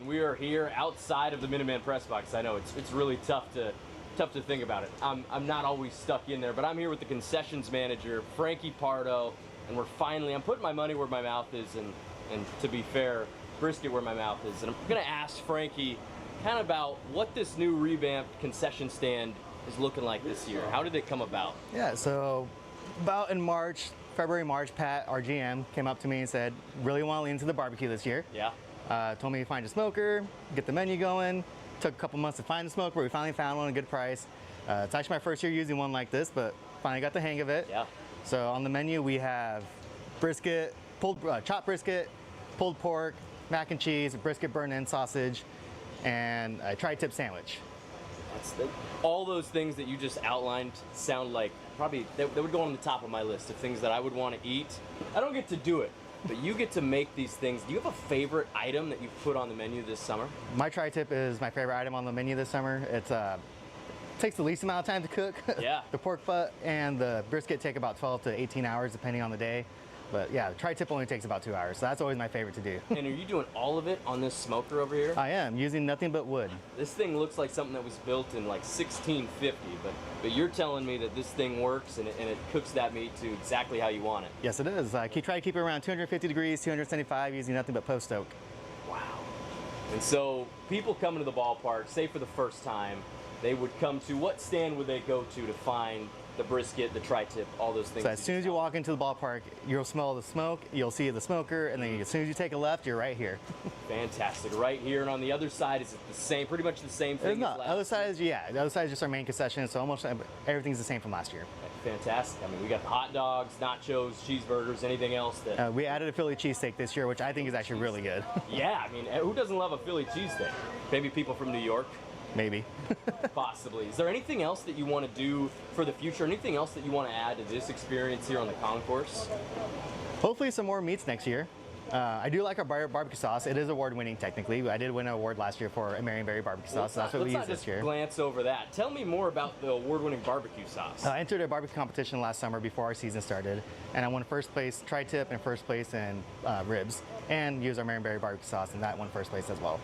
We are here outside of the Minuteman press box. I know it's really tough to think about it. I'm not always stuck in there, but I'm here with the concessions manager, Frankie Pardo, and I'm putting my money where my mouth is, and to be fair, brisket where my mouth is. And I'm gonna ask Frankie kind of about what this new revamped concession stand is looking like this year. How did it come about? Yeah, so about in February, March, Pat, our GM, came up to me and said, really want to lean into the barbecue this year. Yeah. Told me to find a smoker, get the menu going. Took a couple months to find the smoker, but we finally found one at a good price. It's actually my first year using one like this, but finally got the hang of it. Yeah. So on the menu we have brisket, chopped brisket, pulled pork, mac and cheese, brisket burnt-in sausage, and a tri-tip sandwich. All those things that you just outlined sound like probably that would go on the top of my list of things that I would want to eat. I don't get to do it, but you get to make these things. Do you have a favorite item that you've put on the menu this summer? My tri-tip is my favorite item on the menu this summer. It takes the least amount of time to cook. Yeah. The pork butt and the brisket take about 12 to 18 hours depending on the day. But yeah, the tri-tip only takes about 2 hours, so that's always my favorite to do. And are you doing all of it on this smoker over here? I am, using nothing but wood. This thing looks like something that was built in like 1650, but you're telling me that this thing works and it cooks that meat to exactly how you want it. Yes, it is. I try to keep it around 250 degrees, 275, using nothing but post oak. Wow. And so people coming to the ballpark, say for the first time, they would come to, what stand would they go to find the brisket, the tri-tip, all those things? So as soon as you walk into the ballpark, you'll smell the smoke, you'll see the smoker, and then as soon as you take a left, you're right here. Fantastic. Right here, and on the other side, is it the same, pretty much the same thing? It's not. The other side is, yeah, the other side is just our main concession, so almost everything's the same from last year. Fantastic. I mean, we got hot dogs, nachos, cheeseburgers, anything else that... we added a Philly cheesesteak this year, which I think is actually really good. Yeah, I mean, who doesn't love a Philly cheesesteak? Maybe people from New York? Maybe. Possibly. Is there anything else that you want to do for the future? Anything else that you want to add to this experience here on the concourse? Hopefully some more meats next year. I do like our barbecue sauce. It is award-winning technically. I did win an award last year for a Marion Berry barbecue sauce, so that's what we use this year. Let's not just glance over that. Tell me more about the award-winning barbecue sauce. I entered a barbecue competition last summer before our season started, and I won first place tri-tip and first place in ribs, and used our Marion Berry barbecue sauce, and that won first place as well.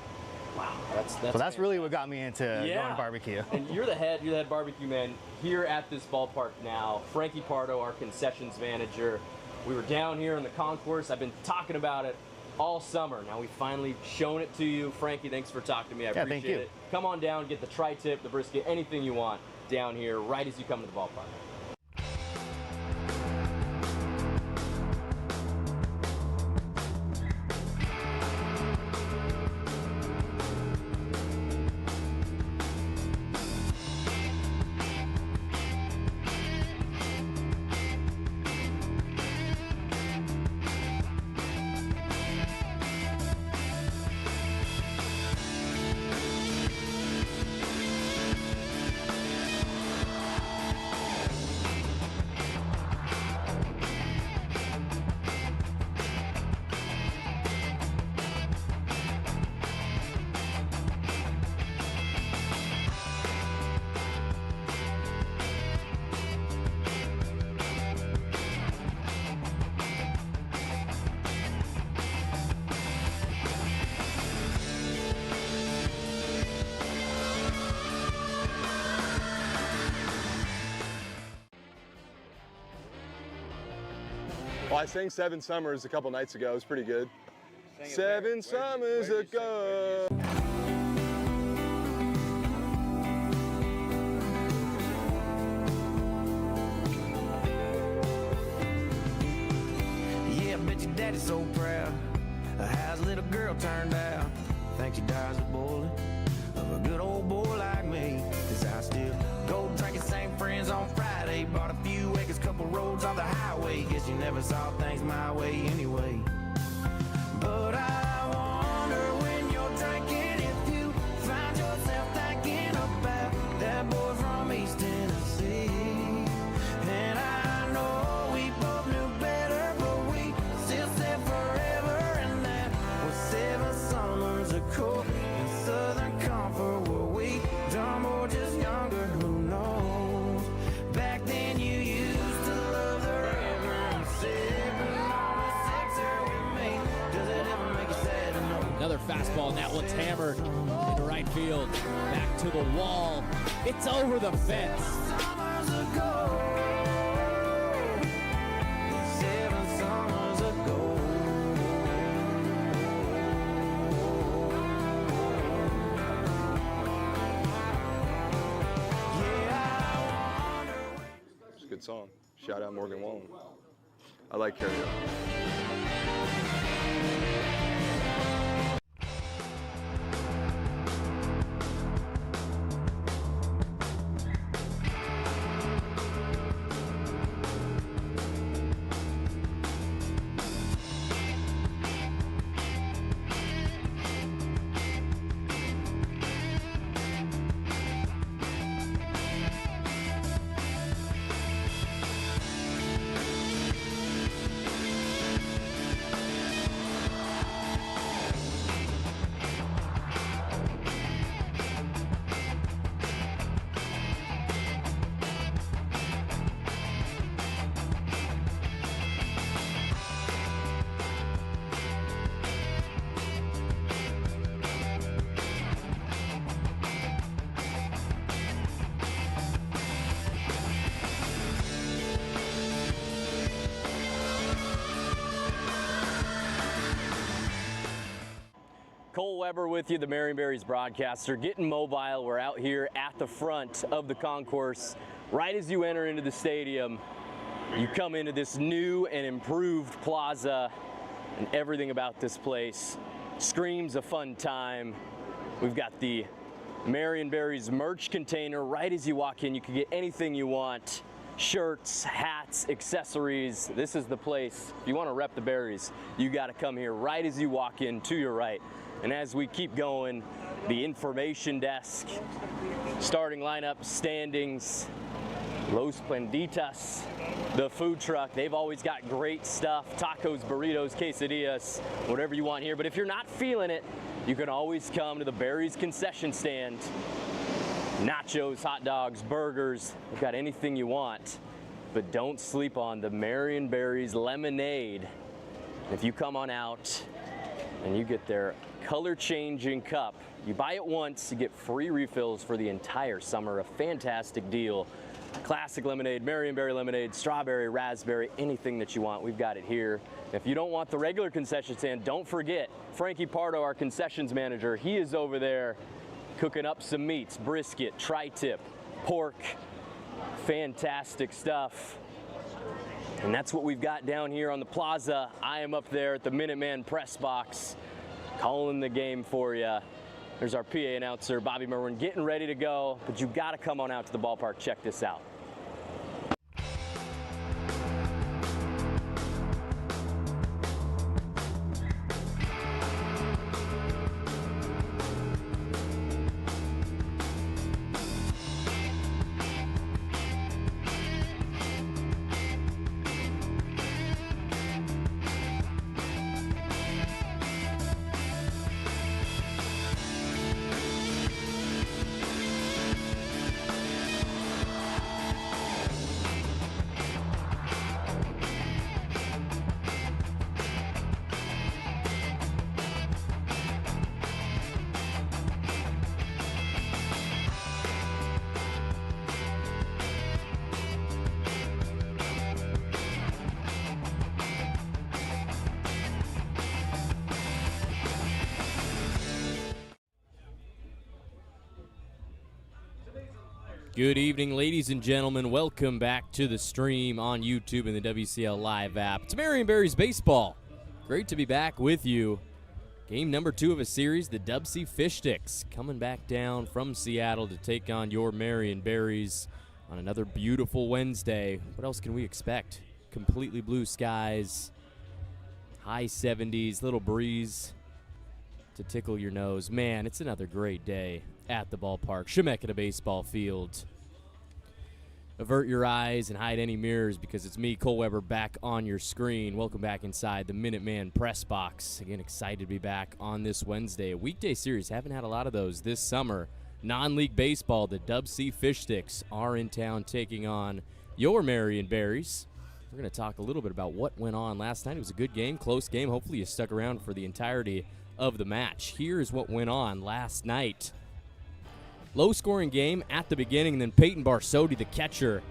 Wow, so that's really what got me into going barbecue. And you're the head barbecue man here at this ballpark now. Frankie Pardo, our concessions manager. We were down here in the concourse. I've been talking about it all summer. Now we've finally shown it to you. Frankie, thanks for talking to me. I appreciate it. Come on down, get the tri-tip, the brisket, anything you want down here right as you come to the ballpark. Well, I sang 7 Summers a couple nights ago. It was pretty good. 7 summers ago. Yeah, I bet your daddy's so proud of how his little girl turned out. Thinks he dies a bullet of a good old boy like me. 'Cause I still go drinking, same friends on Friday. Bought a few acres, couple roads on the highway. Guess you never saw things my way anyway. But I wonder when you're drinking if you find yourself thinking about that boy from East Tennessee. And I know we both knew better, but we still said forever. And that was 7 summers ago in Southern Comfort. Were we dumb or just younger? Who knows? Back then you used to love the river and sipping on a sixer with me. Does it ever make fastball, and that one's hammered into right field. Back to the wall. It's over the fence. Summers ago, 7 summers ago. Yeah, I wonder. It's a good song. Shout out Morgan Wallen. I like karaoke. Cole Weber with you, the Marion Berries broadcaster, getting mobile. We're out here at the front of the concourse. Right as you enter into the stadium, you come into this new and improved plaza, and everything about this place screams a fun time. We've got the Marion Berries merch container. Right as you walk in, you can get anything you want. Shirts, hats, accessories. This is the place. If you want to rep the Berries, you got to come here right as you walk in to your right. And as we keep going, the information desk, starting lineup, standings, Los Planditas, the food truck. They've always got great stuff. Tacos, burritos, quesadillas, whatever you want here. But if you're not feeling it, you can always come to the Berries concession stand. Nachos, hot dogs, burgers, they've got anything you want. But don't sleep on the Marion Berries lemonade. If you come on out and you get their color-changing cup, you buy it once, you get free refills for the entire summer. A fantastic deal. Classic lemonade, Marion Berry lemonade, strawberry, raspberry, anything that you want, we've got it here. If you don't want the regular concession stand, don't forget Frankie Pardo, our concessions manager. He is over there cooking up some meats, brisket, tri-tip, pork, fantastic stuff. And that's what we've got down here on the plaza. I am up there at the Minuteman press box, calling the game for you. There's our PA announcer, Bobby Merwin, getting ready to go, but you gotta come on out to the ballpark, check this out. Good evening, ladies and gentlemen. Welcome back to the stream on YouTube and the WCL Live app. It's Marion Berries Baseball. Great to be back with you. Game number 2 of a series, the DubSea Fish Sticks, coming back down from Seattle to take on your Marion Berries on another beautiful Wednesday. What else can we expect? Completely blue skies, high 70s, little breeze to tickle your nose. Man, it's another great day at the ballpark, Chemeketa baseball field. Avert your eyes and hide any mirrors because it's me, Cole Weber, back on your screen. Welcome back inside the Minuteman press box. Again, excited to be back on this Wednesday. A weekday series, haven't had a lot of those this summer. Non-league baseball, the DubSea Fish Sticks are in town taking on your Marion Berries. We're going to talk a little bit about what went on last night. It was a good game, close game. Hopefully you stuck around for the entirety of the match. Here's what went on last night. Low-scoring game at the beginning, and then Peyton Barsotti, the catcher,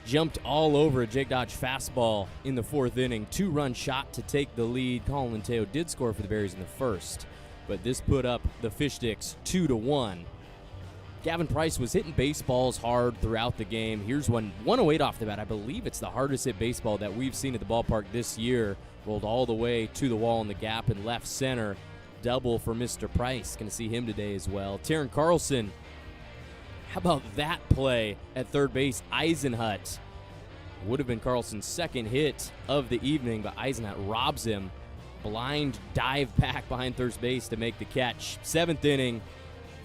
jumped all over a Jake Dodge fastball in the 4th inning. 2-run shot to take the lead. Colin Lenteo did score for the Berries in the 1st, but this put up the Fish Sticks 2-1. Gavin Price was hitting baseballs hard throughout the game. Here's one, 108 off the bat. I believe it's the hardest hit baseball that we've seen at the ballpark this year. Rolled all the way to the wall in the gap in left center. Double for Mr. Price. Going to see him today as well. Taryn Carlson, how about that play at third base? Eisenhut would have been Carlson's 2nd hit of the evening, but Eisenhut robs him. Blind dive back behind third base to make the catch. 7th inning,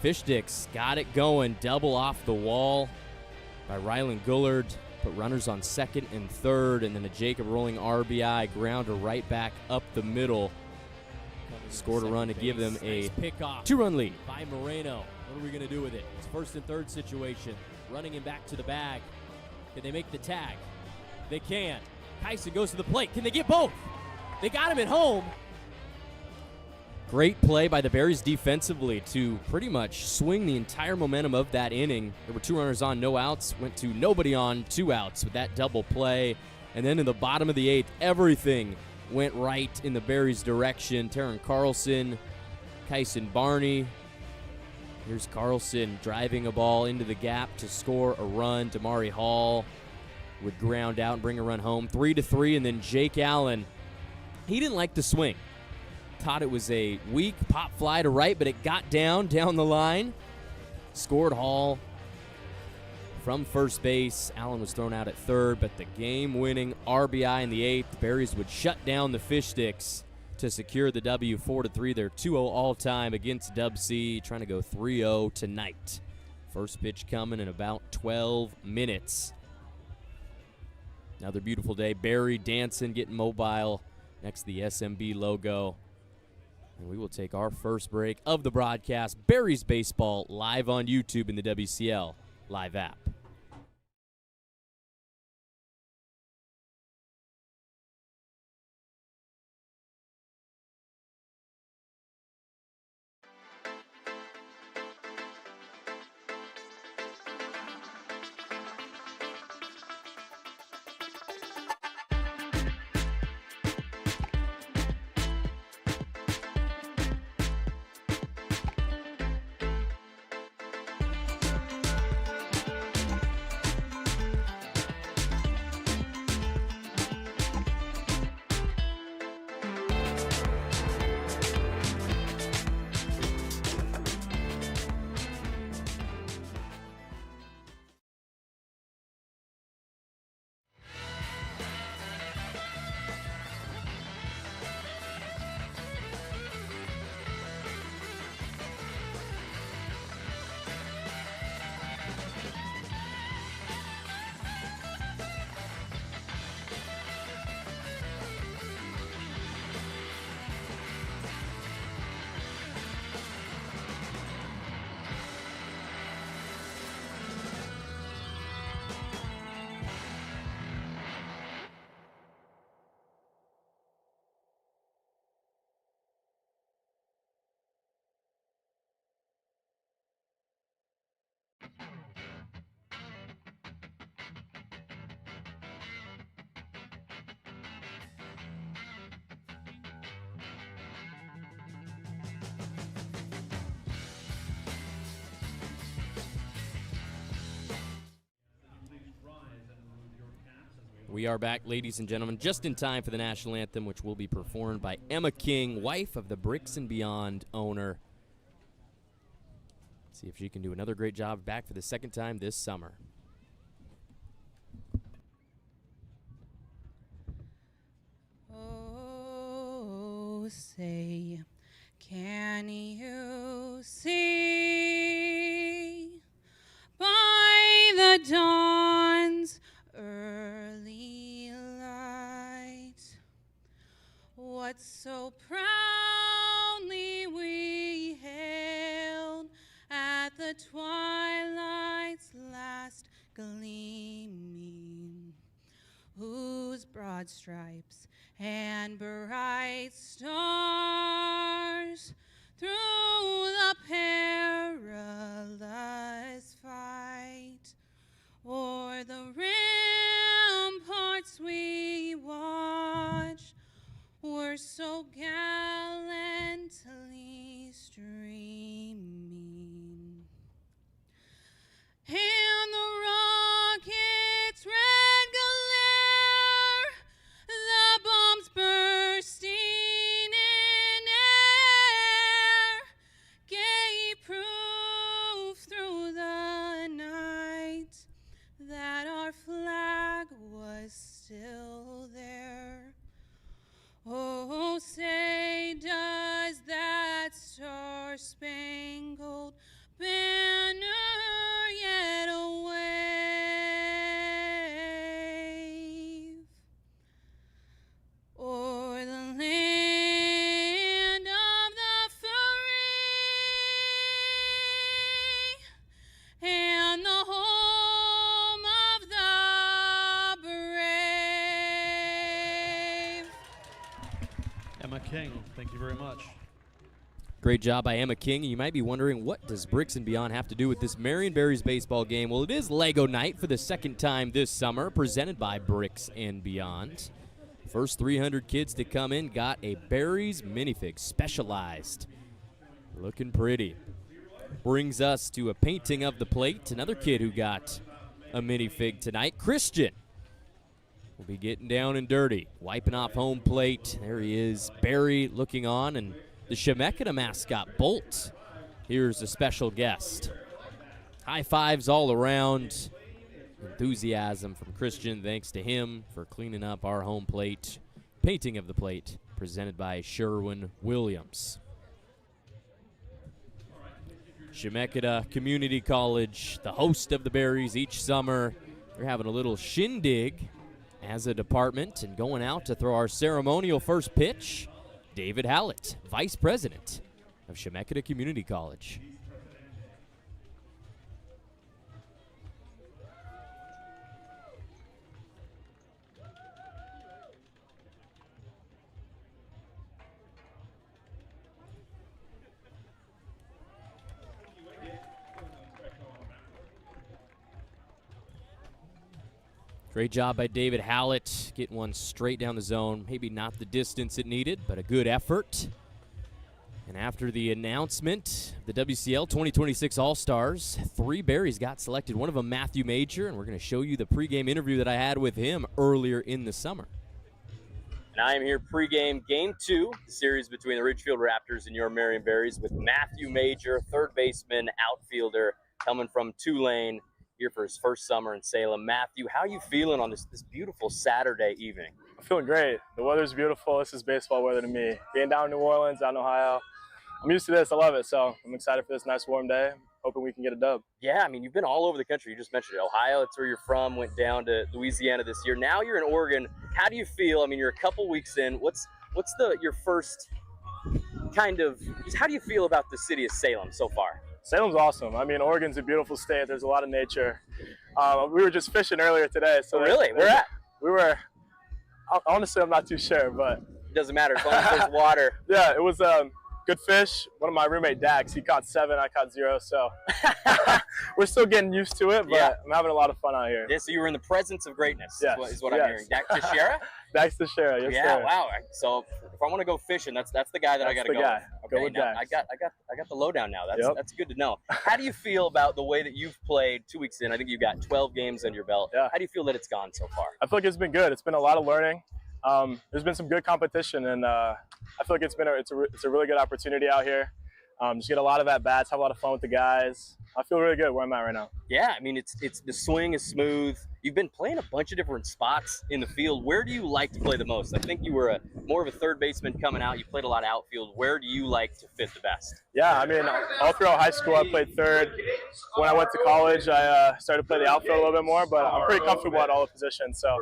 Fish Sticks got it going. Double off the wall by Rylan Gullard. Put runners on 2nd and 3rd, and then a Jacob rolling RBI grounder right back up the middle. Scored a run to give them a 2-run lead. By Moreno. What are we going to do with it? It's 1st and 3rd situation. Running him back to the bag. Can they make the tag? They can. Kyson goes to the plate. Can they get both? They got him at home. Great play by the Berries defensively to pretty much swing the entire momentum of that inning. There were 2 runners on, no outs. Went to nobody on, 2 outs with that double play. And then in the bottom of the 8th, everything went right in the Berries' direction. Taryn Carlson, Kyson Barney. Here's Carlson driving a ball into the gap to score a run. Damari Hall would ground out and bring a run home. 3-3, and then Jake Allen. He didn't like the swing. Thought it was a weak pop fly to right, but it got down the line. Scored Hall from first base. Allen was thrown out at 3rd, but the game-winning RBI in the 8th. The Berries would shut down the Fish Sticks to secure the W. 4-3. They're 2-0 all-time against DubSea, trying to go 3-0 tonight. First pitch coming in about 12 minutes. Another beautiful day. Barry dancing, getting mobile next to the SMB logo. And we will take our first break of the broadcast. Berries Baseball live on YouTube in the WCL Live app. We are back, ladies and gentlemen, just in time for the national anthem, which will be performed by Emma King, wife of the Bricks and Beyond owner. See if she can do another great job back for the 2nd time this summer. Oh, say, can you see by the dawn's early light what so proudly we hailed at the twilight's last gleaming, whose broad stripes and bright stars stars through the perilous fight. O'er the ramparts we watch were so gallantly streaming, and the rocket's red glare, the bombs bursting in air, gave proof through the night that our flag was still there. Oh, say does that star-spangled banner yet wave o'er the land of the free and the home of the brave. Emma King, thank you very much. Great job by Emma King. You might be wondering, what does Bricks and Beyond have to do with this Marion Berries baseball game? Well, it is Lego night for the second time this summer, presented by Bricks and Beyond. First 300 kids to come in got a Berries minifig, specialized. Looking pretty. Brings us to a painting of the plate. Another kid who got a minifig tonight, Christian. Will be getting down and dirty, wiping off home plate. There he is, Barry looking on, and the Chemeketa mascot, Bolt. Here's a special guest. High fives all around. Enthusiasm from Christian, thanks to him for cleaning up our home plate. Painting of the plate, presented by Sherwin Williams. Chemeketa Community College, the host of the Berries each summer. They're having a little shindig as a department and going out to throw our ceremonial first pitch. David Hallett, Vice President of Chemeketa Community College. Great job by David Hallett, getting one straight down the zone. Maybe not the distance it needed, but a good effort. And after the announcement, the WCL 2026 All-Stars, 3 Berries got selected, one of them Matthew Major, and we're going to show you the pregame interview that I had with him earlier in the summer. And I am here pregame Game 2, the series between the Ridgefield Raptors and your Marion Berries, with Matthew Major, third baseman, outfielder, coming from Tulane, here for his first summer in Salem. Matthew, how are you feeling on this beautiful Saturday evening? I'm feeling great. The weather's beautiful. This is baseball weather to me. Being down in New Orleans, out in Ohio, I'm used to this. I love it. So I'm excited for this nice warm day. Hoping we can get a dub. Yeah, I mean, you've been all over the country. You just mentioned it. Ohio, that's where you're from, went down to Louisiana this year. Now you're in Oregon. How do you feel? I mean, you're a couple weeks in. What's your first kind of, just how do you feel about the city of Salem so far? Salem's awesome. I mean, Oregon's a beautiful state. There's a lot of nature. We were just fishing earlier today. So really? Where at? We were, honestly, I'm not too sure, but. It doesn't matter as long as there's water. Yeah, it was good fish. One of my roommate, Dax, he caught 7, I caught 0. So we're still getting used to it, but yeah. I'm having a lot of fun out here. Yeah, so you were in the presence of greatness, yes. is what I'm hearing. Dax Teixeira? Dax Teixeira, yes, yeah, sir. Wow. So if I want to go fishing, that's the guy that I got to go with. Okay, go with Dax. I got the lowdown now. That's good to know. How do you feel about the way that you've played 2 weeks in? I think you've got 12 games under your belt. Yeah. How do you feel that it's gone so far? I feel like it's been good. It's been a lot of learning. There's been some good competition, and I feel like it's a really good opportunity out here. Just get a lot of at-bats, have a lot of fun with the guys. I feel really good where I'm at right now. Yeah, I mean, it's the swing is smooth. You've been playing a bunch of different spots in the field. Where do you like to play the most? I think you were more of a third baseman coming out. You played a lot of outfield. Where do you like to fit the best? Yeah, I mean, all throughout high school, I played third. When I went to college, I started to play the outfield a little bit more, but I'm pretty comfortable at all the positions. So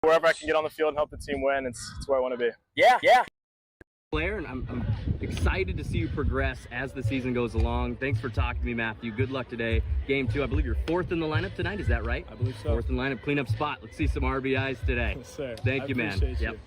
wherever I can get on the field and help the team win, it's where I want to be. Yeah. Player, and I'm excited to see you progress as the season goes along. Thanks for talking to me, Matthew. Good luck today. Game 2, I believe you're 4th in the lineup tonight. Is that right? I believe so. 4th in the lineup, cleanup spot. Let's see some RBIs today. Yes, sir. Thank you, man. Appreciate you.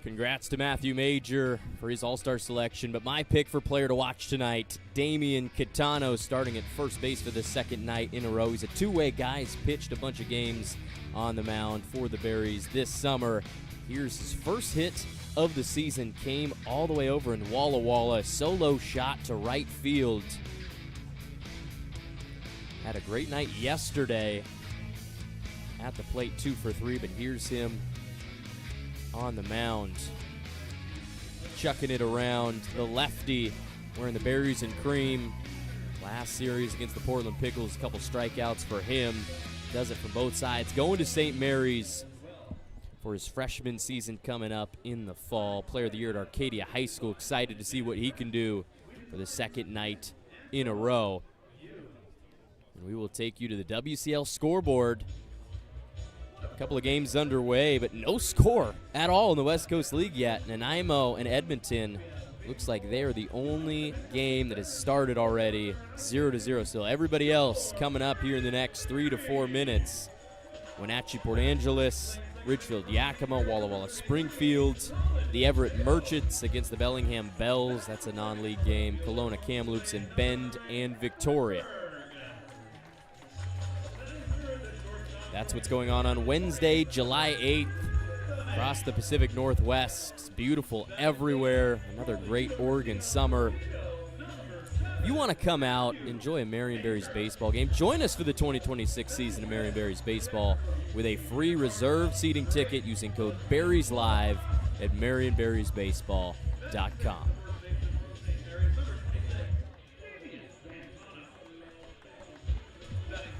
Congrats to Matthew Major for his all-star selection, but my pick for player to watch tonight, Damian Catano, starting at first base for the second night in a row. He's a two-way guy. He's pitched a bunch of games on the mound for the Berries this summer. Here's his first hit of the season, came all the way over in Walla Walla, solo shot to right field. Had a great night yesterday at the plate, 2 for 3, but here's him on the mound, chucking it around. The lefty wearing the berries and cream. Last series against the Portland Pickles, a couple strikeouts for him. Does it from both sides. Going to St. Mary's for his freshman season coming up in the fall. Player of the Year at Arcadia High School. Excited to see what he can do for the second night in a row. And we will take you to the WCL scoreboard. A couple of games underway, but no score at all in the West Coast League yet. Nanaimo and Edmonton, looks like they're the only game that has started already, 0-0 still. Everybody else coming up here in the next 3 to 4 minutes. Wenatchee Port Angeles, Ridgefield Yakima, Walla Walla Springfield, the Everett Merchants against the Bellingham Bells. That's a non-league game. Kelowna Kamloops and Bend and Victoria. That's what's going on Wednesday, July 8th, across the Pacific Northwest. It's beautiful everywhere. Another great Oregon summer. If you want to come out, enjoy a Marion Berries baseball game, join us for the 2026 season of Marion Berries baseball with a free reserved seating ticket using code BERRIESLIVE at MarionBerriesBaseball.com.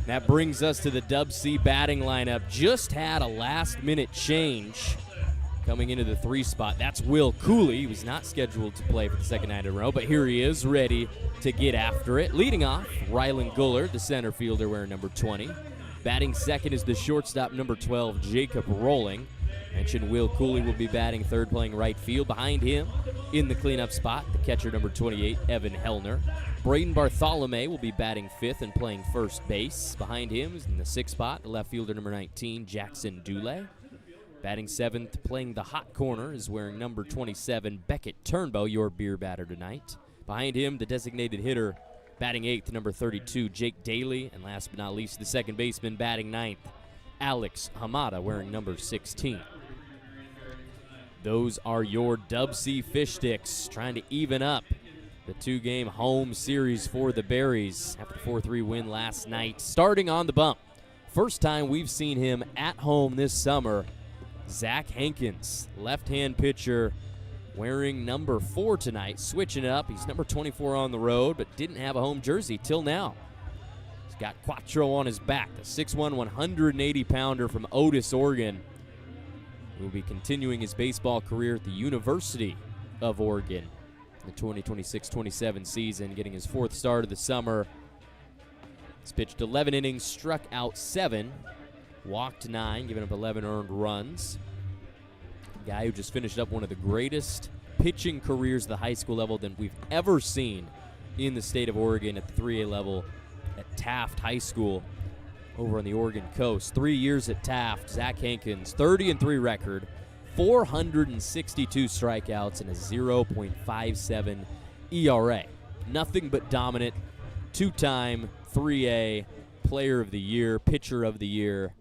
That brings us to the DubSea batting lineup. Just had a last-minute change coming into the 3 spot. That's Will Cooley. He was not scheduled to play for the second night in a row, but here he is ready to get after it. Leading off, Rylan Gullard, the center fielder wearing number 20. Batting second is the shortstop, number 12, Jacob Rolling. Mentioned Will Cooley will be batting third, playing right field. Behind him, in the cleanup spot, the catcher, number 28, Evan Hellner. Braden Bartholomew will be batting fifth and playing first base. Behind him is in the 6th spot, the left fielder, number 19, Jackson Dule. Batting seventh, playing the hot corner, is wearing number 27, Beckett Turnbow, your beer batter tonight. Behind him, the designated hitter, batting 8th, number 32, Jake Daly. And last but not least, the second baseman, batting 9th, Alex Hamada, wearing number 16. Those are your DubSea Fish Sticks, trying to even up the 2-game home series for the Berries after the 4-3 win last night. Starting on the bump, first time we've seen him at home this summer, Zach Hankins, left-hand pitcher, wearing number 4 tonight, switching it up. He's number 24 on the road, but didn't have a home jersey till now. He's got Quattro on his back, the 6'1", 180-pounder from Otis, Oregon. He will be continuing his baseball career at the University of Oregon in the 2026-27 season, getting his 4th start of the summer. He's pitched 11 innings, struck out 7, walked 9, giving up 11 earned runs. A guy who just finished up one of the greatest pitching careers at the high school level than we've ever seen in the state of Oregon at the 3A level at Taft High School over on the Oregon coast. 3 years at Taft, Zach Hankins, 30-3 record, 462 strikeouts, and a 0.57 ERA. Nothing but dominant. 2-time 3A Player of the Year, Pitcher of the Year.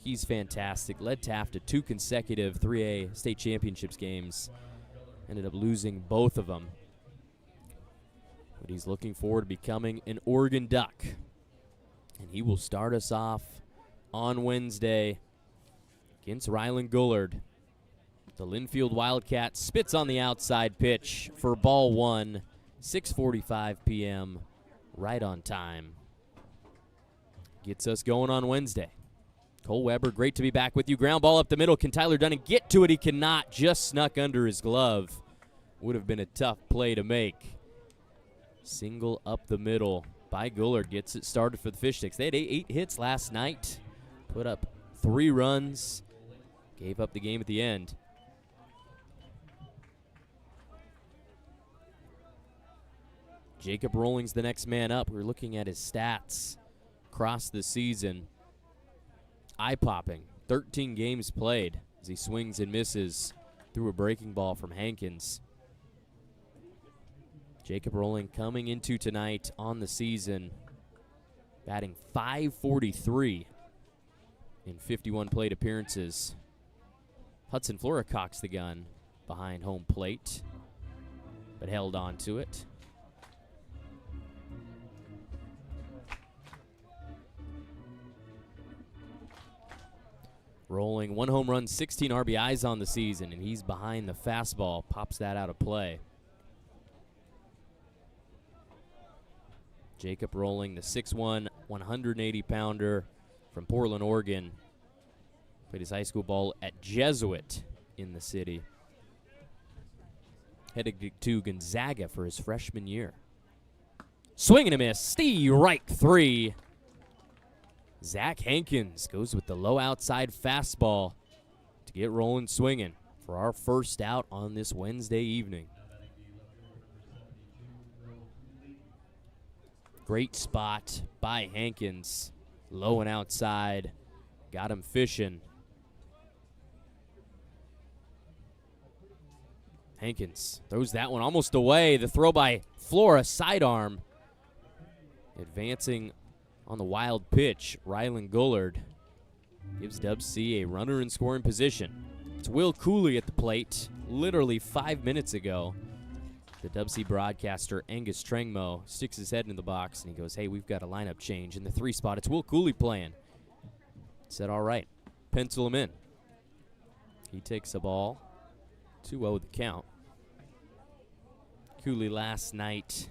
He's fantastic. Led Taft to 2 consecutive 3A state championships games. Ended up losing both of them. But he's looking forward to becoming an Oregon Duck. And he will start us off on Wednesday against Rylan Gullard. The Linfield Wildcat spits on the outside pitch for ball 1, 6:45 p.m., right on time. Gets us going on Wednesday. Cole Weber, great to be back with you. Ground ball up the middle. Can Tyler Dunning get to it? He cannot. Just snuck under his glove. Would have been a tough play to make. Single up the middle by Gullard gets it started for the Fish Sticks. They had 8 hits last night. Put up 3 runs. Gave up the game at the end. Jacob Rolling's the next man up. We're looking at his stats across the season. Eye-popping. 13 games played as he swings and misses through a breaking ball from Hankins. Jacob Rowling coming into tonight on the season, batting .543 in 51 plate appearances. Hudson Flora cocks the gun behind home plate, but held on to it. Rowling, 1 home run, 16 RBIs on the season, and he's behind the fastball. Pops that out of play. Jacob Rowling, the 6'1", 180-pounder from Portland, Oregon. Played his high school ball at Jesuit in the city. Headed to Gonzaga for his freshman year. Swing and a miss. Strike 3. Zach Hankins goes with the low outside fastball to get Rowling swinging for our first out on this Wednesday evening. Great spot by Hankins. Low and outside. Got him fishing. Hankins throws that one almost away. The throw by Flora, sidearm. Advancing on the wild pitch, Rylan Gullard gives DubSea a runner in scoring position. It's Will Cooley at the plate. Literally 5 minutes ago, the DubSea broadcaster Angus Trengmo sticks his head in the box and he goes, "Hey, we've got a lineup change in the 3 spot. It's Will Cooley playing." Said, "All right, pencil him in." He takes the ball. 2-0 the count. Cooley last night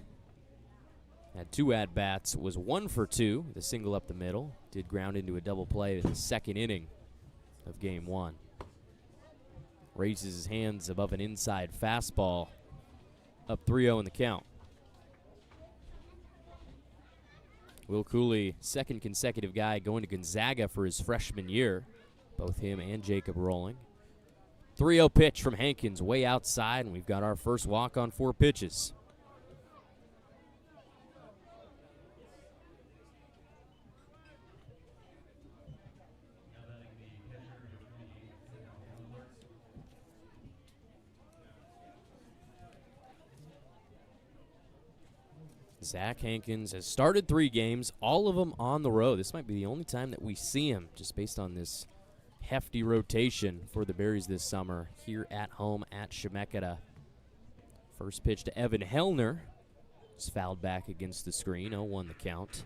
had 2 at-bats, was 1 for 2, the single up the middle. Did ground into a double play in the second inning of game 1. Raises his hands above an inside fastball. Up 3-0 in the count. Will Cooley, second consecutive guy going to Gonzaga for his freshman year. Both him and Jacob Rowling. 3-0 pitch from Hankins way outside, and we've got our first walk on 4 pitches. Zach Hankins has started 3 games, all of them on the road. This might be the only time that we see him, just based on this hefty rotation for the Berries this summer here at home at Chemeketa. First pitch to Evan Hellner. It's fouled back against the screen. 0-1 the count.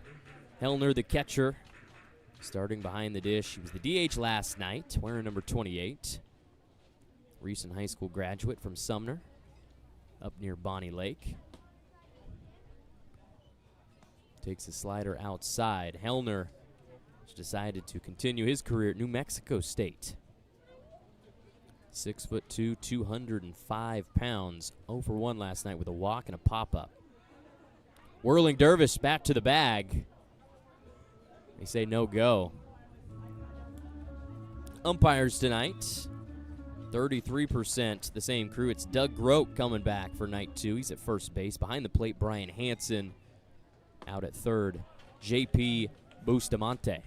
Hellner, the catcher, starting behind the dish. He was the DH last night, wearing number 28. Recent high school graduate from Sumner, up near Bonnie Lake. Takes a slider outside. Hellner has decided to continue his career at New Mexico State. 6'2", 205 pounds. 0 for 1 last night with a walk and a pop-up. Whirling Dervish back to the bag. They say no go. Umpires tonight, 33%, the same crew. It's Doug Grote coming back for night 2. He's at first base. Behind the plate, Brian Hansen. Out at third, J.P. Bustamante.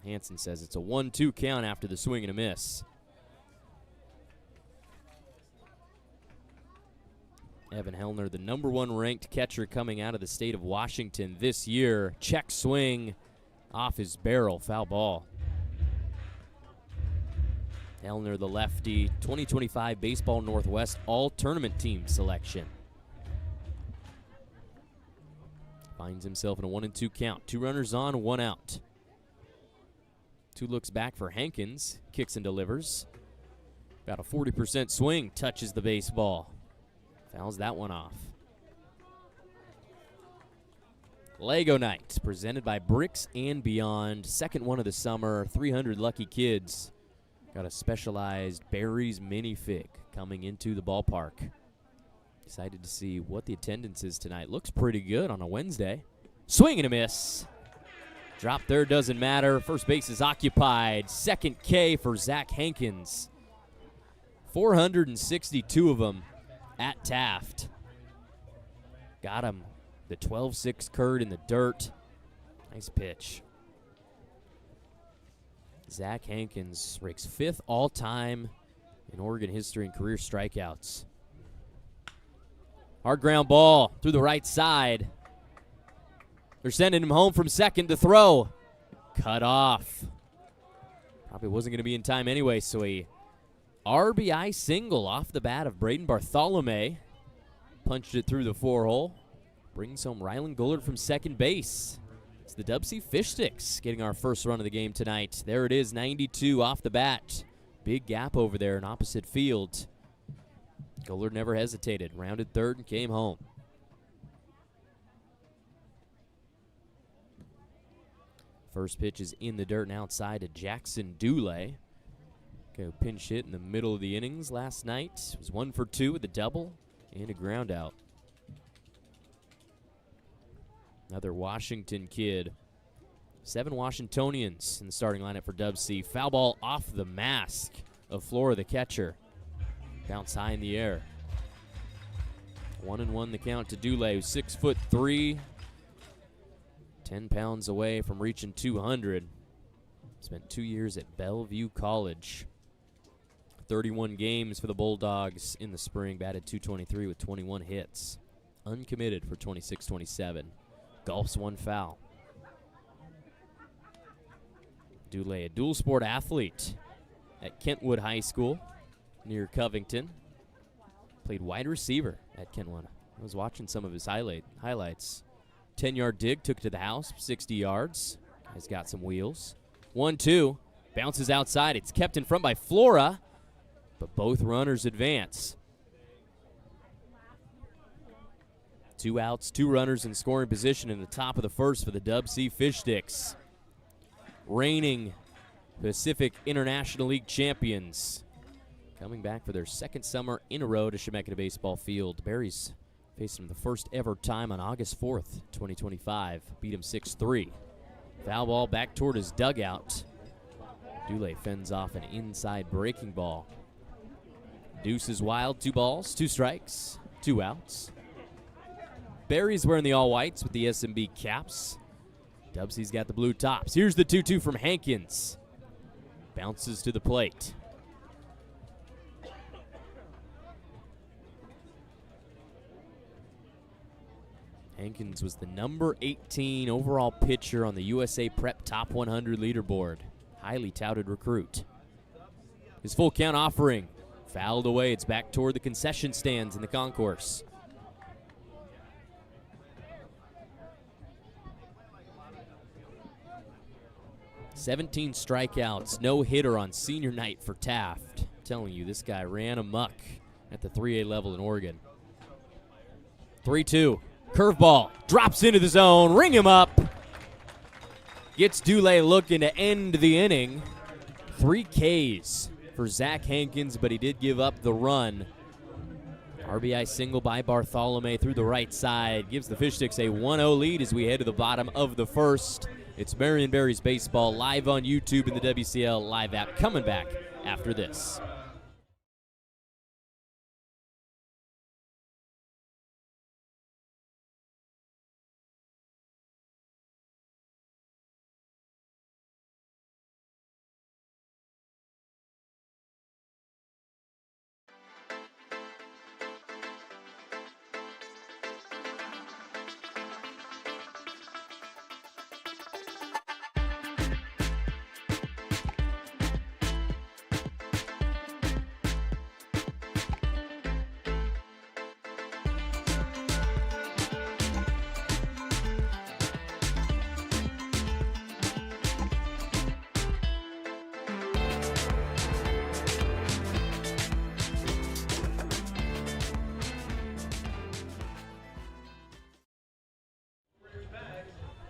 Hansen says it's a 1-2 count after the swing and a miss. Evan Hellner, the number 1 ranked catcher coming out of the state of Washington this year. Check swing off his barrel, foul ball. Hellner, the lefty, 2025 Baseball Northwest All-Tournament Team selection. Finds himself in a 1-2 count. 2 runners on, 1 out. 2 looks back for Hankins. Kicks and delivers. Got a 40% swing. Touches the baseball. Fouls that one off. Lego Night, presented by Bricks and Beyond. Second one of the summer. 300 lucky kids. Got a specialized Berries minifig coming into the ballpark. Excited to see what the attendance is tonight. Looks pretty good on a Wednesday. Swing and a miss. Drop there, doesn't matter. First base is occupied. Second K for Zach Hankins. 462 of them at Taft. Got him. The 12-6 curd in the dirt. Nice pitch. Zach Hankins ranks 5th all-time in Oregon history in career strikeouts. Hard ground ball through the right side. They're sending him home from second to throw. Cut off. Probably wasn't going to be in time anyway, so a RBI single off the bat of Braden Bartholomew. Punched it through the 4-hole. Brings home Rylan Gullard from second base. It's the DubSea Fish Sticks getting our first run of the game tonight. There it is, 92 off the bat. Big gap over there in opposite field. Gullard never hesitated. Rounded third and came home. First pitch is in the dirt and outside to Jackson Dulé. Go pinch hit in the middle of the innings last night. It was 1 for 2 with a double and a ground out. Another Washington kid. 7 Washingtonians in the starting lineup for DubSea. Foul ball off the mask of Flora, the catcher. Bounce high in the air. 1-1 the count to Dulé, who's 6'3", 10 pounds away from reaching 200. Spent 2 years at Bellevue College. 31 games for the Bulldogs in the spring. Batted .223 with 21 hits. Uncommitted for 26-27. Golfs 1 foul. Dulé, a dual sport athlete at Kentwood High School near Covington. Played wide receiver at Kentwood. I was watching some of his highlights. 10-yard dig, took it to the house, 60 yards. Has got some wheels. 1-2, bounces outside. It's kept in front by Flora, but both runners advance. 2 outs, 2 runners in scoring position in the top of the first for the DubSea Fish Sticks. Reigning Pacific International League champions. Coming back for their second summer in a row to Chemeketa Baseball Field. Berries faced them the first ever time on August 4th, 2025. Beat him 6-3. Foul ball back toward his dugout. Dulé fends off an inside breaking ball. Deuce is wild, 2 balls, 2 strikes, 2 outs. Berries wearing the all-whites with the SMB caps. DubSea's got the blue tops. Here's the 2-2 from Hankins. Bounces to the plate. Hankins was the number 18 overall pitcher on the USA Prep Top 100 leaderboard. Highly touted recruit. His full count offering. Fouled away. It's back toward the concession stands in the concourse. "17 strikeouts, no hitter on senior night for Taft." I'm telling you, this guy ran amok at the 3A level in Oregon. 3-2. Curveball drops into the zone. Ring him up. Gets Dulé looking to end the inning. 3 Ks for Zach Hankins, but he did give up the run. RBI single by Bartholomew through the right side. Gives the Fish Sticks a 1-0 lead as we head to the bottom of the first. It's Marion Berries Baseball live on YouTube and the WCL Live app. Coming back after this.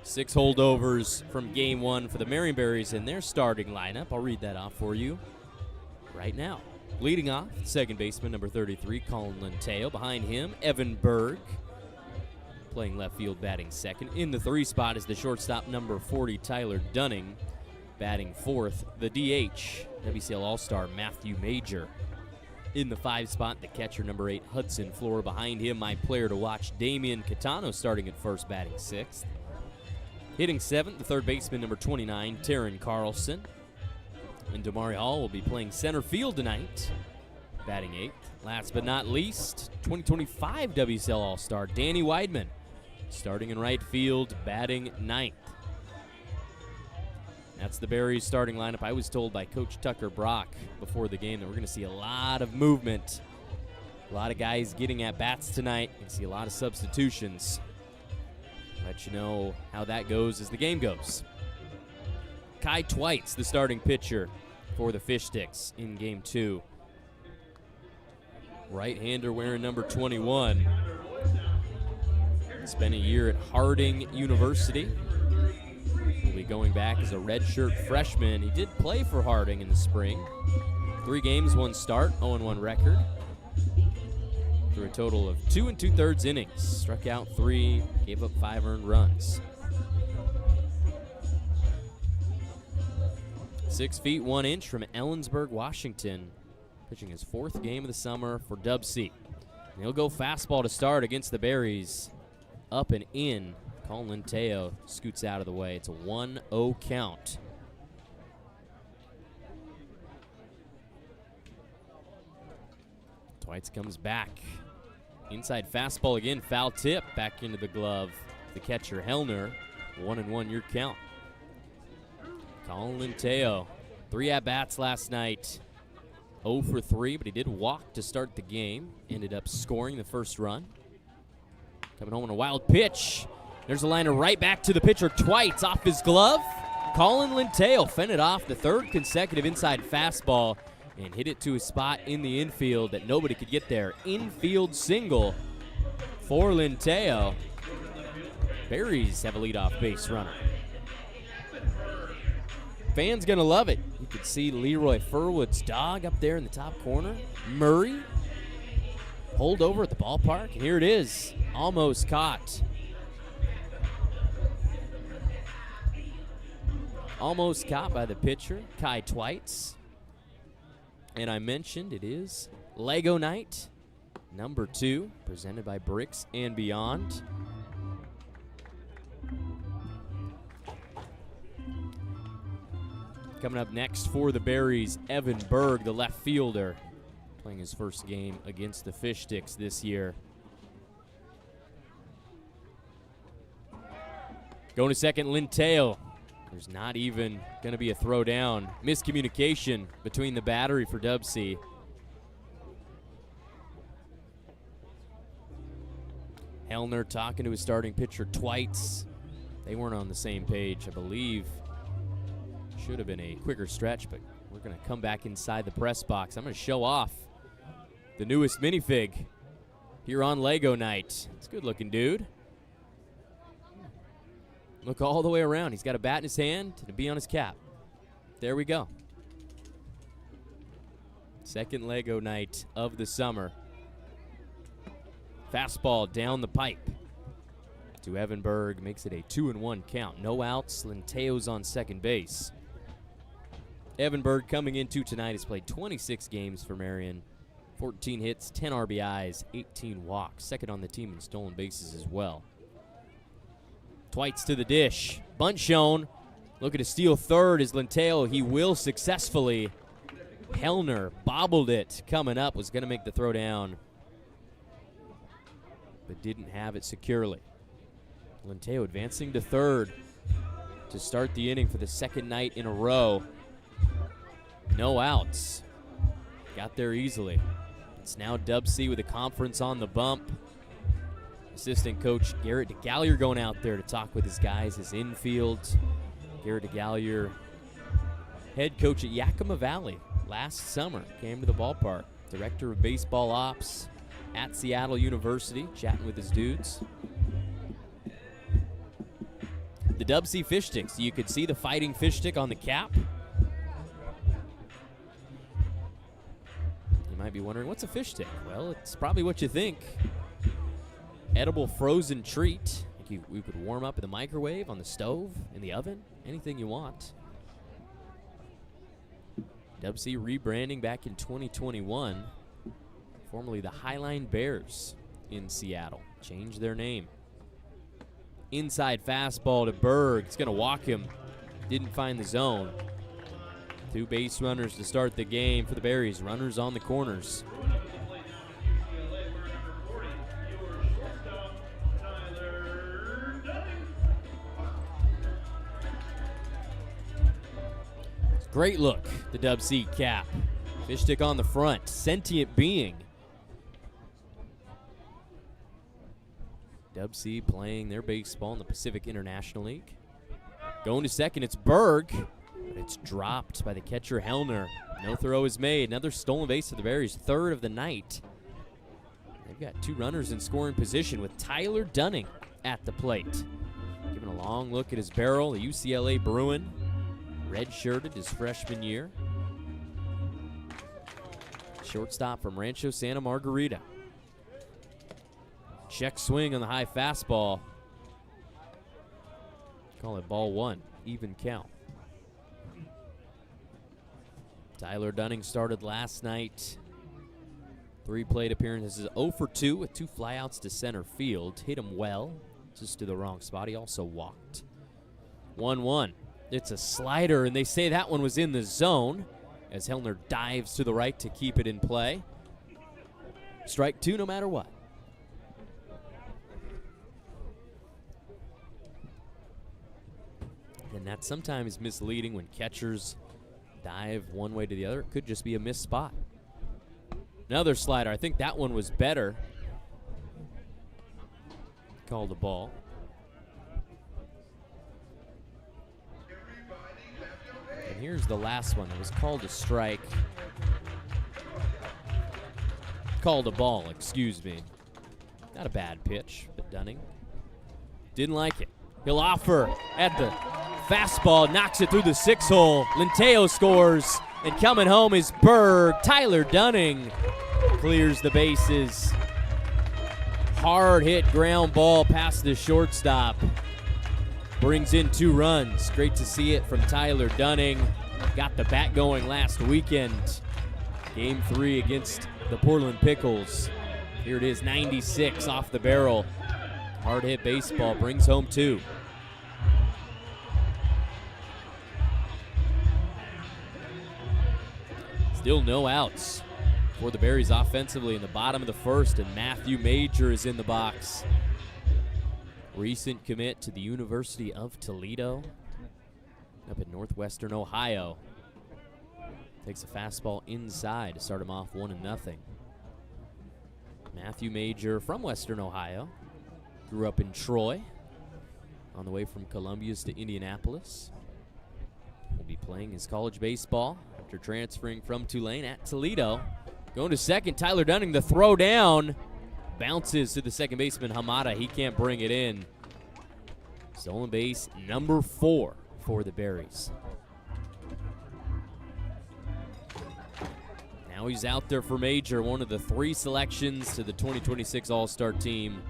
Six holdovers from game one for the Marion Berries in their starting lineup. I'll read that off for you right now. Leading off, second baseman, number 33, Colin Lenteo. Behind him, Evan Berg, playing left field, batting second. In the 3 spot is the shortstop, number 40, Tyler Dunning, batting fourth. The DH, WCL All-Star, Matthew Major. In the 5 spot, the catcher, number 8, Hudson Flora. Behind him, my player to watch, Damian Catano, starting at first, batting sixth. Hitting seventh, the third baseman, number 29, Taryn Carlson. And Damari Hall will be playing center field tonight, batting 8th. Last but not least, 2025 WCL All-Star Danny Weidman, starting in right field, batting 9th. That's the Berries starting lineup. I was told by Coach Tucker Brock before the game that we're going to see a lot of movement. A lot of guys getting at bats tonight. You're going to see a lot of substitutions. Let you know how that goes as the game goes. Kai Twites, the starting pitcher for the Fish Sticks in Game 2. Right-hander wearing number 21. Spent a year at Harding University. He'll be going back as a redshirt freshman. He did play for Harding in the spring. 3 games, 1 start, 0-1 record. Through a total of 2 2/3 innings. Struck out 3, gave up 5 earned runs. 6 feet 1 inch from Ellensburg, Washington. Pitching his 4th game of the summer for DubSea. And he'll go fastball to start against the Berries. Up and in. Colin Teo scoots out of the way. It's a 1-0 count. Twites comes back. Inside fastball again, foul tip back into the glove. The catcher, Hellner. 1-1 your count. Colin Teo, 3 at-bats last night. 0 for 3, but he did walk to start the game. Ended up scoring the first run. Coming home on a wild pitch. There's a liner right back to the pitcher, Twites, off his glove. Colin Linteo fended off the 3rd consecutive inside fastball and hit it to a spot in the infield that nobody could get there. Infield single for Linteo. Berries have a leadoff base runner. Fans gonna love it. You could see Leroy Furwood's dog up there in the top corner. Murray pulled over at the ballpark. And here it is, almost caught. Almost caught by the pitcher, Kai Twites. And I mentioned it is Lego Night, number 2, presented by Bricks and Beyond. Coming up next for the Berries, Evan Berg, the left fielder, playing his first game against the Fish Sticks this year. Going to second, Linteo. There's not even going to be a throw down. Miscommunication between the battery for DubSea. Hellner talking to his starting pitcher, Twites. They weren't on the same page, I believe. Should have been a quicker stretch, but we're going to come back inside the press box. I'm going to show off the newest minifig here on Lego Night. It's a good-looking dude. Look all the way around. He's got a bat in his hand and a bee on his cap. There we go. Second Lego Night of the summer. Fastball down the pipe to Evan Berg. Makes it a 2-1 count. No outs. Linteo's on second base. Evan Berg coming into tonight has played 26 games for Marion. 14 hits, 10 RBIs, 18 walks. Second on the team in stolen bases as well. Twites to the dish. Bunt shown. Looking to steal third is Linteo. He will successfully. Hellner bobbled it. Coming up, was going to make the throw down, but didn't have it securely. Linteo advancing to third to start the inning for the second night in a row. No outs. Got there easily. It's now DubSea with a conference on the bump. Assistant coach Garrett DeGallier going out there to talk with his guys, his infield. Garrett DeGallier, head coach at Yakima Valley last summer, came to the ballpark. Director of baseball ops at Seattle University, chatting with his dudes. The DubSea fish sticks. You could see the fighting fish stick on the cap. You might be wondering, what's a fish stick? Well, it's probably what you think. Edible frozen treat. We could warm up in the microwave, on the stove, in the oven, anything you want. DubSea rebranding back in 2021. Formerly the Highline Bears in Seattle. Changed their name. Inside fastball to Berg. It's going to walk him. Didn't find the zone. 2 base runners to start the game for the Berries. Runners on the corners. Great look, the DubSea cap. Fish stick on the front, sentient being. DubSea playing their baseball in the Pacific International League. Going to second, it's Berg, but it's dropped by the catcher Hellner. No throw is made. Another stolen base for the Berries, 3rd of the night. They've got 2 runners in scoring position with Tyler Dunning at the plate. Giving a long look at his barrel, the UCLA Bruin. Red-shirted his freshman year. Shortstop from Rancho Santa Margarita. Check swing on the high fastball. Call it ball 1, even count. Tyler Dunning started last night. 3 plate appearances, 0 for 2 with 2 flyouts to center field. Hit him well, just to the wrong spot. He also walked. 1-1. It's a slider, and they say that one was in the zone as Hellner dives to the right to keep it in play. Strike 2 no matter what. And that sometimes misleading when catchers dive one way to the other. It could just be a missed spot. Another slider. I think that one was better. Called the ball. And here's the last one that was called a strike. Called a ball, excuse me. Not a bad pitch, but Dunning didn't like it. He'll offer at the fastball, knocks it through the 6-hole. Linteo scores, and coming home is Berg. Tyler Dunning clears the bases. Hard hit ground ball past the shortstop. Brings in 2 runs. Great to see it from Tyler Dunning. Got the bat going last weekend. Game 3 against the Portland Pickles. Here it is, 96 off the barrel. Hard hit baseball, brings home 2. Still no outs for the Berries offensively in the bottom of the 1st, and Matthew Major is in the box. Recent commit to the University of Toledo up in northwestern Ohio. Takes a fastball inside to start him off 1-0. Matthew Major from Western Ohio. Grew up in Troy, on the way from Columbia's to Indianapolis. Will be playing his college baseball after transferring from Tulane at Toledo. Going to second, Tyler Dunning, the throw down. Bounces to the second baseman, Hamada. He can't bring it in. Stolen base number 4 for the Berries. Now he's out there for Major, one of the 3 selections to the 2026 All-Star team.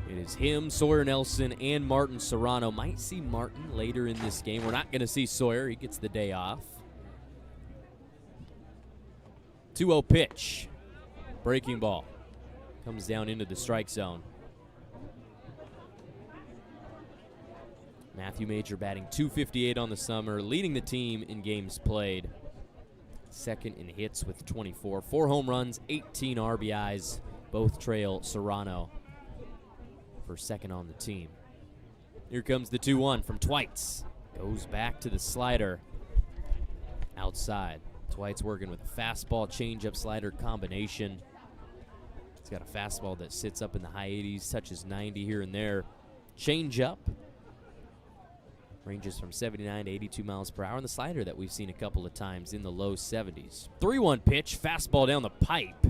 It is him, Sawyer Nelson, and Martin Serrano. Might see Martin later in this game. We're not going to see Sawyer. He gets the day off. 2-0 pitch. Breaking ball. Comes down into the strike zone. Matthew Major batting .258 on the summer, leading the team in games played. Second in hits with 24. 4 home runs, 18 RBIs. Both trail Serrano for second on the team. Here comes the 2-1 from Twites. Goes back to the slider. Outside. Twites working with a fastball, changeup, slider combination. He's got a fastball that sits up in the high 80s, touches 90 here and there. Changeup ranges from 79 to 82 miles per hour. And the slider that we've seen a couple of times in the low 70s. 3-1 pitch, fastball down the pipe.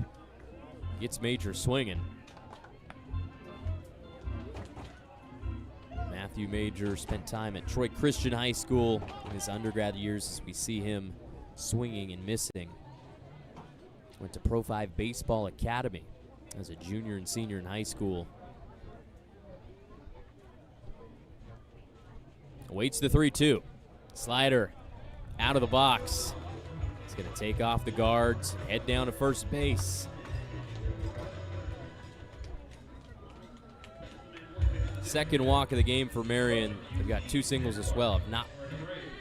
Gets Major swinging. Matthew Major spent time at Troy Christian High School in his undergrad years as we see him swinging and missing. Went to Pro 5 Baseball Academy as a junior and senior in high school. Awaits the 3-2. Slider out of the box. He's going to take off the guards, head down to first base. Second walk of the game for Marion. They've got 2 singles as well. Have not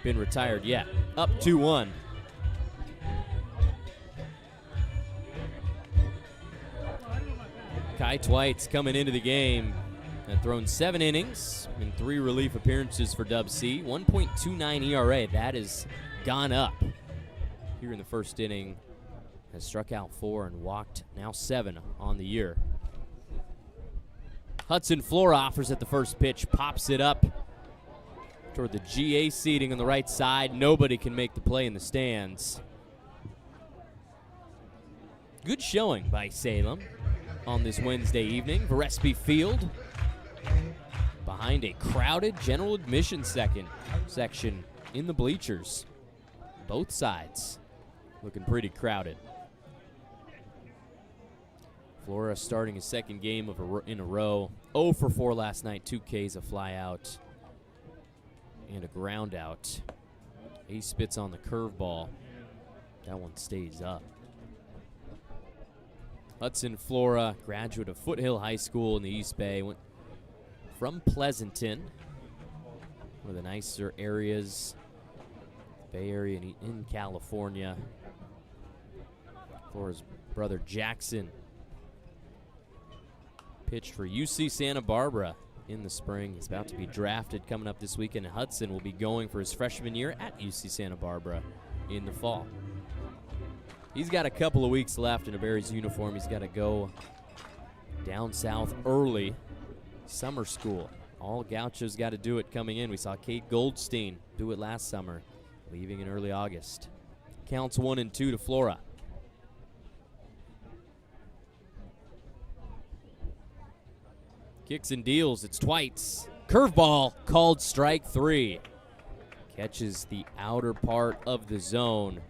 been retired yet. up 2-1. Kai Twites coming into the game and thrown 7 innings and 3 relief appearances for DubSea. 1.29 ERA. That has gone up here in the first inning. Has struck out 4 and walked now 7 on the year. Hudson Flora offers at the first pitch, pops it up toward the GA seating on the right side. Nobody can make the play in the stands. Good showing by Salem on this Wednesday evening. Verespi Field behind a crowded general admission section in the bleachers. Both sides looking pretty crowded. Flora starting his second game in a row. 0 for 4 last night, 2 Ks, a fly out, and a ground out. He spits on the curveball. That one stays up. Hudson Flora, graduate of Foothill High School in the East Bay, went from Pleasanton, one of the nicer areas, Bay Area in California. Flora's brother Jackson pitched for UC Santa Barbara in the spring. He's about to be drafted coming up this weekend. Hudson will be going for his freshman year at UC Santa Barbara in the fall. He's got a couple of weeks left in a Berries uniform. He's got to go down south early. Summer school. All Gauchos got to do it coming in. We saw Kate Goldstein do it last summer, leaving in early August. Counts 1-2 to Flora. Kicks and deals. It's Twites. Curveball called strike 3. Catches the outer part of the zone.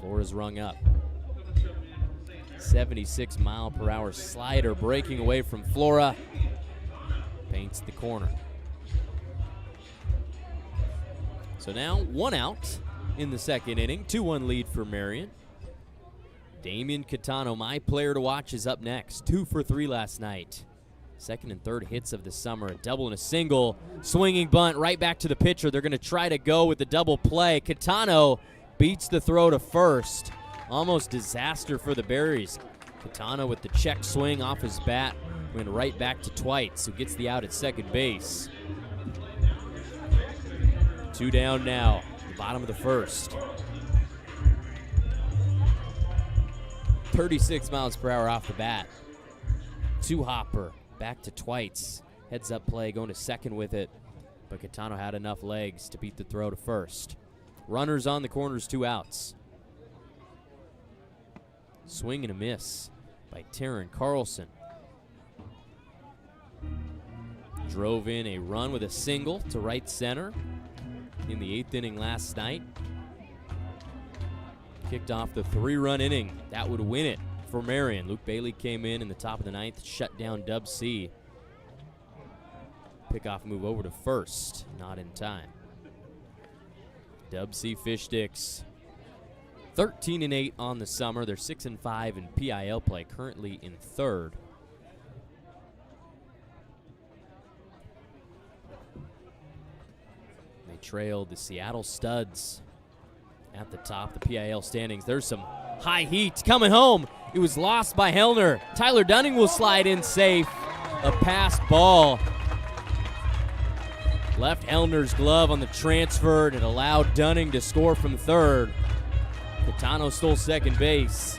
Flora's rung up. 76-mile-per-hour slider breaking away from Flora. Paints the corner. So now 1 out in the second inning. 2-1 lead for Marion. Damian Catano, my player to watch, is up next. 2 for 3 last night. Second and third hits of the summer. A double and a single. Swinging bunt right back to the pitcher. They're going to try to go with the double play. Catano beats the throw to first. Almost disaster for the Berries. Catano with the check swing off his bat. Went right back to Twites, who gets the out at second base. 2 down now, the bottom of the first. 36 miles per hour off the bat. 2-hopper, back to Twites. Heads up play, going to second with it. But Catano had enough legs to beat the throw to first. Runners on the corners, 2 outs. Swing and a miss by Taryn Carlson. Drove in a run with a single to right center in the 8th inning last night. Kicked off the 3-run inning. That would win it for Marion. Luke Bailey came in the top of the 9th, shut down DubSea. Pickoff move over to first, not in time. DubSea Fish Sticks 13-8 on the summer. They're 6-5 in PIL play, currently in 3rd. They trailed the Seattle Studs at the top of the PIL standings. There's some high heat coming home. It was lost by Hellner. Tyler Dunning will slide in safe. A pass ball. Left Hellner's glove on the transfer and it allowed Dunning to score from third. Catano stole second base.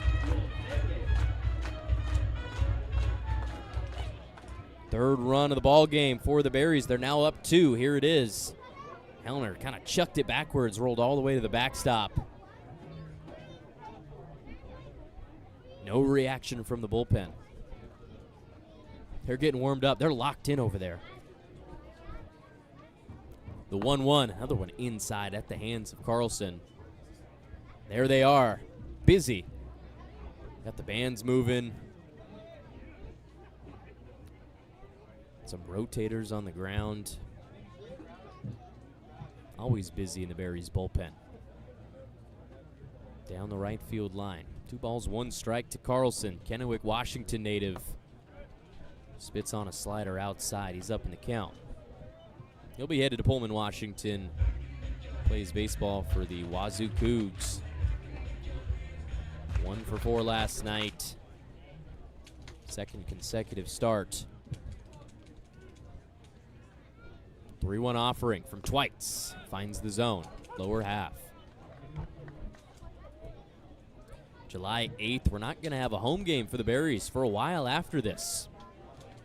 Third run of the ball game for the Berries. They're now up 2. Here it is. Hellner kind of chucked it backwards, rolled all the way to the backstop. No reaction from the bullpen. They're getting warmed up. They're locked in over there. The 1-1, another one inside at the hands of Carlson. There they are, busy. Got the bands moving. Some rotators on the ground. Always busy in the Berries bullpen. Down the right field line. 2 balls, 1 strike to Carlson. Kennewick, Washington native. Spits on a slider outside. He's up in the count. He'll be headed to Pullman, Washington plays baseball for the Wazoo Cougs. 1 for 4 last night. Second consecutive start. 3-1 offering from Twites. Finds the zone, lower half. July 8th, we're not going to have a home game for the Berries for a while after this.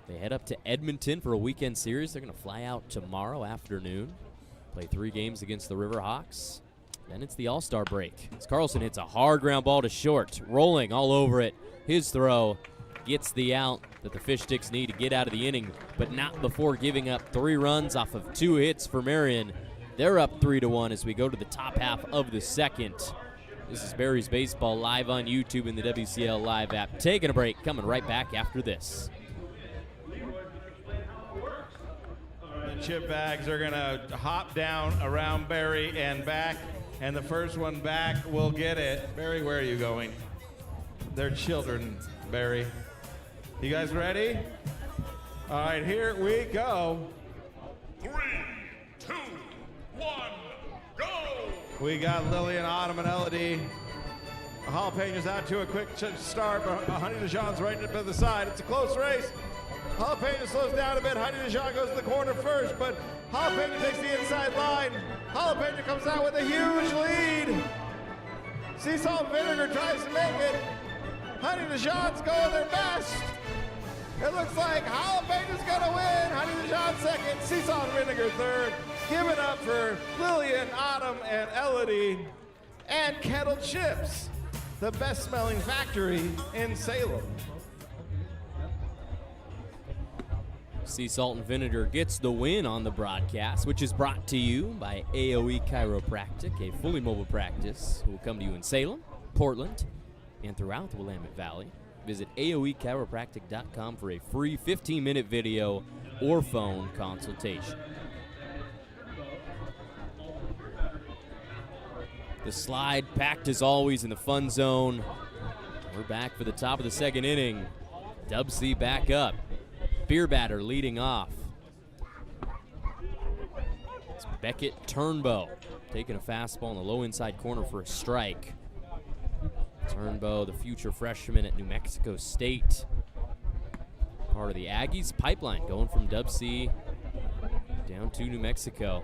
They head up to Edmonton for a weekend series. They're going to fly out tomorrow afternoon, play 3 games against the Riverhawks. Then it's the All-Star break. As Carlson hits a hard ground ball to short, rolling all over it. His throw gets the out that the Fish Sticks need to get out of the inning, but not before giving up 3 runs off of 2 hits for Marion. They're up 3-1 as we go to the top half of the second. This is Berries Baseball live on YouTube and the WCL Live app. Taking a break, coming right back after this. The chip bags are gonna hop down around Barry and back, and the first one back will get it. Barry, where are you going? They're children, Barry. You guys ready? All right, here we go. 3, 2, 1, go! We got Lillian, Autumn, and Elodie. Jalapenos out to a quick start, but Honey Dijon's right up to the side. It's a close race. Jalapeno slows down a bit. Honey Dijon goes to the corner first, but Jalapeno takes the inside line. Jalapeno comes out with a huge lead. Sea Salt and Vinegar tries to make it. Honey Dijon's going their best. It looks like Jalapeno's gonna win. Honey Dijon second, Sea Salt and Vinegar third. Give it up for Lillian, Autumn, and Elodie. And Kettle Chips, the best smelling factory in Salem. Sea Salt and Vinegar gets the win on the broadcast, which is brought to you by AOE Chiropractic, a fully mobile practice who will come to you in Salem, Portland, and throughout the Willamette Valley. Visit aoechiropractic.com for a free 15-minute video or phone consultation. The slide packed as always in the fun zone. We're back for the top of the second inning. DubSea back up. Beer Batter leading off. It's Beckett Turnbow taking a fastball in the low inside corner for a strike. Turnbow, the future freshman at New Mexico State. Part of the Aggies pipeline going from DubSea down to New Mexico.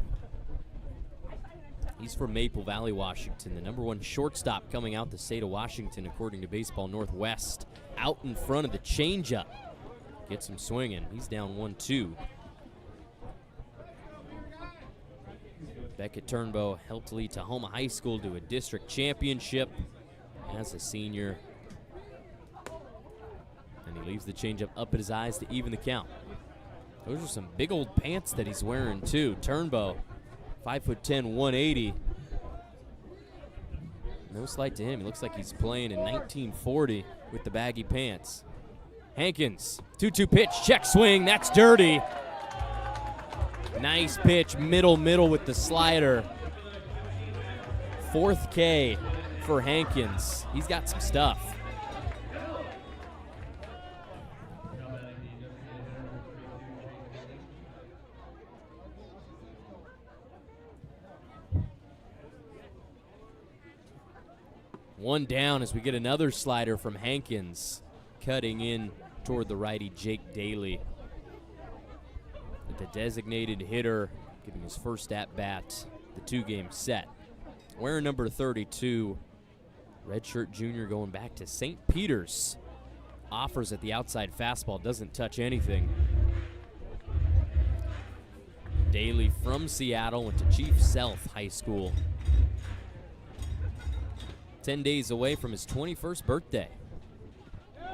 He's from Maple Valley, Washington, the #1 shortstop coming out the state of Washington, according to Baseball Northwest. Out in front of the changeup. Gets him swinging. He's down 1-2. Beckett Turnbow helped lead Tahoma High School to a district championship as a senior. And he leaves the changeup up at his eyes to even the count. Those are some big old pants that he's wearing, too. Turnbow, 5'10", 180. No slight to him. He looks like he's playing in 1940 with the baggy pants. Hankins, 2-2 pitch, check swing, that's dirty. Nice pitch, middle with the slider. 4th K for Hankins. He's got some stuff. One down as we get another slider from Hankins. Cutting in toward the righty Jake Daly. The designated hitter giving his first at-bat, the 2-game set. Wearing number 32, redshirt junior going back to St. Peter's. Offers at the outside fastball, doesn't touch anything. Daly from Seattle, went to Chief Sealth High School. 10 days away from his 21st birthday.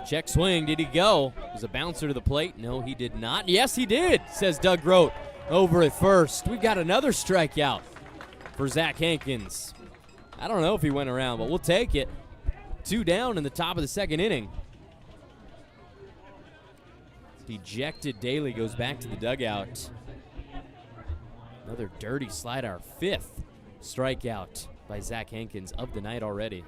Check swing, did he go? Was a bouncer to the plate? No, he did not. Yes, he did, says Doug Grote over at first. We've got another strikeout for Zach Hankins. I don't know if he went around, but we'll take it. 2 down in the top of the second inning. Dejected Daly goes back to the dugout. Another dirty slide, our 5th strikeout by Zach Hankins of the night already.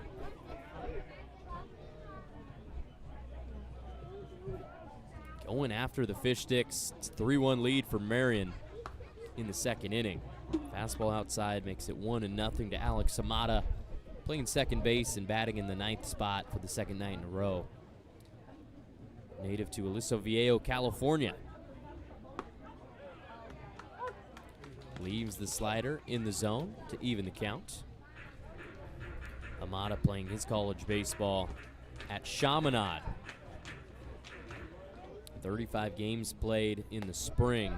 Going after the Fish Sticks. It's a 3-1 lead for Marion in the second inning. Fastball outside makes it 1-0 to Alex Hamada, playing second base and batting in the 9th spot for the second night in a row. Native to Aliso Viejo, California. Leaves the slider in the zone to even the count. Hamada playing his college baseball at Chaminade. 35 games played in the spring.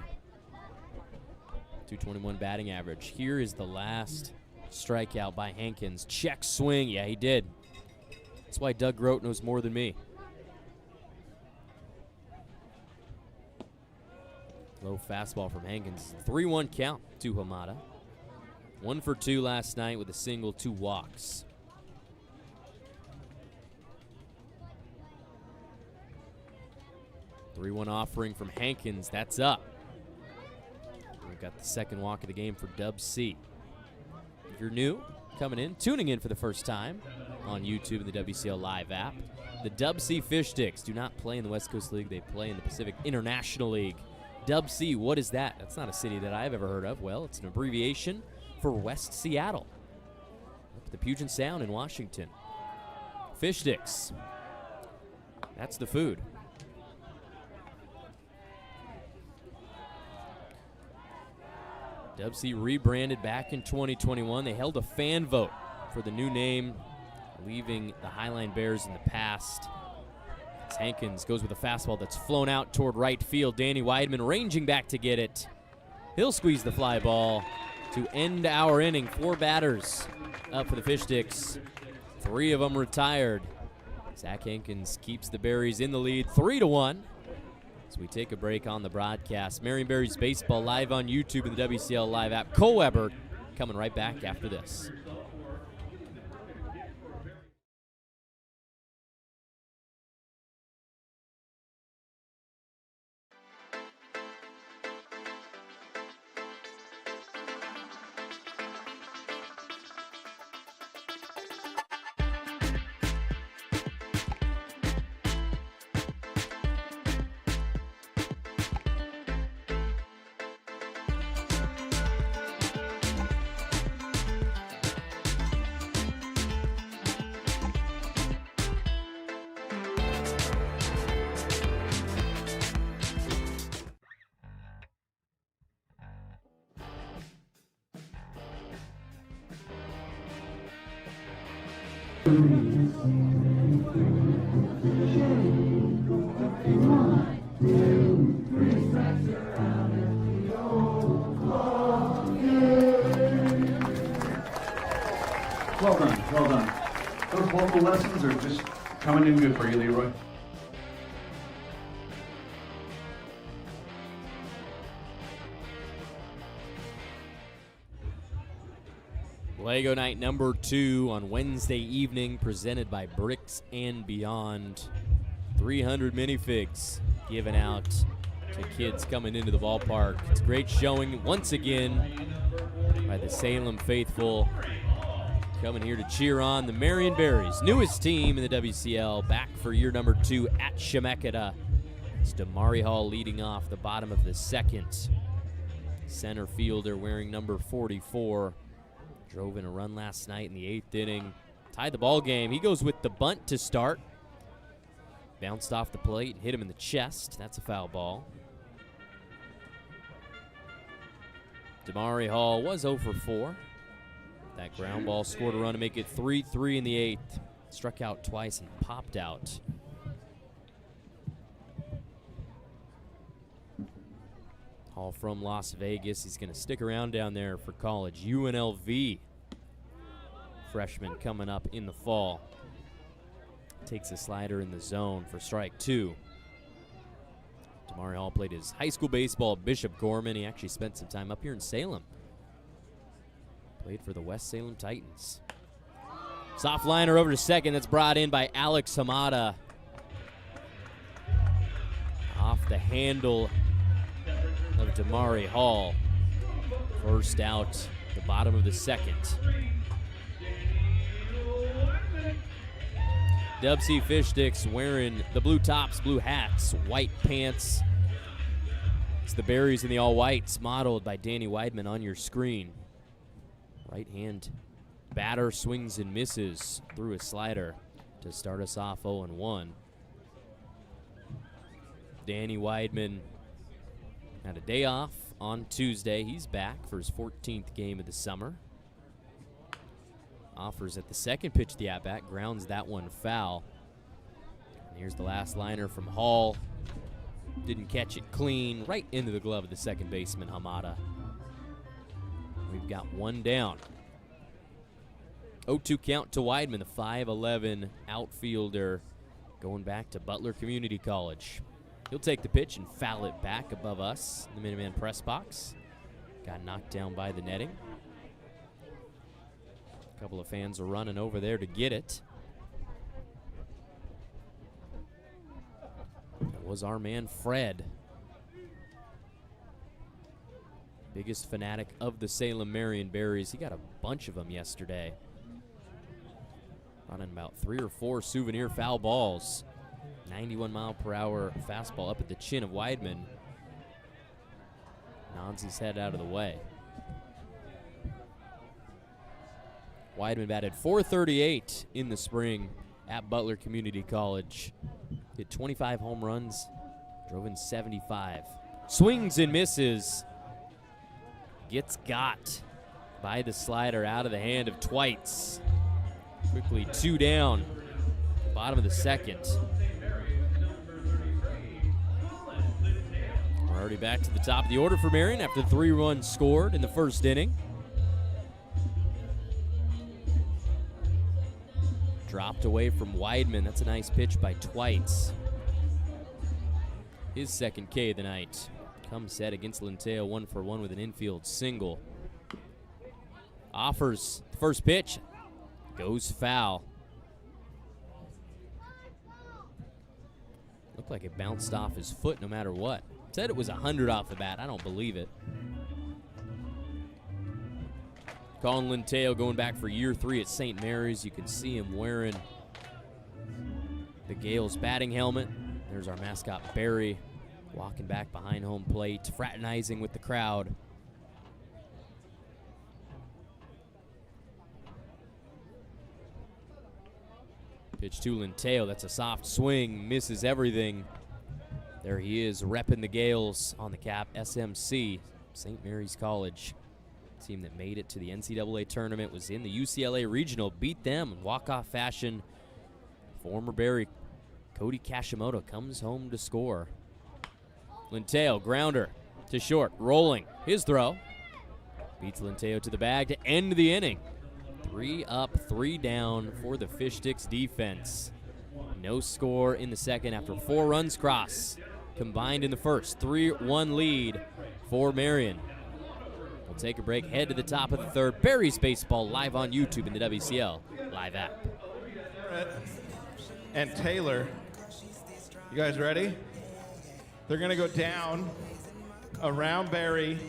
221 batting average. Here is the last strikeout by Hankins. Check swing. Yeah, he did. That's why Doug Grote knows more than me. Low fastball from Hankins. 3-1 count to Hamada. 1 for 2 last night with a single, 2 walks. Three-one offering from Hankins. That's up. We've got the second walk of the game for DubSea. If you're new, tuning in for the first time on YouTube and the WCL Live app, the DubSea Fish Sticks do not play in the West Coast League. They play in the Pacific International League. DubSea, what is that? That's not a city that I've ever heard of. Well, it's an abbreviation for West Seattle, up the Puget Sound in Washington. Fish Sticks. That's the food. DubSea rebranded back in 2021. They held a fan vote for the new name, leaving the Highline Bears in the past. As Hankins goes with a fastball that's flown out toward right field. Danny Weidman ranging back to get it. He'll squeeze the fly ball to end our inning. 4 batters up for the Fish Sticks. 3 of them retired. Zach Hankins keeps the Berries in the lead, 3-1. As we take a break on the broadcast. Marion Berries Baseball live on YouTube and the WCL Live app. Cole Weber coming right back after this. Well done, well done. Those vocal lessons are just coming in good for you, Leroy. Lego night number 2 on Wednesday evening, presented by Bricks and Beyond. 300 minifigs given out to kids coming into the ballpark. It's a great showing once again by the Salem faithful, coming here to cheer on the Marion Berries, newest team in the WCL, back for year number 2 at Chemeketa. It's Damari Hall leading off the bottom of the second. Center fielder wearing number 44. Drove in a run last night in the 8th inning. Tied the ball game. He goes with the bunt to start. Bounced off the plate, hit him in the chest. That's a foul ball. Damari Hall was 0 for 4. That ground ball scored a run to make it 3-3 in the 8th. Struck out twice and popped out. Hall from Las Vegas. He's going to stick around down there for college. UNLV freshman coming up in the fall. Takes a slider in the zone for strike 2. Damari Hall played his high school baseball at Bishop Gorman. He actually spent some time up here in Salem. Played for the West Salem Titans. Soft liner over to second. That's brought in by Alex Hamada. Off the handle of Damari Hall. First out, the bottom of the second. DubSea Fish Sticks wearing the blue tops, blue hats, white pants. It's the Berries and the all whites, modeled by Danny Weidman on your screen. Right hand batter swings and misses through a slider to start us off 0-1. Danny Weidman had a day off on Tuesday. He's back for his 14th game of the summer. Offers at the second pitch of the at-bat, grounds that one foul. And here's the last liner from Hall. Didn't catch it clean, right into the glove of the second baseman, Hamada. We've got one down. 0-2 count to Weidman, the 5'11" outfielder, going back to Butler Community College. He'll take the pitch and foul it back above us in the Minuteman press box. Got knocked down by the netting. A couple of fans are running over there to get it. That was our man Fred. Biggest fanatic of the Salem Marion Berries. He got a bunch of them yesterday. Running about 3 or 4 souvenir foul balls. 91-mile-per-hour fastball up at the chin of Weidman. Nods his head out of the way. Weidman batted .438 in the spring at Butler Community College. Hit 25 home runs, drove in 75. Swings and misses. Gets got by the slider out of the hand of Twites. Quickly 2 down, bottom of the second. We're already back to the top of the order for Marion after 3 runs scored in the first inning. Dropped away from Weidman. That's a nice pitch by Twites. His second K of the night. Comes set against Linteo, 1-for-1 with an infield single. Offers the first pitch. Goes foul. Looked like it bounced off his foot no matter what. Said it was 100 off the bat. I don't believe it. Colin Linteo going back for year 3 at St. Mary's. You can see him wearing the Gales batting helmet. There's our mascot, Barry, walking back behind home plate, fraternizing with the crowd. Pitch to Linteo. That's a soft swing. Misses everything. There he is, repping the Gales on the cap. SMC, St. Mary's College. Team that made it to the NCAA tournament, was in the UCLA Regional, beat them in walk-off fashion. Former Berry Cody Kashimoto comes home to score. Linteo, grounder to short, rolling. His throw. Beats Linteo to the bag to end the inning. 3 up, 3 down for the Fish Sticks defense. No score in the second after 4 runs cross. Combined in the first. 3-1 lead for Marion. We'll take a break, head to the top of the third. Berries Baseball live on YouTube in the WCL live app. And Taylor, you guys ready? They're gonna go down, around Berry,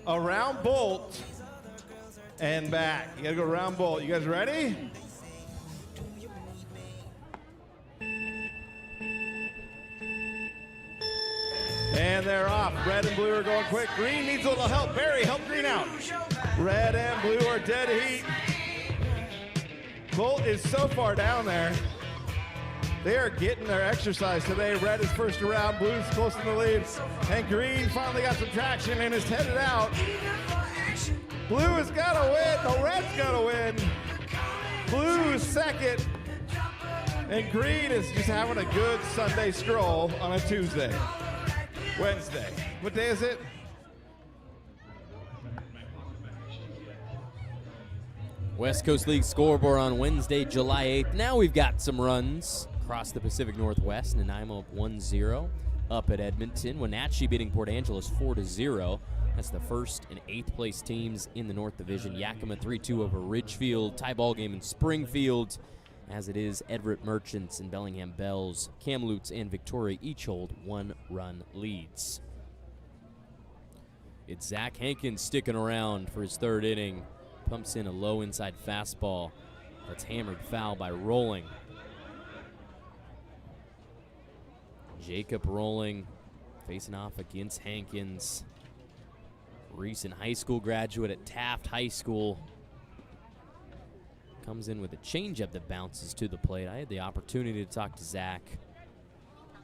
around Bolt, and back. You gotta go around Bolt. You guys ready? And they're off. Red and blue are going quick. Green needs a little help. Berry, help Green out. Red and blue are dead heat. Bolt is so far down there. They are getting their exercise today. Red is first around. Blue's close in the lead. And Green finally got some traction and is headed out. Blue has got to win. The Red's got to win. Blue is second. And Green is just having a good Sunday stroll on a Tuesday. Wednesday. What day is it? West Coast League scoreboard on Wednesday, July 8th. Now we've got some runs across the Pacific Northwest. Nanaimo up 1-0 up at Edmonton. Wenatchee beating Port Angeles 4-0. That's the first and 8th place teams in the North Division. Yakima 3-2 over Ridgefield. Tie ball game in Springfield, as it is Everett Merchants and Bellingham Bells. Kamloops and Victoria each hold 1-run leads. It's Zach Hankins sticking around for his third inning. Pumps in a low inside fastball that's hammered foul by Rolling. Jacob Rolling Facing off against Hankins. Recent high school graduate at Taft High School. Comes in with a changeup that bounces to the plate. I had the opportunity to talk to Zach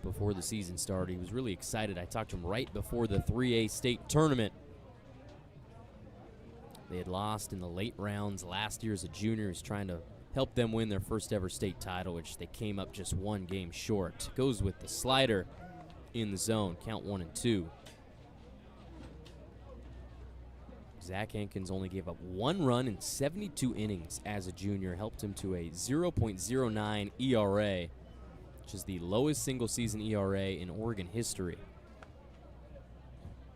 before the season started. He was really excited. I talked to him right before the 3A state tournament. They had lost in the late rounds last year as a junior. He was trying to help them win their first ever state title, which they came up just one game short. Goes with the slider in the zone. Count 1-2. Zach Hankins only gave up 1 run in 72 innings as a junior. Helped him to a 0.09 ERA, which is the lowest single season ERA in Oregon history.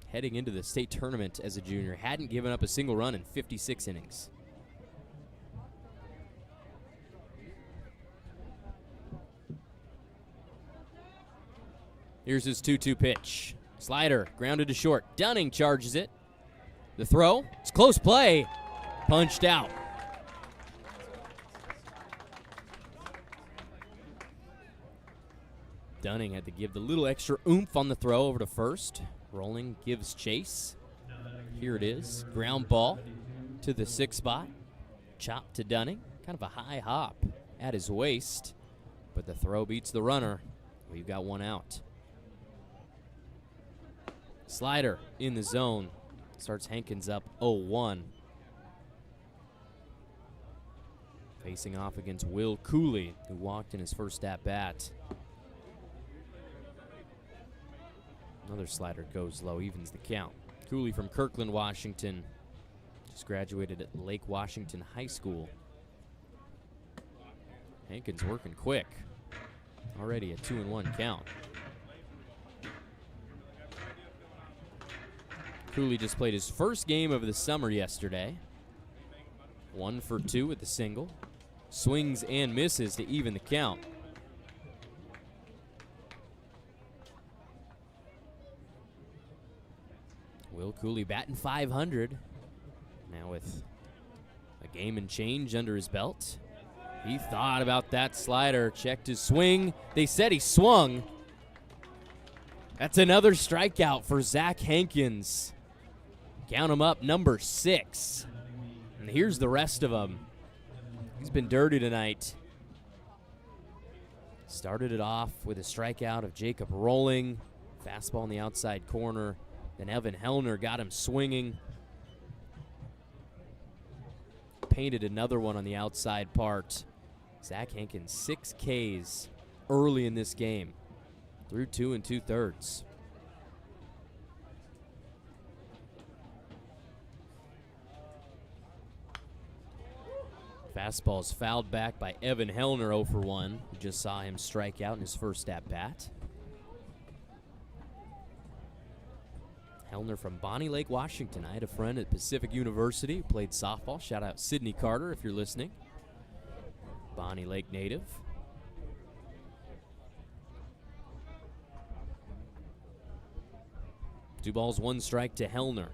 Heading into the state tournament as a junior, hadn't given up a single run in 56 innings. Here's his 2-2 pitch. Slider grounded to short. Dunning charges it. The throw, it's close play, punched out. Dunning had to give the little extra oomph on the throw over to first. Rolling gives chase. Here it is, ground ball to the 6th spot. Chop to Dunning, kind of a high hop at his waist, but the throw beats the runner. We've got 1 out. Slider in the zone. Starts Hankins up 0-1. Facing off against Will Cooley, who walked in his first at-bat. Another slider goes low, evens the count. Cooley from Kirkland, Washington. Just graduated at Lake Washington High School. Hankins working quick. Already a 2-1 count. Cooley just played his first game of the summer yesterday. 1 for 2 with the single. Swings and misses to even the count. Will Cooley batting .500. Now with a game and change under his belt. He thought about that slider, checked his swing. They said he swung. That's another strikeout for Zach Hankins. Count him up, number 6. And here's the rest of them. He's been dirty tonight. Started it off with a strikeout of Jacob Rolling. Fastball in the outside corner. Then Evan Hellner got him swinging. Painted another one on the outside part. Zach Hankins, 6 Ks early in this game. Through 2 2/3. Fastball's fouled back by Evan Hellner, 0 for 1. We just saw him strike out in his first at-bat. Hellner from Bonnie Lake, Washington. I had a friend at Pacific University who played softball. Shout out Sydney Carter if you're listening. Bonnie Lake native. 2 balls, 1 strike to Hellner.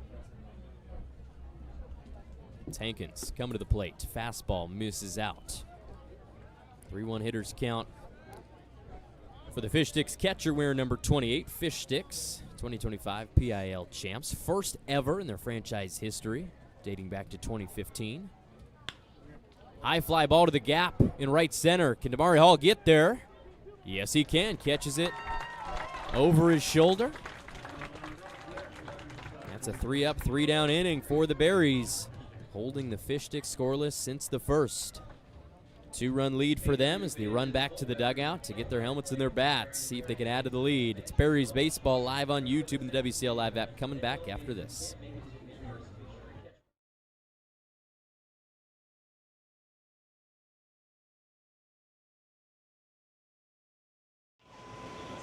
It's Hankins coming to the plate. Fastball misses out. 3-1 hitters count for the Fish Sticks catcher wearing number 28. Fish Sticks, 2025 PIL champs. First ever in their franchise history, dating back to 2015. High fly ball to the gap in right center. Can Damari Hall get there? Yes, he can. Catches it over his shoulder. That's a 3-up, 3-down inning for the Berries, holding the Fish Sticks scoreless since the first. 2-run lead for them as they run back to the dugout to get their helmets and their bats, see if they can add to the lead. It's Berries Baseball live on YouTube and the WCL Live app, coming back after this.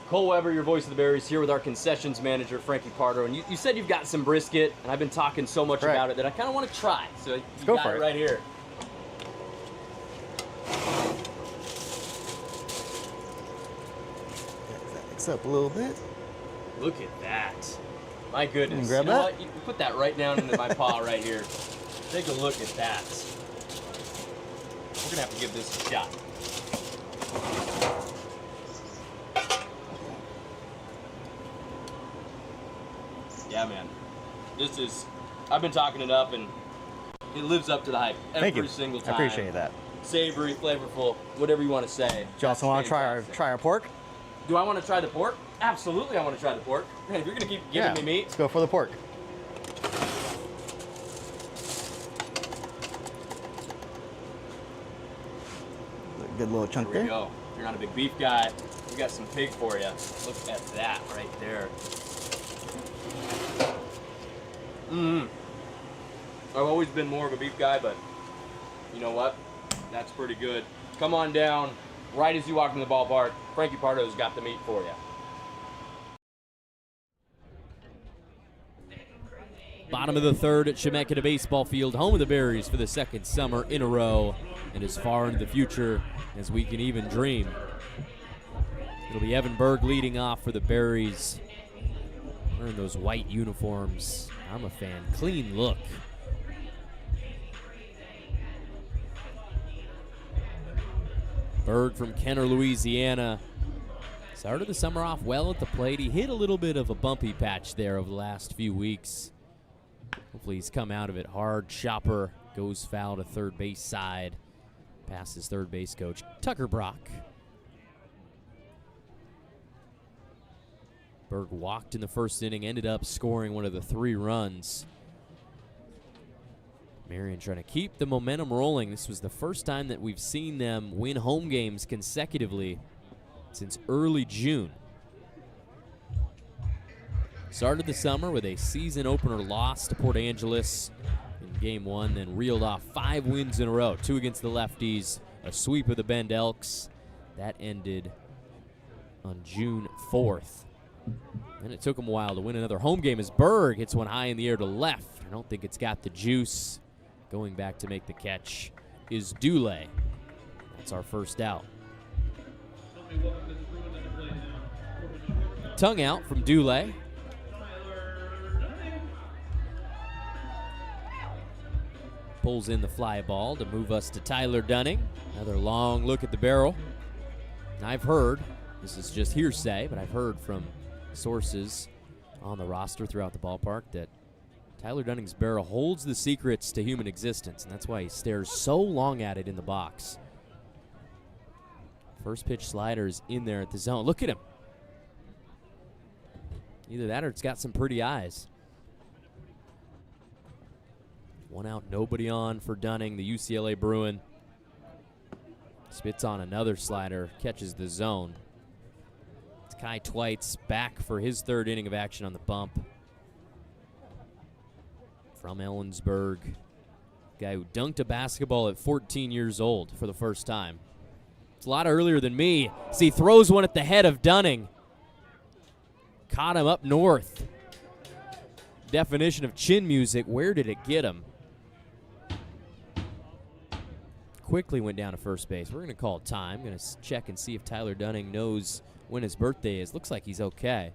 Cole Weber, your voice of the Berries, here with our concessions manager, Frankie Pardo. And you said you've got some brisket, and I've been talking so much about it that I kind of want to try. So you go got for it it right here. Mix up a little bit. Look at that. My goodness. Grab you know that? what? You put that right down into my paw right here. Take a look at that. We're going to have to give this a shot. Yeah, man. This is, I've been talking it up, and it lives up to the hype Thank you. every single time. I appreciate that. Savory, flavorful, whatever you want to say. Do you also want to try our pork? Do I want to try the pork? Absolutely, I want to try the pork. Man, if you're gonna keep giving me meat, let's go for the pork. Good little chunk here we there. go. If you're not a big beef guy, we got some pig for you. Look at that right there. I've always been more of a beef guy, but you know what? That's pretty good. Come on down. Right as you walk in the ballpark, Frankie Pardo's got the meat for you. Bottom of the third at Chemeketa Baseball Field, home of the Berries for the second summer in a row, and as far into the future as we can even dream. It'll be Evan Berg leading off for the Berries, wearing those white uniforms. I'm a fan. Clean look. Berg from Kenner, Louisiana. Started the summer off well at the plate. He hit a little bit of a bumpy patch there over the last few weeks. Hopefully he's come out of it hard. Chopper goes foul to third base side. Past his third base coach, Tucker Brock. Berg walked in the first inning, ended up scoring one of the 3 runs. Marion trying to keep the momentum rolling. This was the first time that we've seen them win home games consecutively since early June. Started the summer with a season opener loss to Port Angeles in game 1, then reeled off 5 wins in a row, 2 against the lefties, a sweep of the Bend Elks. That ended on June 4th. And it took them a while to win another home game as Berg hits one high in the air to left. I don't think it's got the juice. Going back to make the catch is Dule. That's our first out. Tongue out from Dule. Pulls in the fly ball to move us to Tyler Dunning. Another long look at the barrel. And I've heard, this is just hearsay, but I've heard from sources on the roster throughout the ballpark that Tyler Dunning's barrel holds the secrets to human existence, and that's why he stares so long at it in the box. First pitch slider is in there at the zone. Look at him. Either that or it's got some pretty eyes. 1 out, nobody on for Dunning, the UCLA Bruin. Spits on another slider, catches the zone. It's Kai Twites back for his 3rd inning of action on the bump. From Ellensburg, guy who dunked a basketball at 14 years old for the first time. It's a lot earlier than me. So he throws one at the head of Dunning. Caught him up north. Definition of chin music. Where did it get him? Quickly went down to first base. We're going to call time. Going to check and see if Tyler Dunning knows when his birthday is. Looks like he's okay.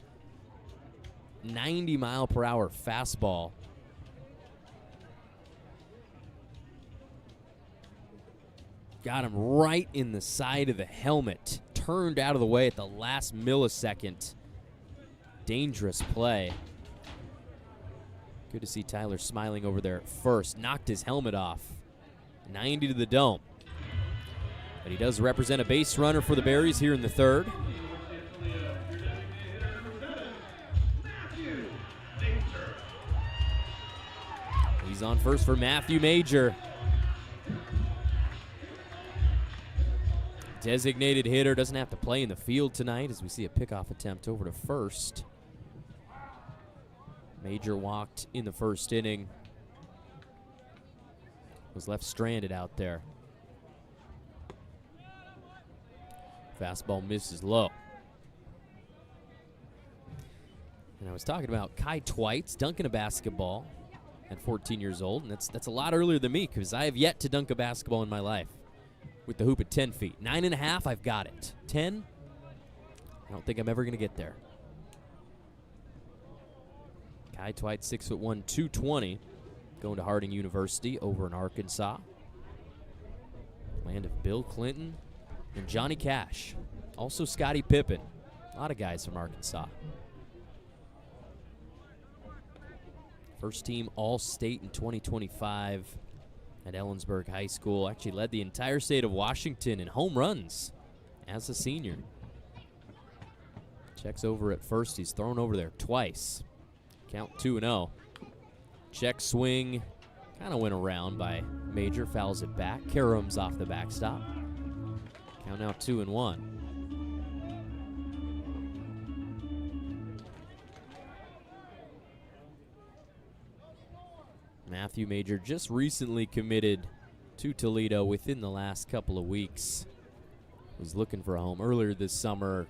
90-mile-per-hour fastball. Got him right in the side of the helmet. Turned out of the way at the last millisecond. Dangerous play. Good to see Tyler smiling over there at first. Knocked his helmet off. 90 to the dome. But he does represent a base runner for the Berries here in the 3rd. He's on first for Matthew Major. Designated hitter, doesn't have to play in the field tonight as we see a pickoff attempt over to first. Major walked in the first inning. Was left stranded out there. Fastball misses low. And I was talking about Kai Twites dunking a basketball at 14 years old, and that's a lot earlier than me because I have yet to dunk a basketball in my life. With the hoop at 10 feet. 9.5, I've got it. 10, I don't think I'm ever going to get there. Kai Twites, 6'1", 220, going to Harding University over in Arkansas. Land of Bill Clinton and Johnny Cash. Also Scottie Pippen. A lot of guys from Arkansas. First team All-State in 2025 at Ellensburg High School. Actually led the entire state of Washington in home runs as a senior. Checks over at first. He's thrown over there twice. Count 2-0. Check swing. Kind of went around by Major. Fouls it back. Karum's off the backstop. Count now 2-1. Matthew Major just recently committed to Toledo within the last couple of weeks. Was looking for a home earlier this summer.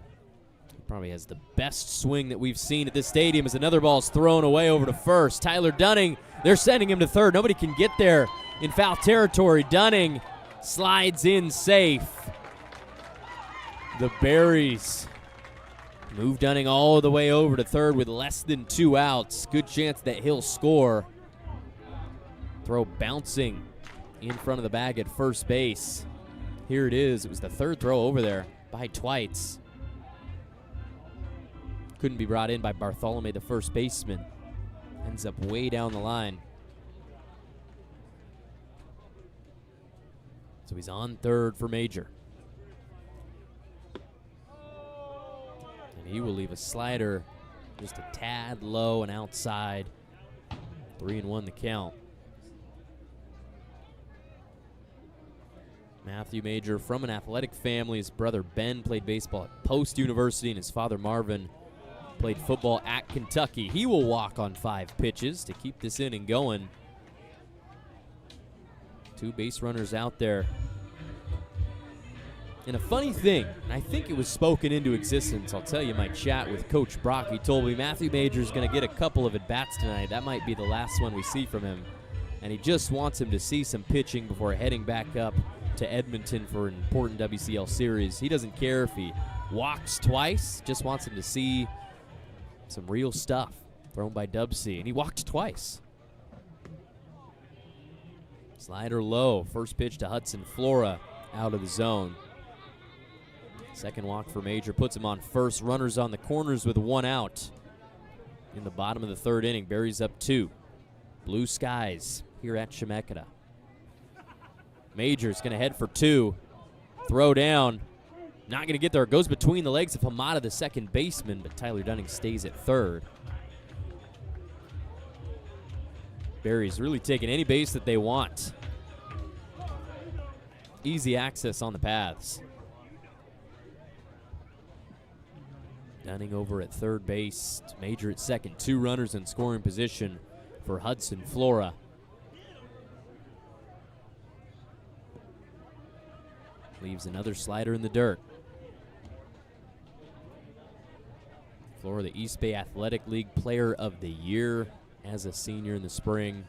He probably has the best swing that we've seen at this stadium as another ball's thrown away over to first. Tyler Dunning, they're sending him to third. Nobody can get there in foul territory. Dunning slides in safe. The Berries move Dunning all the way over to third with less than 2 outs. Good chance that he'll score. Throw bouncing in front of the bag at first base. Here it is. It was the third throw over there by Twites. Couldn't be brought in by Bartholomew, the first baseman. Ends up way down the line. So he's on third for Major. And he will leave a slider just a tad low and outside. 3-1 the count. Matthew Major from an athletic family. His brother Ben played baseball at Post University, and his father Marvin played football at Kentucky. He will walk on 5 pitches to keep this inning going. 2 base runners out there. And a funny thing, and I think it was spoken into existence, I'll tell you my chat with Coach Brock. He told me Matthew Major's going to get a couple of at-bats tonight. That might be the last one we see from him. And he just wants him to see some pitching before heading back up to Edmonton for an important WCL series. He doesn't care if he walks twice, just wants him to see some real stuff thrown by DubSea, and he walked twice. Slider low, first pitch to Hudson Flora, out of the zone. Second walk for Major puts him on first. Runners on the corners with 1 out in the bottom of the 3rd inning. Berries up 2. Blue skies here at Chemeketa. Major's going to head for 2. Throw down. Not going to get there. It goes between the legs of Hamada, the second baseman, but Tyler Dunning stays at third. Berries really taking any base that they want. Easy access on the paths. Dunning over at third base. Major at second. 2 runners in scoring position for Hudson Flora. Leaves another slider in the dirt. Flora, the East Bay Athletic League Player of the Year as a senior in the spring.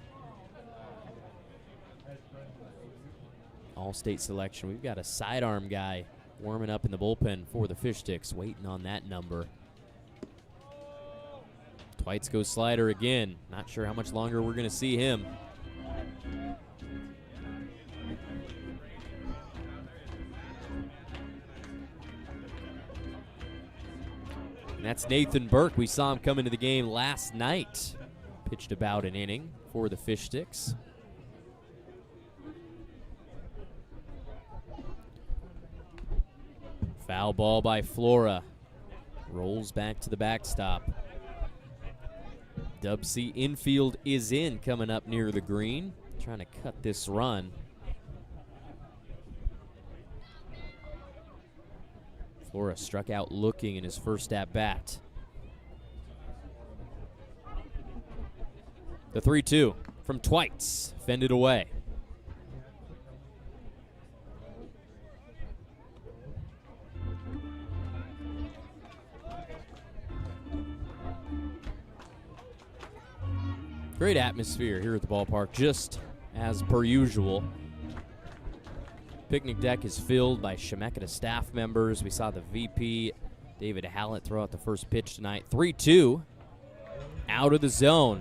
All-state selection. We've got a sidearm guy warming up in the bullpen for the Fish Sticks, waiting on that number. Twites goes slider again. Not sure how much longer we're going to see him. And that's Nathan Burke. We saw him come into the game last night. Pitched about an inning for the Fish Sticks. Foul ball by Flora. Rolls back to the backstop. DubSea infield is in, coming up near the green. Trying to cut this run. Flora struck out looking in his first at-bat. The 3-2 from Twites, fended away. Great atmosphere here at the ballpark, just as per usual. Picnic deck is filled by Chemeketa staff members. We saw the VP, David Hallett, throw out the first pitch tonight. 3-2, out of the zone.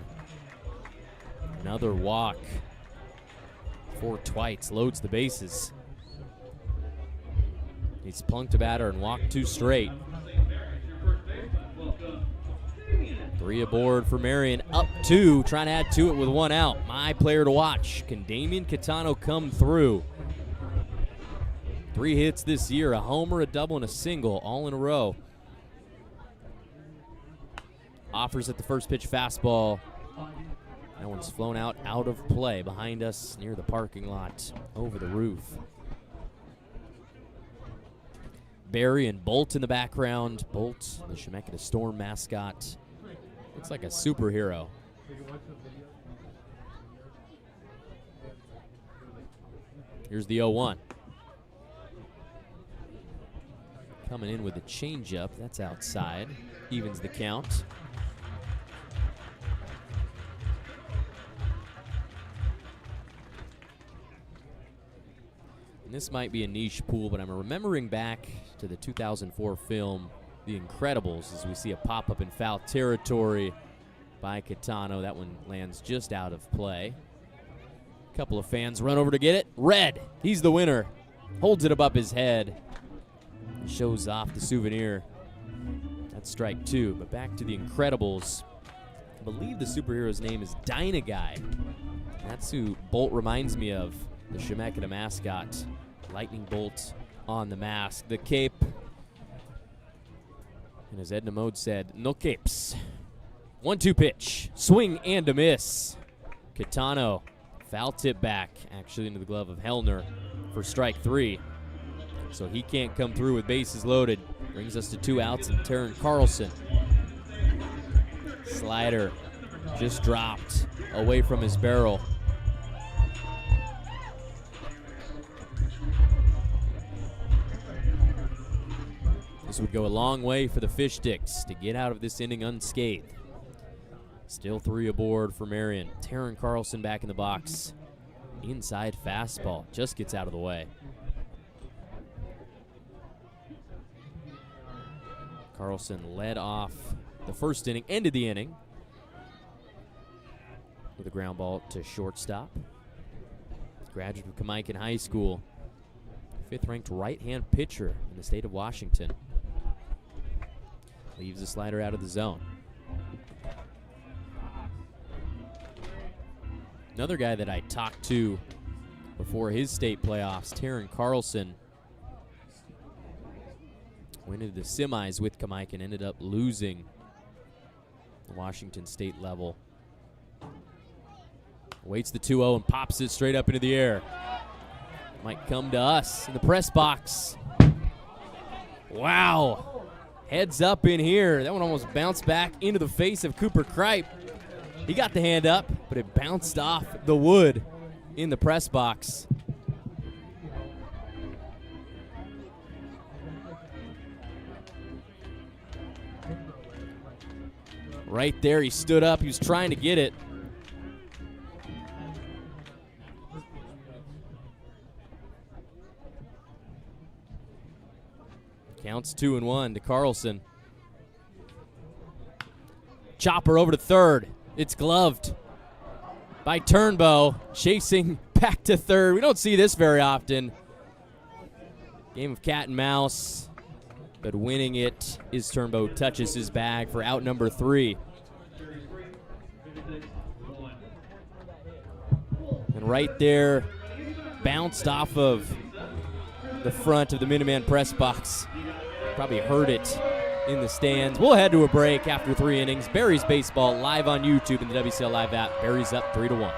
Another walk for Twites, loads the bases. He's plunked a batter and walked 2 straight. 3 aboard for Marion, up 2, trying to add to it with 1 out. My player to watch. Can Damian Catano come through? 3 hits this year, a homer, a double, and a single, all in a row. Offers at the first pitch fastball. That one's flown out of play behind us near the parking lot over the roof. Barry and Bolt in the background. Bolt, the Chemeketa Storm mascot. Looks like a superhero. Here's the 0-1. Coming in with a changeup. That's outside. Evens the count. And this might be a niche pool, but I'm remembering back to the 2004 film, The Incredibles, as we see a pop-up in foul territory by Catano. That one lands just out of play. A couple of fans run over to get it. Red, he's the winner. Holds it above his head. Shows off the souvenir. That's strike 2, but back to The Incredibles. I believe the superhero's name is Dynaguy. That's who Bolt reminds me of, the Chemeketa mascot. Lightning bolt on the mask. The cape. And as Edna Mode said, no capes. 1-2 pitch. Swing and a miss. Catano, foul tip back, actually into the glove of Hellner for strike 3. So he can't come through with bases loaded. Brings us to 2 outs and Taryn Carlson. Slider just dropped away from his barrel. This would go a long way for the Fish Sticks to get out of this inning unscathed. Still 3 aboard for Marion. Taryn Carlson back in the box. Inside fastball. Just gets out of the way. Carlson led off the first inning, ended the inning with a ground ball to shortstop. Graduate of Kamaikan High School. 5th-ranked right-hand pitcher in the state of Washington. Leaves the slider out of the zone. Another guy that I talked to before his state playoffs, Taryn Carlson, went into the semis with Kamaikan, ended up losing the Washington State level. Waits the 2-0 and pops it straight up into the air. Might come to us in the press box. Wow. Heads up in here. That one almost bounced back into the face of Cooper Kripe. He got the hand up, but it bounced off the wood in the press box. Right there, he stood up. He was trying to get it. Counts 2-1 to Carlson. Chopper over to third. It's gloved by Turnbow, chasing back to third. We don't see this very often. Game of cat and mouse, but winning it is Turnbow. Touches his bag for out number 3. And right there, bounced off of the front of the Minuteman press box. Probably heard it in the stands. We'll head to a break after 3 innings. Berries baseball live on YouTube and the WCL Live app. Berries up 3-1.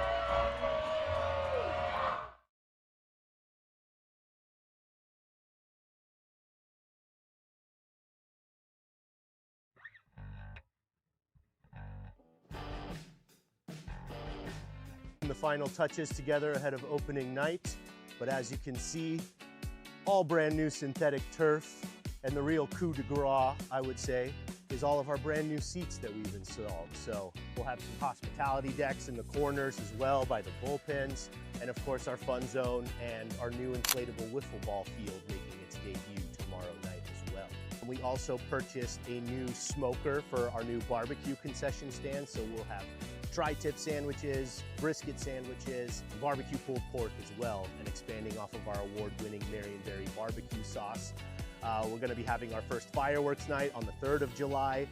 The final touches together ahead of opening night, but as you can see, all brand new synthetic turf, and the real coup de grace, I would say, is all of our brand new seats that we've installed. So we'll have some hospitality decks in the corners as well by the bullpens, and of course our fun zone and our new inflatable wiffle ball field making its debut tomorrow night as well. And we also purchased a new smoker for our new barbecue concession stand, so we'll have tri-tip sandwiches, brisket sandwiches, barbecue pulled pork as well, and expanding off of our award-winning Marion Berries barbecue sauce. We're going to be having our first fireworks night on the 3rd of July.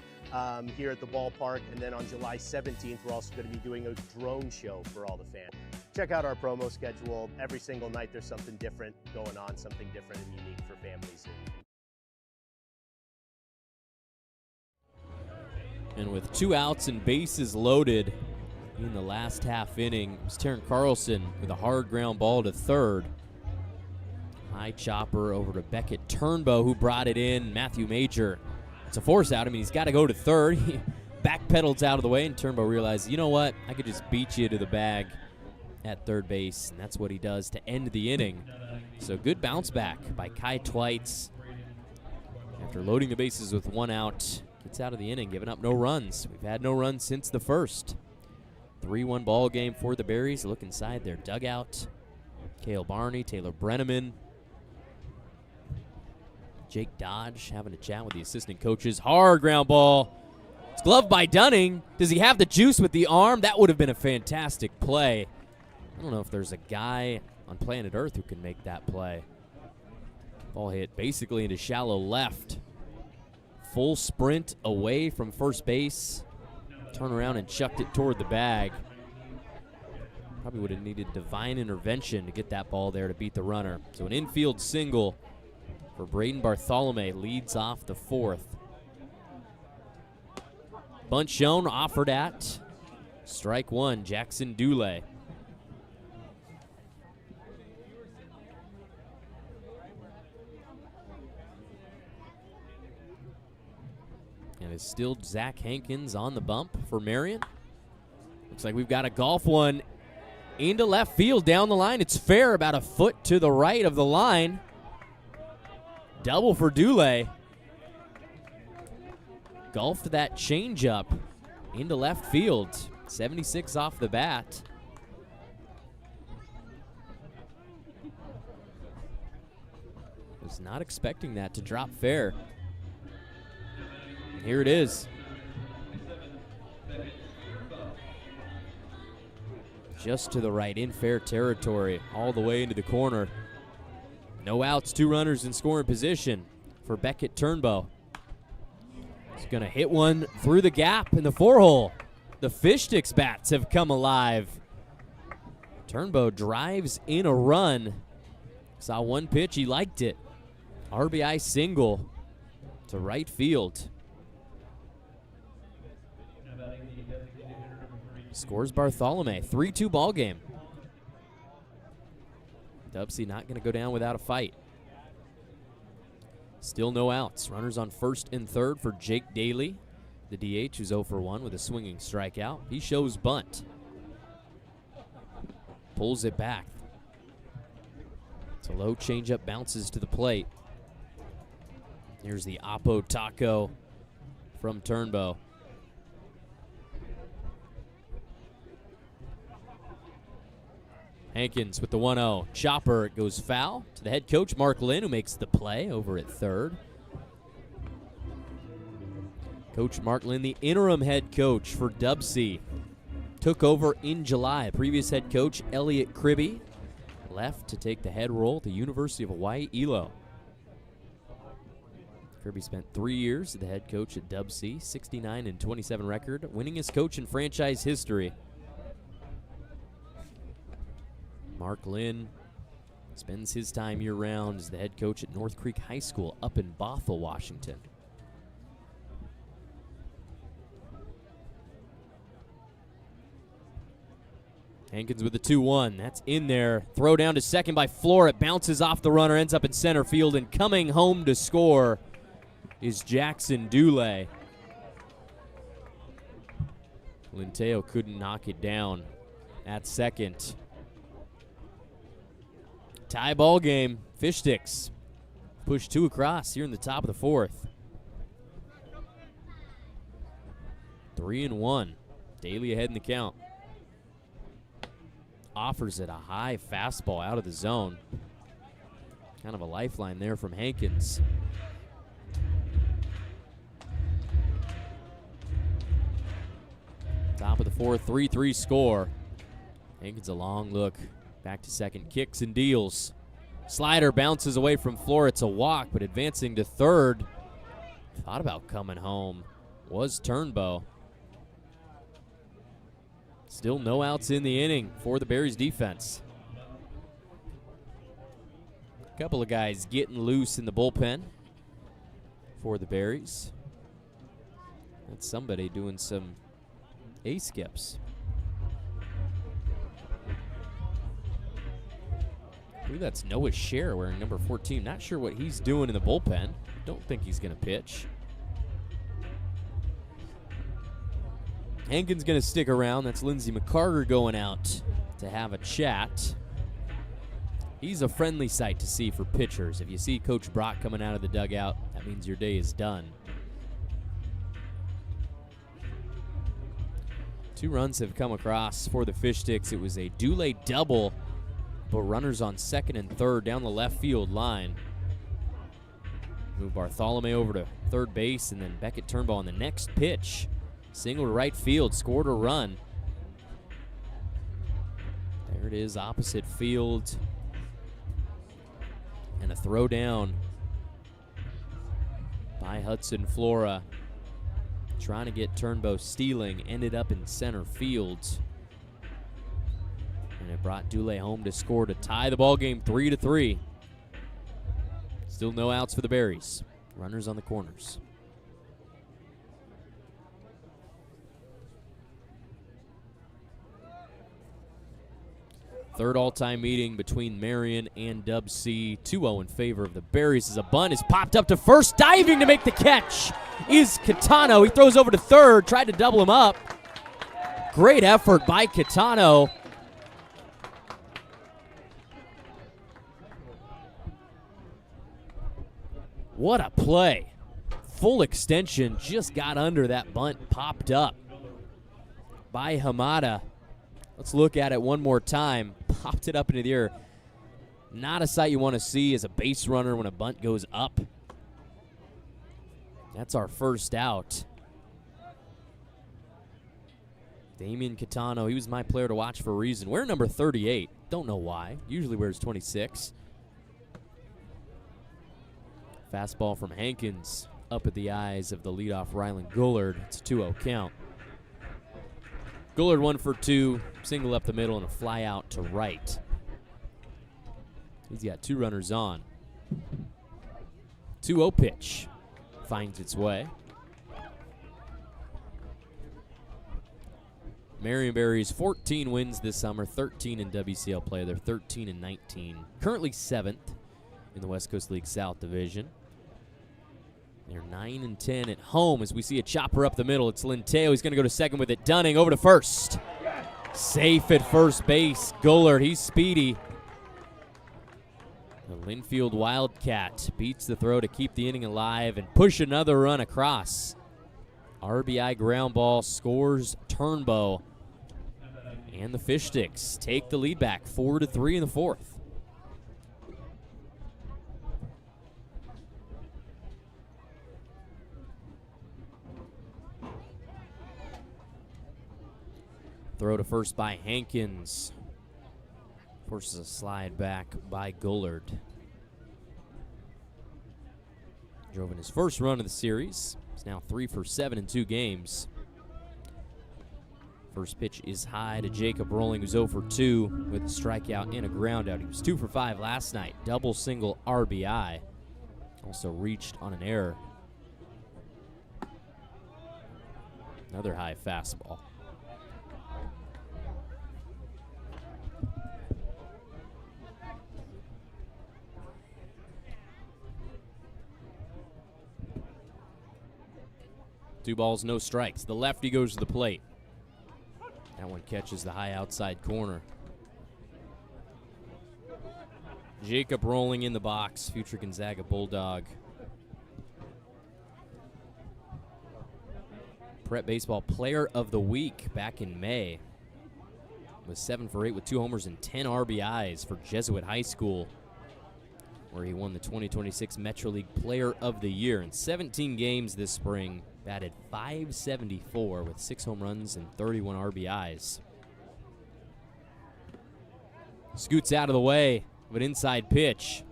here at the ballpark. And then on July 17th, we're also going to be doing a drone show for all the fans. Check out our promo schedule. Every single night there's something different going on, something different and unique for families. And with 2 outs and bases loaded in the last half inning, it was Terran Carlson with a hard ground ball to third. High chopper over to Beckett Turnbow, who brought it in. Matthew Major, it's a force out. I mean, he's got to go to third. He backpedals out of the way, and Turnbow realizes, you know what? I could just beat you to the bag at third base, and that's what he does to end the inning. So good bounce back by Kai Twites. After loading the bases with 1 out, gets out of the inning, giving up no runs. We've had no runs since the first. 3-1 ball game for the Berries. Look inside their dugout. Cale Barney, Taylor Brenneman, Jake Dodge having a chat with the assistant coaches. Hard ground ball. It's gloved by Dunning. Does he have the juice with the arm? That would have been a fantastic play. I don't know if there's a guy on planet Earth who can make that play. Ball hit basically into shallow left. Full sprint away from first base. Turn around and chucked it toward the bag. Probably would have needed divine intervention to get that ball there to beat the runner. So an infield single for Braden Bartholomew leads off the 4th. Bunt shown, offered at strike 1, Jackson Dule. And it's still Zach Hankins on the bump for Marion. Looks like we've got a golf one into left field down the line. It's fair, about a foot to the right of the line. Double for Dule. Golfed that changeup into left field. 76 off the bat. Was not expecting that to drop fair. And here it is. Just to the right, in fair territory, all the way into the corner. No outs, 2 runners in scoring position for Beckett Turnbow. He's going to hit one through the gap in the 4-hole. The fish sticks bats have come alive. Turnbow drives in a run. Saw one pitch, he liked it. RBI single to right field. Scores Bartholomew. 3-2 ball game. DubSea not going to go down without a fight. Still no outs. Runners on first and third for Jake Daly, the DH, who's 0 for 1 with a swinging strikeout. He shows bunt. Pulls it back. It's a low changeup, bounces to the plate. Here's the Oppo Taco from Turnbow. Hankins with the 1-0. Chopper goes foul to the head coach, Mark Lynn, who makes the play over at third. Coach Mark Lynn, the interim head coach for DubSea, took over in July. Previous head coach, Elliot Kribbe, left to take the head role at the University of Hawaii, Elo. Kribbe spent 3 years as the head coach at DubSea, 69-27 record, winningest coach in franchise history. Mark Lynn spends his time year-round as the head coach at North Creek High School up in Bothell, Washington. Hankins with the 2-1. That's in there. Throw down to second by Floor. It bounces off the runner, ends up in center field, and coming home to score is Jackson Dule. Linteo couldn't knock it down at second. Tie ball game. Fish sticks push 2 across here in the top of the 4th. 3-1. Daly ahead in the count. Offers it a high fastball out of the zone. Kind of a lifeline there from Hankins. Top of the 4th, 3-3 score. Hankins a long look. Back to second, kicks and deals. Slider bounces away from Floor. It's a walk, but advancing to third. Thought about coming home. was Turnbow. Still no outs in the inning for the Berries defense. A couple of guys getting loose in the bullpen for the Berries. That's somebody doing some A-skips. I believe that's Noah Scher wearing number 14. Not sure what he's doing in the bullpen. Don't think he's going to pitch. Hankins going to stick around. That's Lindsey McCarter going out to have a chat. He's a friendly sight to see for pitchers. If you see Coach Brock coming out of the dugout, that means your day is done. 2 runs have come across for the Fish Sticks. It was a Dule double, but runners on second and third down the left field line. Move Bartholomew over to third base, and then Beckett Turnbow on the next pitch. Single to right field, scored a run. There it is, opposite field. And a throw down by Hudson Flora. Trying to get Turnbow stealing, ended up in center field. And it brought Dule home to score to tie the ball game 3-3. Still no outs for the Berries. Runners on the corners. Third all-time meeting between Marion and DubSea. 2-0 in favor of the Berries as a bunt is popped up to first. Diving to make the catch is Catano. He throws over to third, tried to double him up. Great effort by Catano. What a play. Full extension, just got under that bunt, popped up by Hamada. Let's look at it one more time. Popped it up into the air. Not a sight you want to see as a base runner when a bunt goes up. That's our first out. Damian Catano, he was my player to watch for a reason. We're number 38. Don't know why. Usually wears 26. Fastball from Hankins up at the eyes of the leadoff Rylan Gullard. It's a 2-0 count. Gullard 1 for 2, single up the middle and a fly out to right. He's got 2 runners on. 2-0 pitch finds its way. Marion Berries 14 wins this summer, 13 in WCL play. They're 13-19. Currently 7th in the West Coast League South Division. They're 9-10 at home as we see a chopper up the middle. It's Linteo. He's going to go to second with it. Dunning over to first. Safe at first base. Gullard, he's speedy. The Linfield Wildcat beats the throw to keep the inning alive and push another run across. RBI ground ball scores Turnbow. And the Fish Sticks take the lead back 4-3 in the 4th. Throw to first by Hankins. Forces a slide back by Gullard. Drove in his first run of the series. He's now 3 for 7 in 2 games. First pitch is high to Jacob Rolling, who's 0 for 2 with a strikeout and a groundout. He was 2 for 5 last night. Double single RBI. Also reached on an error. Another high fastball. Two balls, no strikes. The lefty goes to the plate. That one catches the high outside corner. Jacob Rolling in the box, future Gonzaga Bulldog. Prep Baseball Player of the Week back in May. Was 7 for 8 with 2 homers and 10 RBIs for Jesuit High School, where he won the 2026 Metro League Player of the Year. In 17 games this spring, batted .574 with 6 home runs and 31 RBIs. Scoots out of the way of an inside pitch.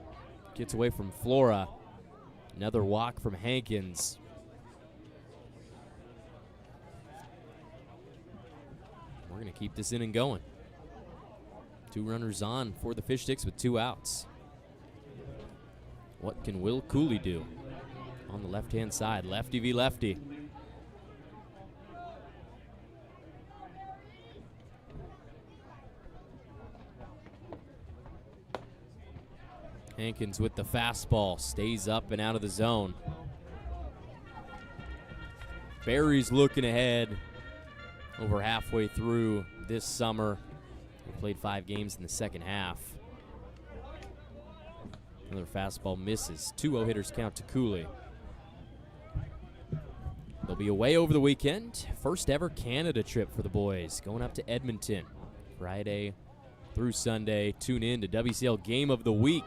Gets away from Flora. Another walk from Hankins. we're going to keep this inning going. 2 runners on for the Fish Sticks with 2 outs. What can Will Cooley do? On the left-hand side, lefty v. lefty. Hankins with the fastball, stays up and out of the zone. Berries looking ahead over halfway through this summer. They played 5 games in the second half. Another fastball misses. 2-0 hitters count to Cooley. They'll be away over the weekend. First ever Canada trip for the boys, going up to Edmonton Friday through Sunday. Tune in to WCL Game of the Week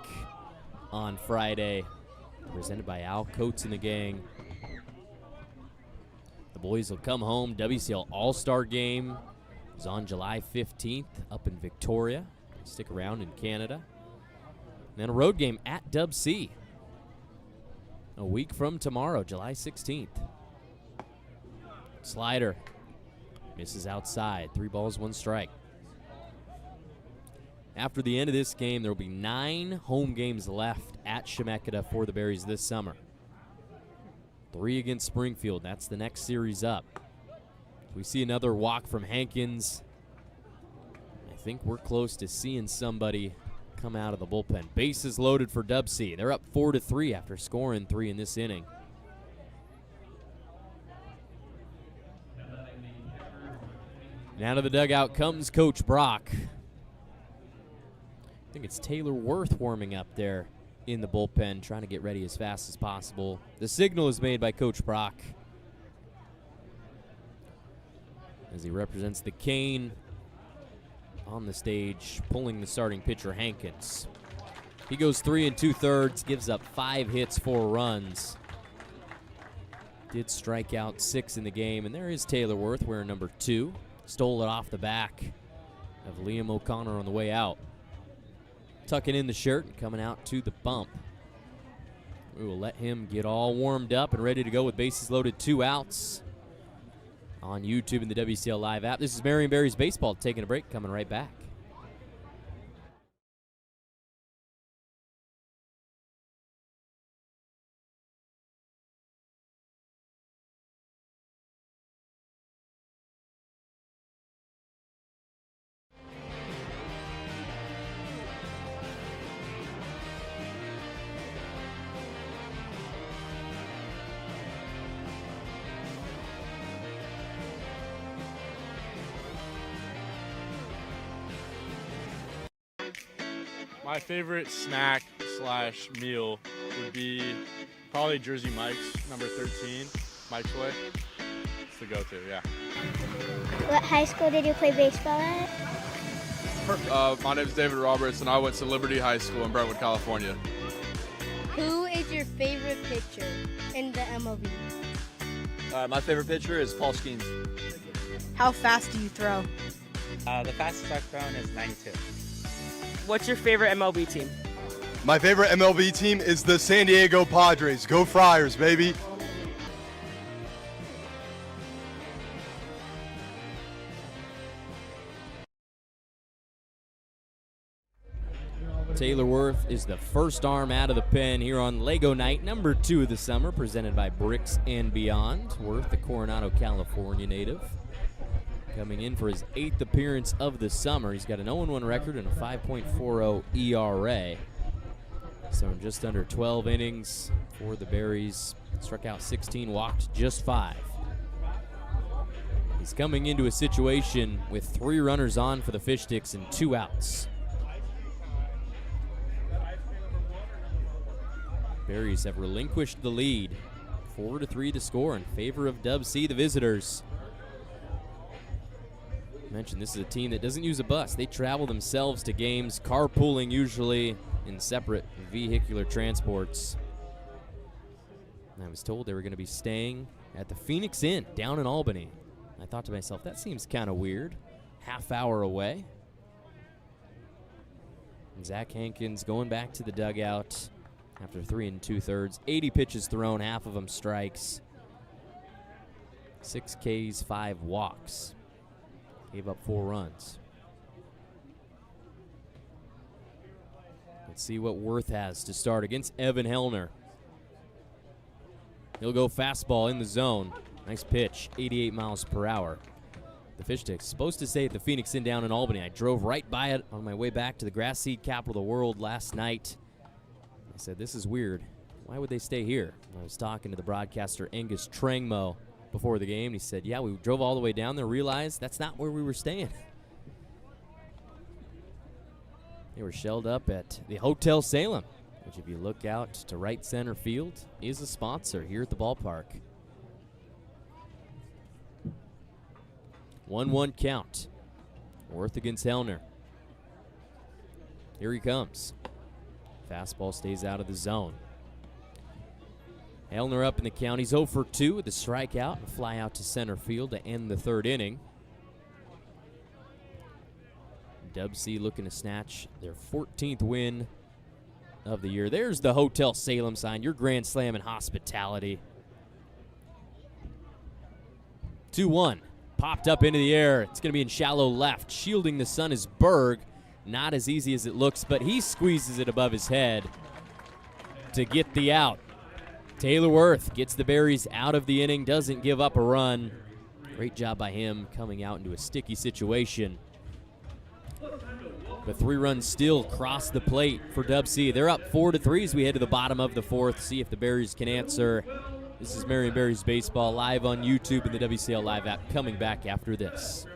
on Friday, presented by Al Coates and the gang. The boys will come home. WCL All-Star Game is on July 15th up in Victoria. Stick around in Canada. And then a road game at DubSea a week from tomorrow, July 16th. Slider misses outside. 3 balls, 1 strike. After the end of this game, there will be 9 home games left at Chemeketa for the Berries this summer. 3 against Springfield. That's the next series up. We see another walk from Hankins. I think we're close to seeing somebody come out of the bullpen. Bases loaded for DubSea. They're up 4-3 after scoring 3 in this inning. And out of the dugout comes Coach Brock. I think it's Taylor Worth warming up there in the bullpen, trying to get ready as fast as possible. The signal is made by Coach Brock as he represents the cane on the stage, pulling the starting pitcher, Hankins. He goes 3 2/3, gives up 5 hits, 4 runs. Did strike out 6 in the game, and there is Taylor Worth wearing number 2. Stole it off the back of Liam O'Connor on the way out. Tucking in the shirt and coming out to the bump. We will let him get all warmed up and ready to go with bases loaded, 2 outs. On YouTube and the WCL Live app. This is Marion Berries Baseball taking a break, coming right back. My favorite snack / meal would be probably Jersey Mike's, number 13, Mike's Way. It's the go-to, yeah. What high school did you play baseball at? My name is David Roberts, and I went to Liberty High School in Brentwood, California. Who is your favorite pitcher in the MLB? My favorite pitcher is Paul Skeens. How fast do you throw? The fastest I've thrown is 92. What's your favorite MLB team? My favorite MLB team is the San Diego Padres. Go Friars, baby. Taylor Worth is the first arm out of the pen here on Lego Night, number 2 of the summer, presented by Bricks and Beyond. Worth, the Coronado, California native, coming in for his 8th appearance of the summer. He's got an 0-1 record and a 5.40 ERA. So in just under 12 innings for the Berries, struck out 16, walked just 5. He's coming into a situation with 3 runners on for the Fish Sticks and 2 outs. Berries have relinquished the lead. 4-3 to score in favor of DubSea, the visitors. I mentioned this is a team that doesn't use a bus. They travel themselves to games, carpooling usually in separate vehicular transports. And I was told they were going to be staying at the Phoenix Inn down in Albany. I thought to myself, that seems kind of weird. Half hour away. And Zach Hankins going back to the dugout after 3 2/3. 80 pitches thrown, half of them strikes. 6 Ks, 5 walks. Gave up 4 runs. Let's see what Worth has to start against Evan Hellner. He'll go fastball in the zone. Nice pitch, 88 miles per hour. The Fish Sticks supposed to stay at the Phoenix Inn down in Albany. I drove right by it on my way back to the grass seed capital of the world last night. I said, this is weird. Why would they stay here? I was talking to the broadcaster Angus Trangmo before the game. He said, yeah, we drove all the way down there, realized that's not where we were staying. They were shelled up at the Hotel Salem, which if you look out to right center field, is a sponsor here at the ballpark. 1-1 count. Worth against Hellner. Here he comes. Fastball stays out of the zone. Hellner up in the count. He's 0 for 2 with a strikeout and fly out to center field to end the 3rd inning. DubSea looking to snatch their 14th win of the year. There's the Hotel Salem sign, your Grand Slam and hospitality. 2-1. Popped up into the air. It's going to be in shallow left. Shielding the sun is Berg. Not as easy as it looks, but he squeezes it above his head to get the out. Taylor Worth gets the Berries out of the inning, doesn't give up a run. Great job by him coming out into a sticky situation. But 3 runs still cross the plate for DubSea. They're up 4-3 as we head to the bottom of the 4th. See if the Berries can answer. This is Marion Berries Baseball live on YouTube and the WCL Live app, coming back after this.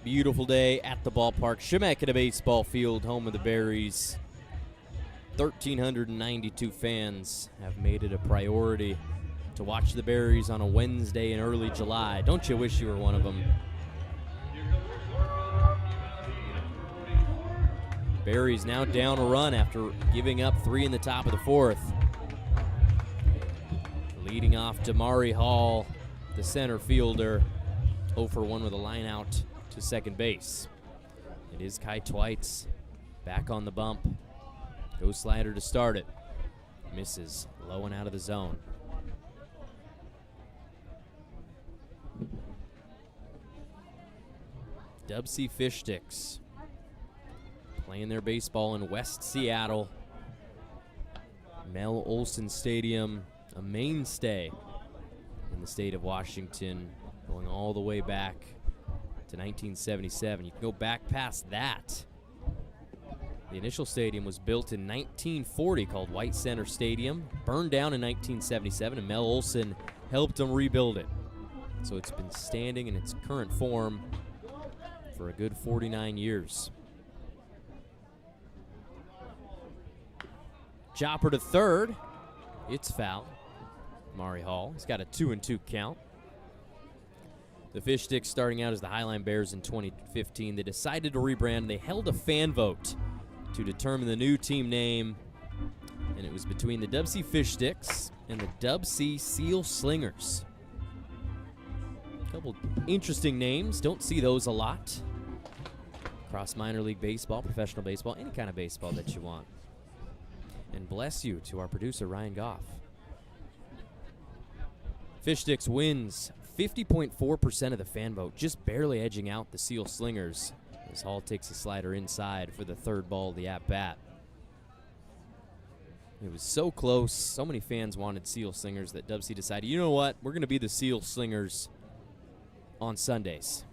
Beautiful day at the ballpark. Chemeketa Baseball Field, home of the Berries. 1,392 fans have made it a priority to watch the Berries on a Wednesday in early July. Don't you wish you were one of them? Berries now down a run after giving up 3 in the top of the 4th. Leading off Damari Hall, the center fielder, 0 for 1 with a line out to second base. It is Kai Twites back on the bump. Go slider to start it. Misses, low and out of the zone. DubSea Fish Sticks playing their baseball in West Seattle. Mel Olson Stadium, a mainstay in the state of Washington, going all the way back to 1977. You can go back past that. The initial stadium was built in 1940, called White Center Stadium, burned down in 1977, and Mel Olson helped them rebuild it. So it's been standing in its current form for a good 49 years. Chopper to third. It's foul. Mari Hall, he's got a 2-2 count. The Fish Sticks starting out as the Highline Bears in 2015. They decided to rebrand. They held a fan vote to determine the new team name, and it was between the DubSea Fish Sticks and the DubSea Seal Slingers. Couple interesting names. Don't see those a lot. Across minor league baseball, professional baseball, any kind of baseball that you want. And bless you to our producer, Ryan Goff. Fish Sticks wins 50.4% of the fan vote, just barely edging out the Seal Slingers as Hall takes a slider inside for the third ball of the at-bat. It was so close. So many fans wanted Seal Slingers that DubSea decided, you know what, we're going to be the Seal Slingers on Sundays.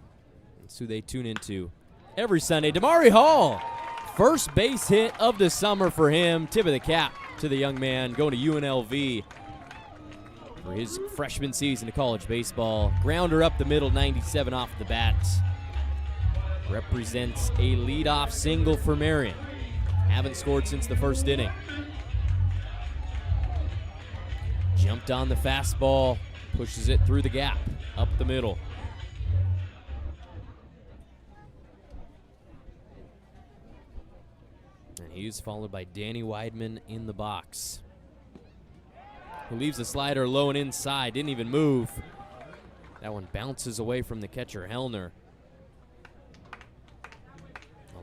That's who they tune into every Sunday. Damari Hall, first base hit of the summer for him. Tip of the cap to the young man going to UNLV for his freshman season of college baseball. Grounder up the middle, 97 off the bat. Represents a leadoff single for Marion. Haven't scored since the first inning. Jumped on the fastball, pushes it through the gap, up the middle. And he's followed by Danny Weidman in the box, who leaves the slider low and inside, didn't even move. That one bounces away from the catcher, Hellner.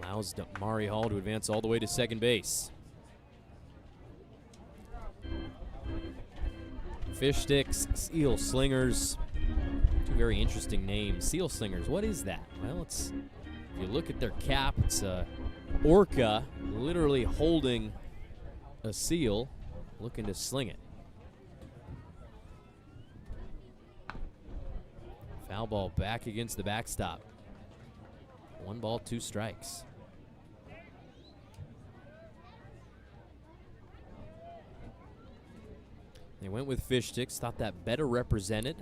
Allows Damari Hall to advance all the way to second base. Fish Sticks, Seal Slingers, two very interesting names. Seal Slingers, what is that? Well, it's, if you look at their cap, it's a orca literally holding a seal, looking to sling it. Foul ball back against the backstop. 1 ball, 2 strikes. They went with Fish Sticks, thought that better represented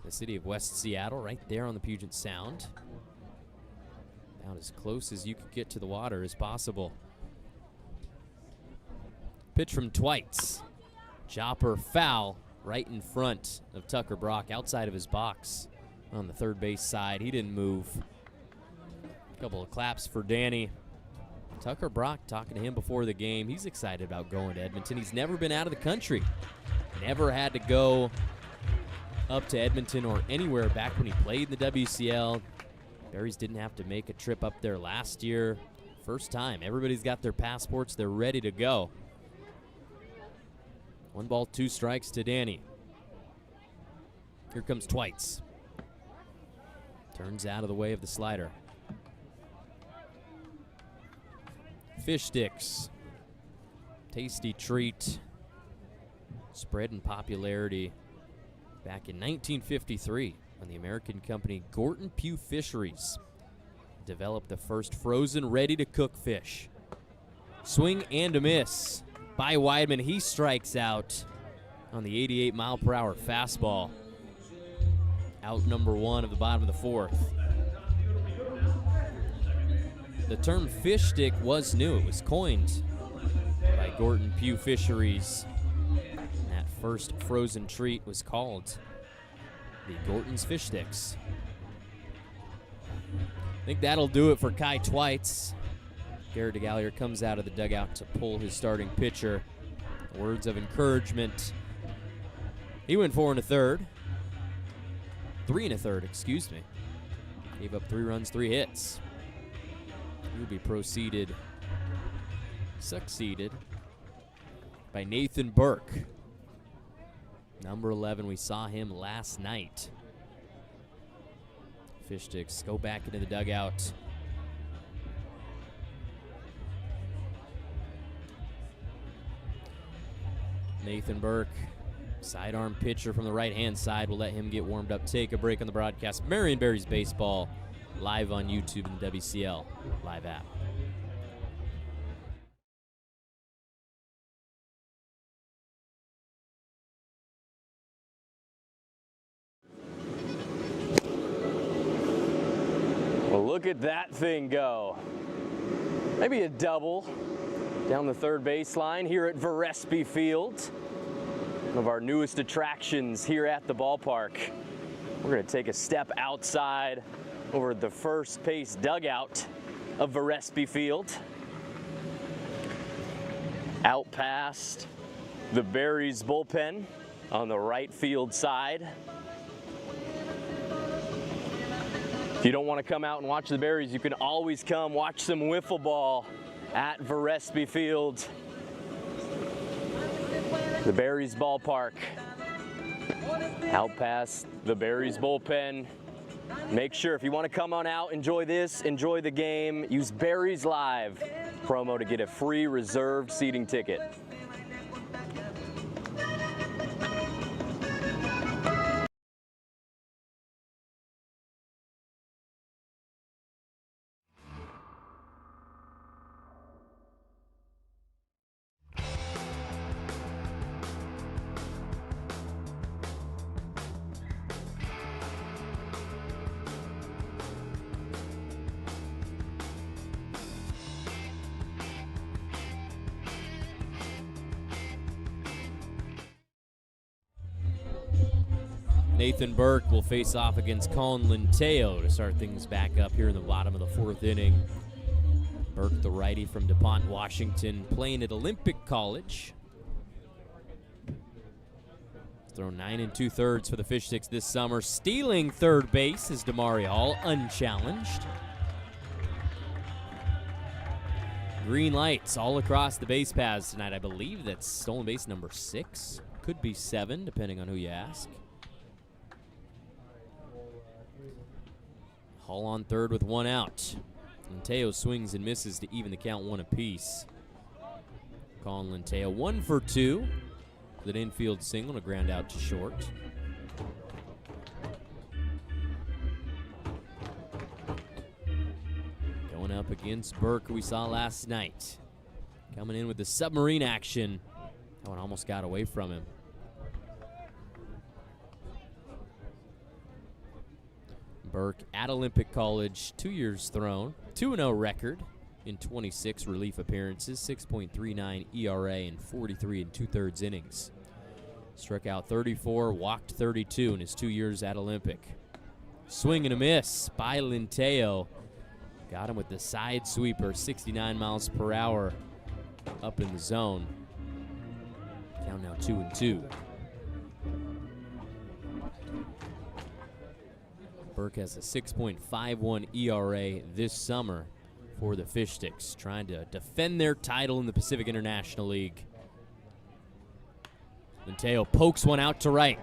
the city of West Seattle, right there on the Puget Sound. About as close as you could get to the water as possible. Pitch from Twites. Chopper foul right in front of Tucker Brock, outside of his box on the third base side. He didn't move. A couple of claps for Danny. Tucker Brock talking to him before the game. He's excited about going to Edmonton. He's never been out of the country. Never had to go up to Edmonton or anywhere back when he played in the WCL. Berries didn't have to make a trip up there last year. First time. Everybody's got their passports. They're ready to go. 1 ball, 2 strikes to Danny. Here comes Twites. Turns out of the way of the slider. Fish Sticks. Tasty treat. Spread in popularity back in 1953 when the American company Gorton Pugh Fisheries developed the first frozen, ready-to-cook fish. Swing and a miss by Weidman. He strikes out on the 88-mile-per-hour fastball. Out number 1 of the bottom of the 4th. The term fish stick was new. It was coined by Gorton Pugh Fisheries. And that first frozen treat was called the Gorton's Fish Sticks. I think that'll do it for Kai Twites. Garrett DeGallier comes out of the dugout to pull his starting pitcher. Words of encouragement. He went 4 1/3. 3 1/3, excuse me. Gave up 3 runs, 3 hits. He'll be succeeded by Nathan Burke. Number 11, we saw him last night. Fish Sticks go back into the dugout. Nathan Burke, sidearm pitcher from the right-hand side. We'll let him get warmed up. Take a break on the broadcast. Marion Berries Baseball, live on YouTube and the WCL live app. Well, look at that thing go. Maybe a double down the third baseline here at Verespi Field. One of our newest attractions here at the ballpark. We're going to take a step outside over the first base dugout of Verespi Field. Out past the Berries bullpen on the right field side. If you don't want to come out and watch the Berries, you can always come watch some wiffle ball at Verespi Field, the Berries ballpark, out past the Berries bullpen. Make sure if you want to come on out, enjoy this, enjoy the game, use Berries Live promo to get a free reserved seating ticket. Nathan Burke will face off against Colin Linteo to start things back up here in the bottom of the 4th inning. Burke, the righty from DuPont, Washington, playing at Olympic College. Thrown 9 2/3 for the Fish Sticks this summer. Stealing third base is Damari Hall, unchallenged. Green lights all across the base paths tonight. I believe that's stolen base number 6. Could be 7, depending on who you ask. Hall on third with 1 out. Linteo swings and misses to even the count 1 apiece. Colin Linteo 1 for 2 with an infield single and a ground out to short. Going up against Burke, who we saw last night. Coming in with the submarine action. That one almost got away from him. Burke at Olympic College, 2 years thrown, 2-0 record in 26 relief appearances, 6.39 ERA in 43 2/3 innings. Struck out 34, walked 32 in his 2 years at Olympic. Swing and a miss by Linteo. Got him with the side sweeper, 69 miles per hour up in the zone. Count now 2-2. Burke has a 6.51 ERA this summer for the Fish Sticks, trying to defend their title in the Pacific International League. Linteo pokes one out to right.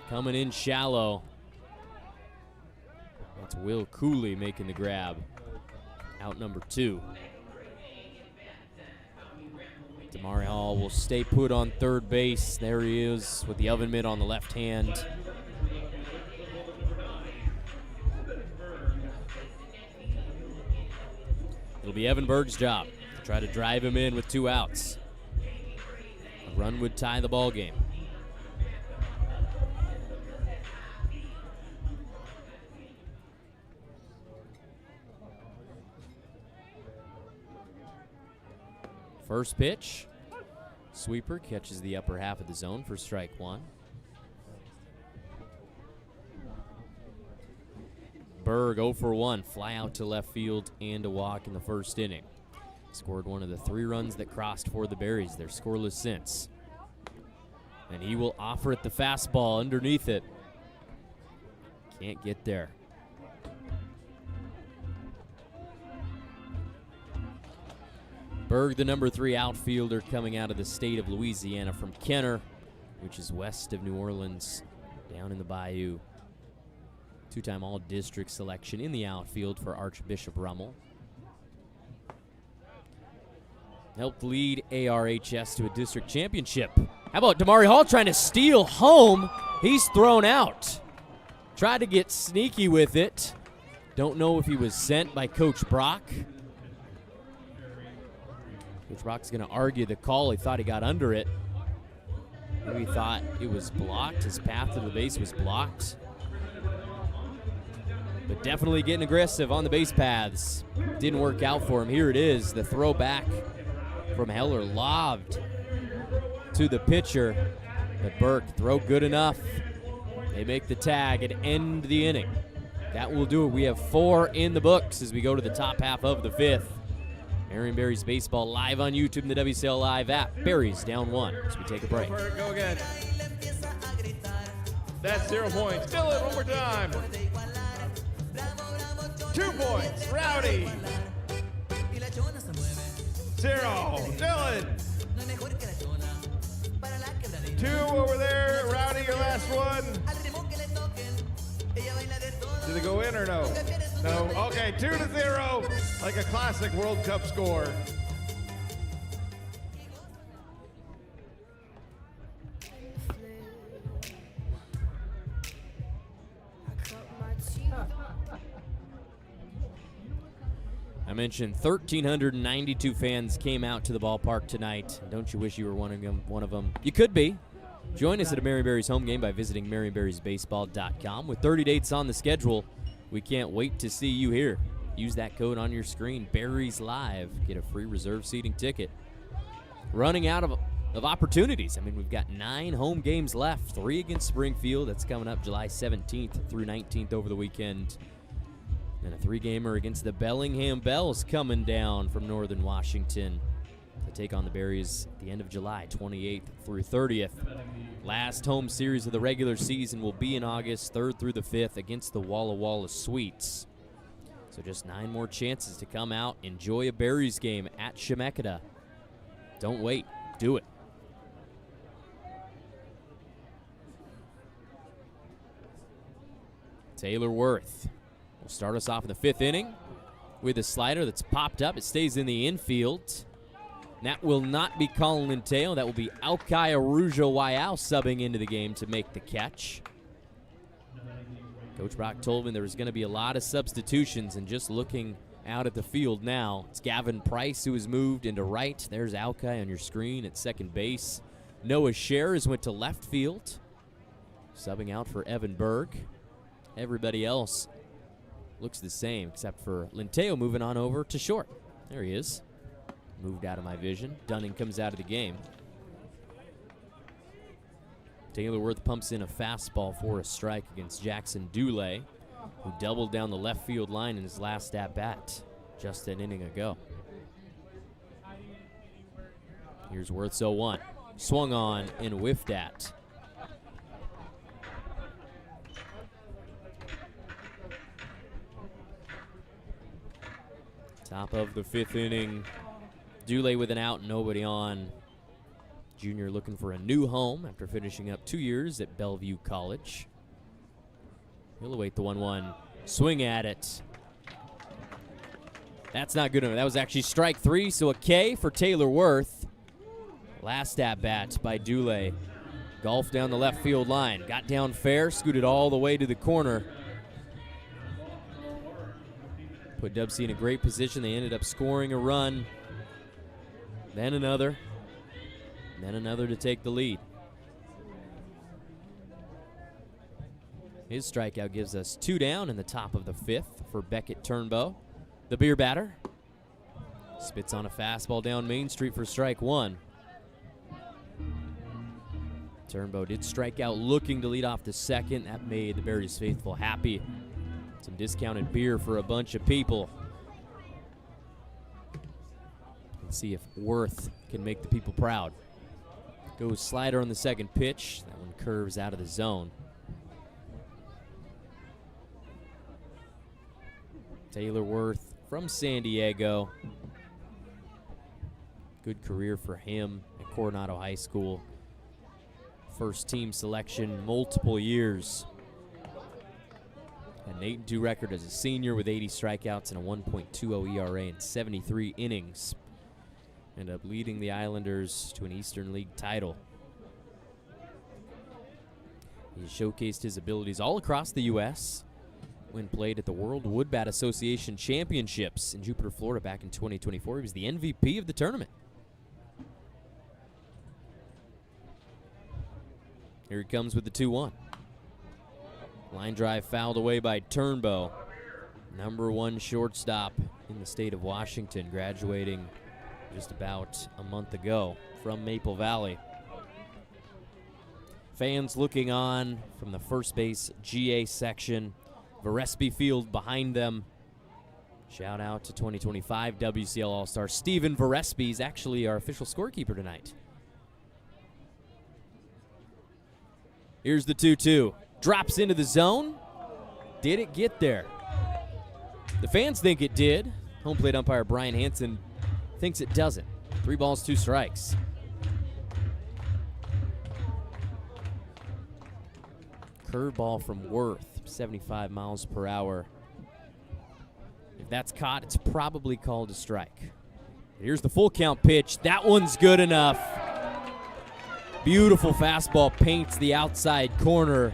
Coming in shallow. That's Will Cooley making the grab. Out number 2. Damari Hall will stay put on third base. There he is with the oven mitt on the left hand. It'll be Evan Berg's job to try to drive him in with 2 outs. A run would tie the ball game. First pitch, sweeper catches the upper half of the zone for strike 1. Berg 0 for 1, fly out to left field and a walk in the first inning. Scored one of the 3 runs that crossed for the Berries. They're scoreless since. And he will offer it the fastball underneath it. Can't get there. Berg, the number 3 outfielder coming out of the state of Louisiana from Kenner, which is west of New Orleans, down in the Bayou. 2-time all-district selection in the outfield for Archbishop Rummel. Helped lead ARHS to a district championship. How about Damari Hall trying to steal home? He's thrown out. Tried to get sneaky with it. Don't know if he was sent by Coach Brock. Coach Brock's going to argue the call. He thought he got under it. Maybe he thought it was blocked. His path to the base was blocked. But definitely getting aggressive on the base paths. Didn't work out for him. Here it is, the throw back from Heller, lobbed to the pitcher. But Burke, throw good enough. They make the tag and end the inning. That will do it. We have 4 in the books as we go to the top half of the 5th. Marion Berries baseball live on YouTube and the WCL Live app. Berries down 1 as we take a break. Go again. That's 0 points. Fill it one more time. 2 points, Rowdy. 0, Dylan. 2 over there, Rowdy, your last one. Did it go in or no? No, okay, 2-0, like a classic World Cup score. I mentioned 1,392 fans came out to the ballpark tonight. Don't you wish you were one of them? You could be. Join us at a Marion Berries home game by visiting MarionBerriesBaseball.com. With 30 dates on the schedule, we can't wait to see you here. Use that code on your screen, Berries Live. Get a free reserve seating ticket. Running out of opportunities. I mean, we've got 9 home games left. 3 against Springfield. That's coming up July 17th through 19th over the weekend. And a 3-gamer against the Bellingham Bells coming down from Northern Washington to take on the Berries at the end of July, 28th through 30th. Last home series of the regular season will be in August, 3rd through the 5th against the Walla Walla Sweets. So just 9 more chances to come out, enjoy a Berries game at Chemeketa. Don't wait, do it. Taylor Worth will start us off in the 5th inning with a slider that's popped up. It stays in the infield. That will not be Colin Linteo. That will be Alkai Arujo Waiao subbing into the game to make the catch. Coach Brock told me there was going to be a lot of substitutions, and just looking out at the field now, it's Gavin Price who has moved into right. There's Alkai on your screen at second base. Noah Scherz went to left field, subbing out for Evan Berg. Everybody else looks the same except for Linteo moving on over to short. There he is. Moved out of my vision. Dunning comes out of the game. Taylor Worth pumps in a fastball for a strike against Jackson Dulé, who doubled down the left field line in his last at-bat just an inning ago. Here's Worth's 0-1. Swung on and whiffed at. Top of the 5th inning. Dulé with an out, nobody on. Junior looking for a new home after finishing up 2 years at Bellevue College. He'll await the 1-1. Swing at it. That's not good enough. That was actually strike 3, so a K for Taylor Worth. Last at-bat by Dulé. Golf down the left field line. Got down fair, scooted all the way to the corner. Put DubSea in a great position. They ended up scoring a run. Then another. Then another to take the lead. His strikeout gives us 2 down in the top of the 5th for Beckett Turnbow. The beer batter spits on a fastball down Main Street for strike 1. Turnbow did strike out looking to lead off the 2nd. That made the Berries faithful happy. Some discounted beer for a bunch of people. Let's see if Worth can make the people proud. Goes slider on the 2nd pitch. That one curves out of the zone. Taylor Worth from San Diego. Good career for him at Coronado High School. First team selection multiple years. An 8-2 record as a senior with 80 strikeouts and a 1.20 ERA in 73 innings. Ended up leading the Islanders to an Eastern League title. He showcased his abilities all across the U.S. when played at the World Wood Bat Association Championships in Jupiter, Florida back in 2024. He was the MVP of the tournament. Here he comes with the 2-1. Line drive fouled away by Turnbow. Number 1 shortstop in the state of Washington, graduating just about a month ago from Maple Valley. Fans looking on from the first base GA section. Verespi Field behind them. Shout out to 2025 WCL All-Star Stephen Verespi. He's actually our official scorekeeper tonight. Here's the 2-2. Drops into the zone. Did it get there? The fans think it did. Home plate umpire Brian Hansen thinks it doesn't. 3 balls, 2 strikes. Curveball from Worth, 75 miles per hour. If that's caught, it's probably called a strike. Here's the full count pitch. That one's good enough. Beautiful fastball paints the outside corner.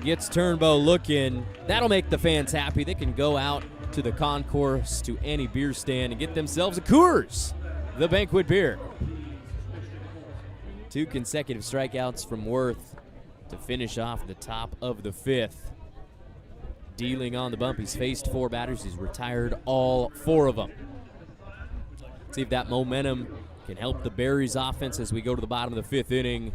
Gets Turnbow looking. That'll make the fans happy. They can go out to the concourse, to any beer stand, and get themselves a Coors, the banquet beer. 2 consecutive strikeouts from Worth to finish off the top of the 5th. Dealing on the bump, he's faced 4 batters. He's retired all 4 of them. See if that momentum can help the Berries offense as we go to the bottom of the 5th inning.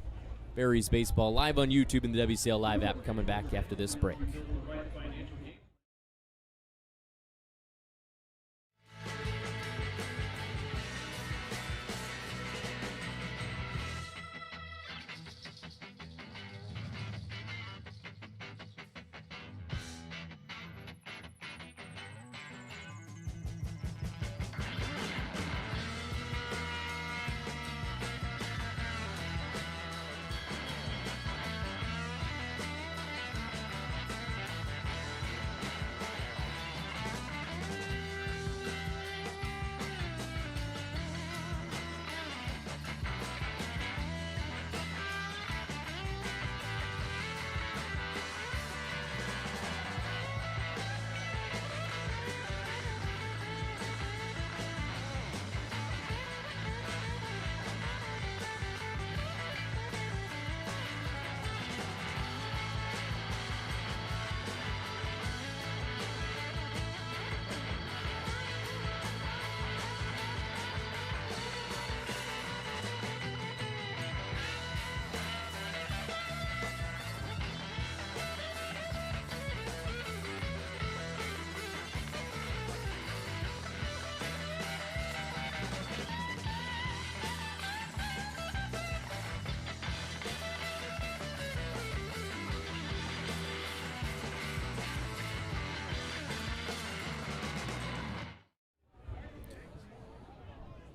Berries baseball live on YouTube and the WCL Live app, coming back after this break.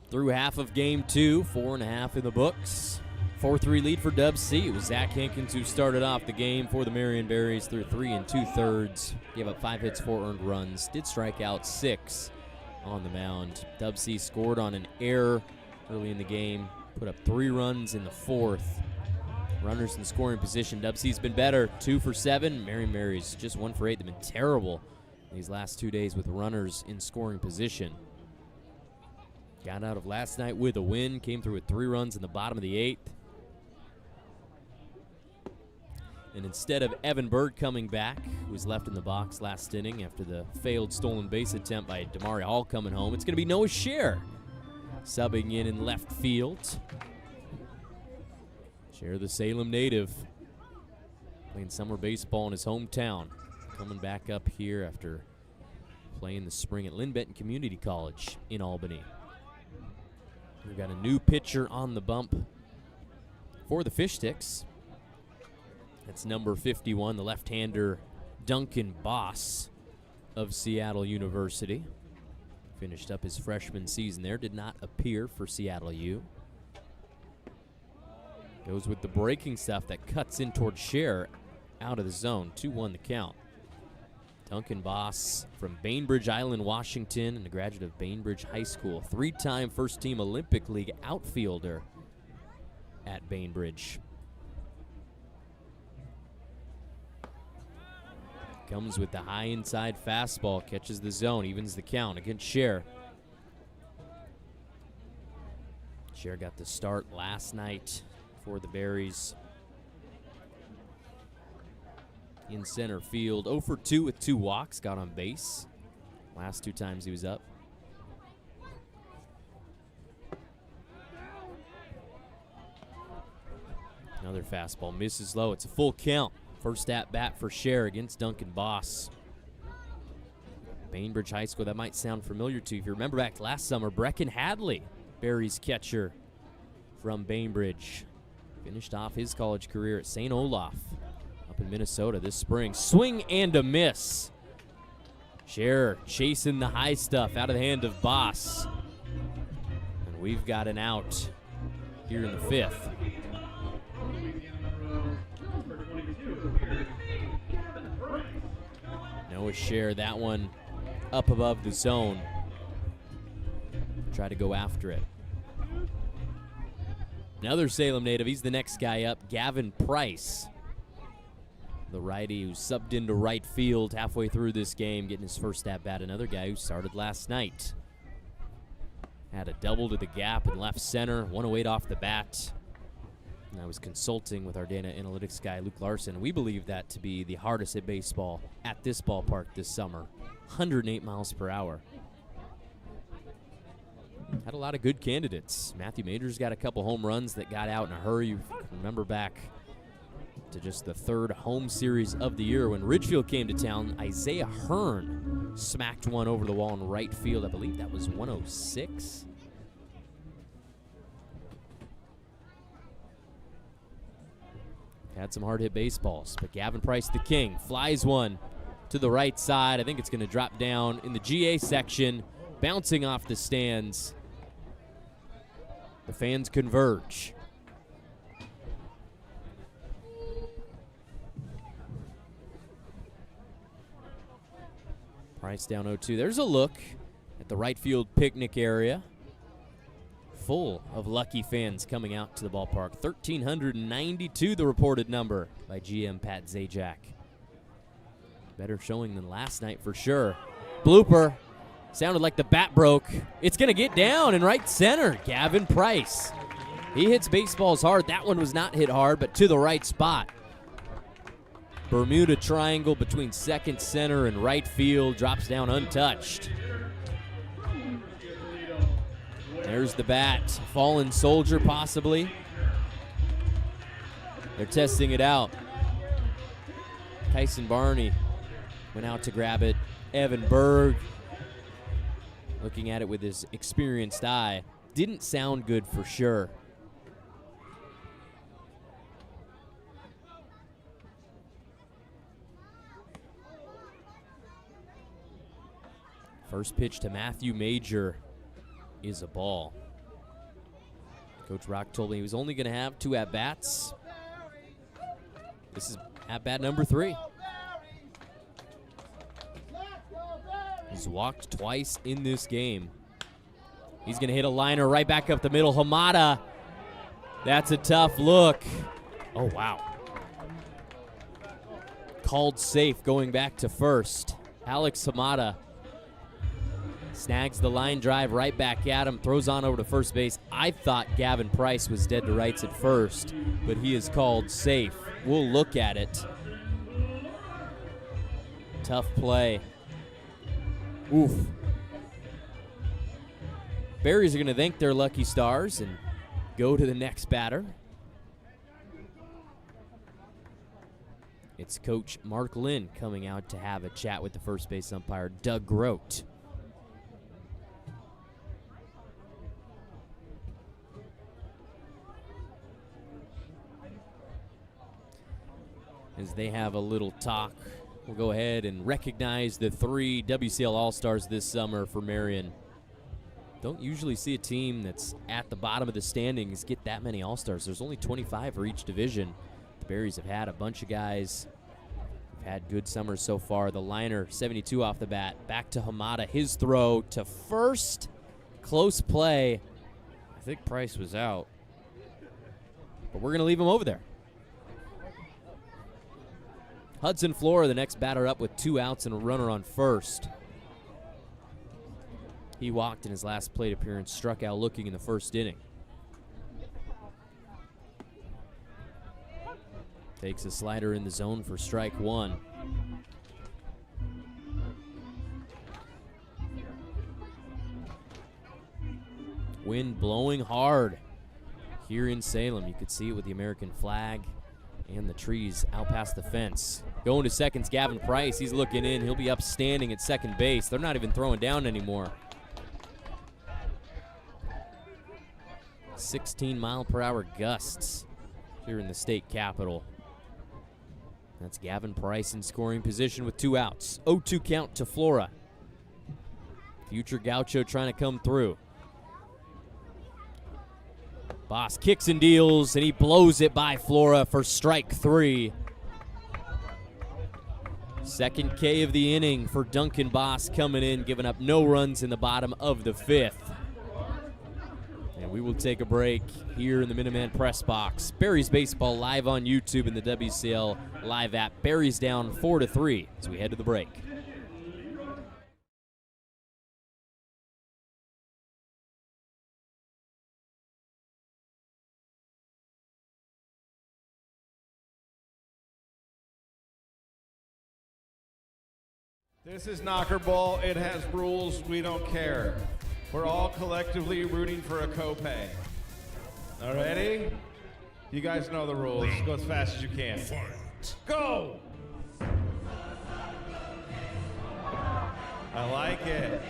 Through half of game 2, 4.5 in the books. 4-3 lead for DubSea. It was Zach Hankins who started off the game for the Marion Berries through 3 2/3. Gave up 5 hits, 4 earned runs. Did strike out 6 on the mound. DubSea scored on an error early in the game. Put up 3 runs in the 4th. Runners in scoring position. DubSea's been better. 2 for 7. Marion Berries just 1 for 8. They've been terrible these last 2 days with runners in scoring position. Got out of last night with a win. Came through with 3 runs in the bottom of the 8th. And instead of Evan Bird coming back, who was left in the box last inning after the failed stolen base attempt by Damari Hall coming home, it's going to be Noah Scher subbing in left field. Scher, the Salem native, playing summer baseball in his hometown. Coming back up here after playing the spring at Lynn Benton Community College in Albany. We've got a new pitcher on the bump for the Fish Sticks. That's number 51, the left-hander Duncan Boss of Seattle University. Finished up his freshman season there, did not appear for Seattle U. Goes with the breaking stuff that cuts in towards Scher, out of the zone. 2-1 the count. Duncan Boss from Bainbridge Island, Washington, and a graduate of Bainbridge High School. 3-time first-team Olympic League outfielder at Bainbridge. Comes with the high inside fastball, catches the zone, evens the count against Scher. Scher got the start last night for the Berries. In center field, 0 for 2 with 2 walks, got on base. Last 2 times he was up. Another fastball, misses low, it's a full count. First at bat for Scher against Duncan Boss. Bainbridge High School, that might sound familiar to you. If you remember back last summer, Brecken Hadley, Berries catcher from Bainbridge, finished off his college career at St. Olaf up in Minnesota this spring. Swing and a miss. Scherer chasing the high stuff out of the hand of Boss. And we've got an out here in the 5th. Noah Scherer, that one up above the zone. Try to go after it. Another Salem native, he's the next guy up, Gavin Price. The righty who subbed into right field halfway through this game, getting his first at-bat. Another guy who started last night. Had a double to the gap in left center, 108 off the bat. And I was consulting with our data analytics guy, Luke Larson. We believe that to be the hardest hit baseball at this ballpark this summer. 108 miles per hour. Had a lot of good candidates. Matthew Majors got a couple home runs that got out in a hurry. You remember back to just the 3rd home series of the year when Ridgefield came to town. Isaiah Hearn smacked one over the wall in right field. I believe that was 106. Had some hard-hit baseballs, but Gavin Price, the king, flies one to the right side. I think it's going to drop down in the GA section, bouncing off the stands. The fans converge. Price down 0-2. There's a look at the right field picnic area. Full of lucky fans coming out to the ballpark. 1,392, the reported number by GM Pat Zajac. Better showing than last night for sure. Blooper. Sounded like the bat broke. It's going to get down in right center. Gavin Price. He hits baseballs hard. That one was not hit hard, but to the right spot. Bermuda triangle between second, center, and right field. Drops down untouched. There's the bat. Fallen soldier, possibly. They're testing it out. Tyson Barney went out to grab it. Evan Berg, looking at it with his experienced eye. Didn't sound good for sure. First pitch to Matthew Major is a ball. Coach Rock told me he was only going to have 2 at-bats. This is at-bat number 3. He's walked twice in this game. He's going to hit a liner right back up the middle. Hamada, that's a tough look. Oh, wow. Called safe going back to first. Alex Hamada snags the line drive right back at him, throws on over to first base. I thought Gavin Price was dead to rights at first, but he is called safe. We'll look at it. Tough play. Oof. Berries are going to thank their lucky stars and go to the next batter. It's Coach Mark Lynn coming out to have a chat with the first base umpire, Doug Grote. As they have a little talk, we'll go ahead and recognize the 3 WCL All-Stars this summer for Marion. Don't usually see a team that's at the bottom of the standings get that many All-Stars. There's only 25 for each division. The Berries have had a bunch of guys who've had good summers so far. The liner, 72 off the bat. Back to Hamada. His throw to first. Close play. I think Price was out. But we're going to leave him over there. Hudson Flora, the next batter up with 2 outs and a runner on first. He walked in his last plate appearance, struck out looking in the first inning. Takes a slider in the zone for strike 1. Wind blowing hard here in Salem. You could see it with the American flag and the trees out past the fence. Going to second's Gavin Price. He's looking in. He'll be upstanding at second base. They're not even throwing down anymore. 16-mile-per-hour gusts here in the state capitol. That's Gavin Price in scoring position with 2 outs. 0-2 count to Flora. Future Gaucho trying to come through. Boss kicks and deals, and he blows it by Flora for strike 3. Second K of the inning for Duncan Boss coming in, giving up no runs in the bottom of the 5th. And we will take a break here in the Minuteman press box. Berries baseball live on YouTube and the WCL live app. Berries down 4-3 as we head to the break. This is Knocker Ball. It has rules. We don't care. We're all collectively rooting for a copay. All ready? You guys know the rules. Go as fast as you can. Go! I like it.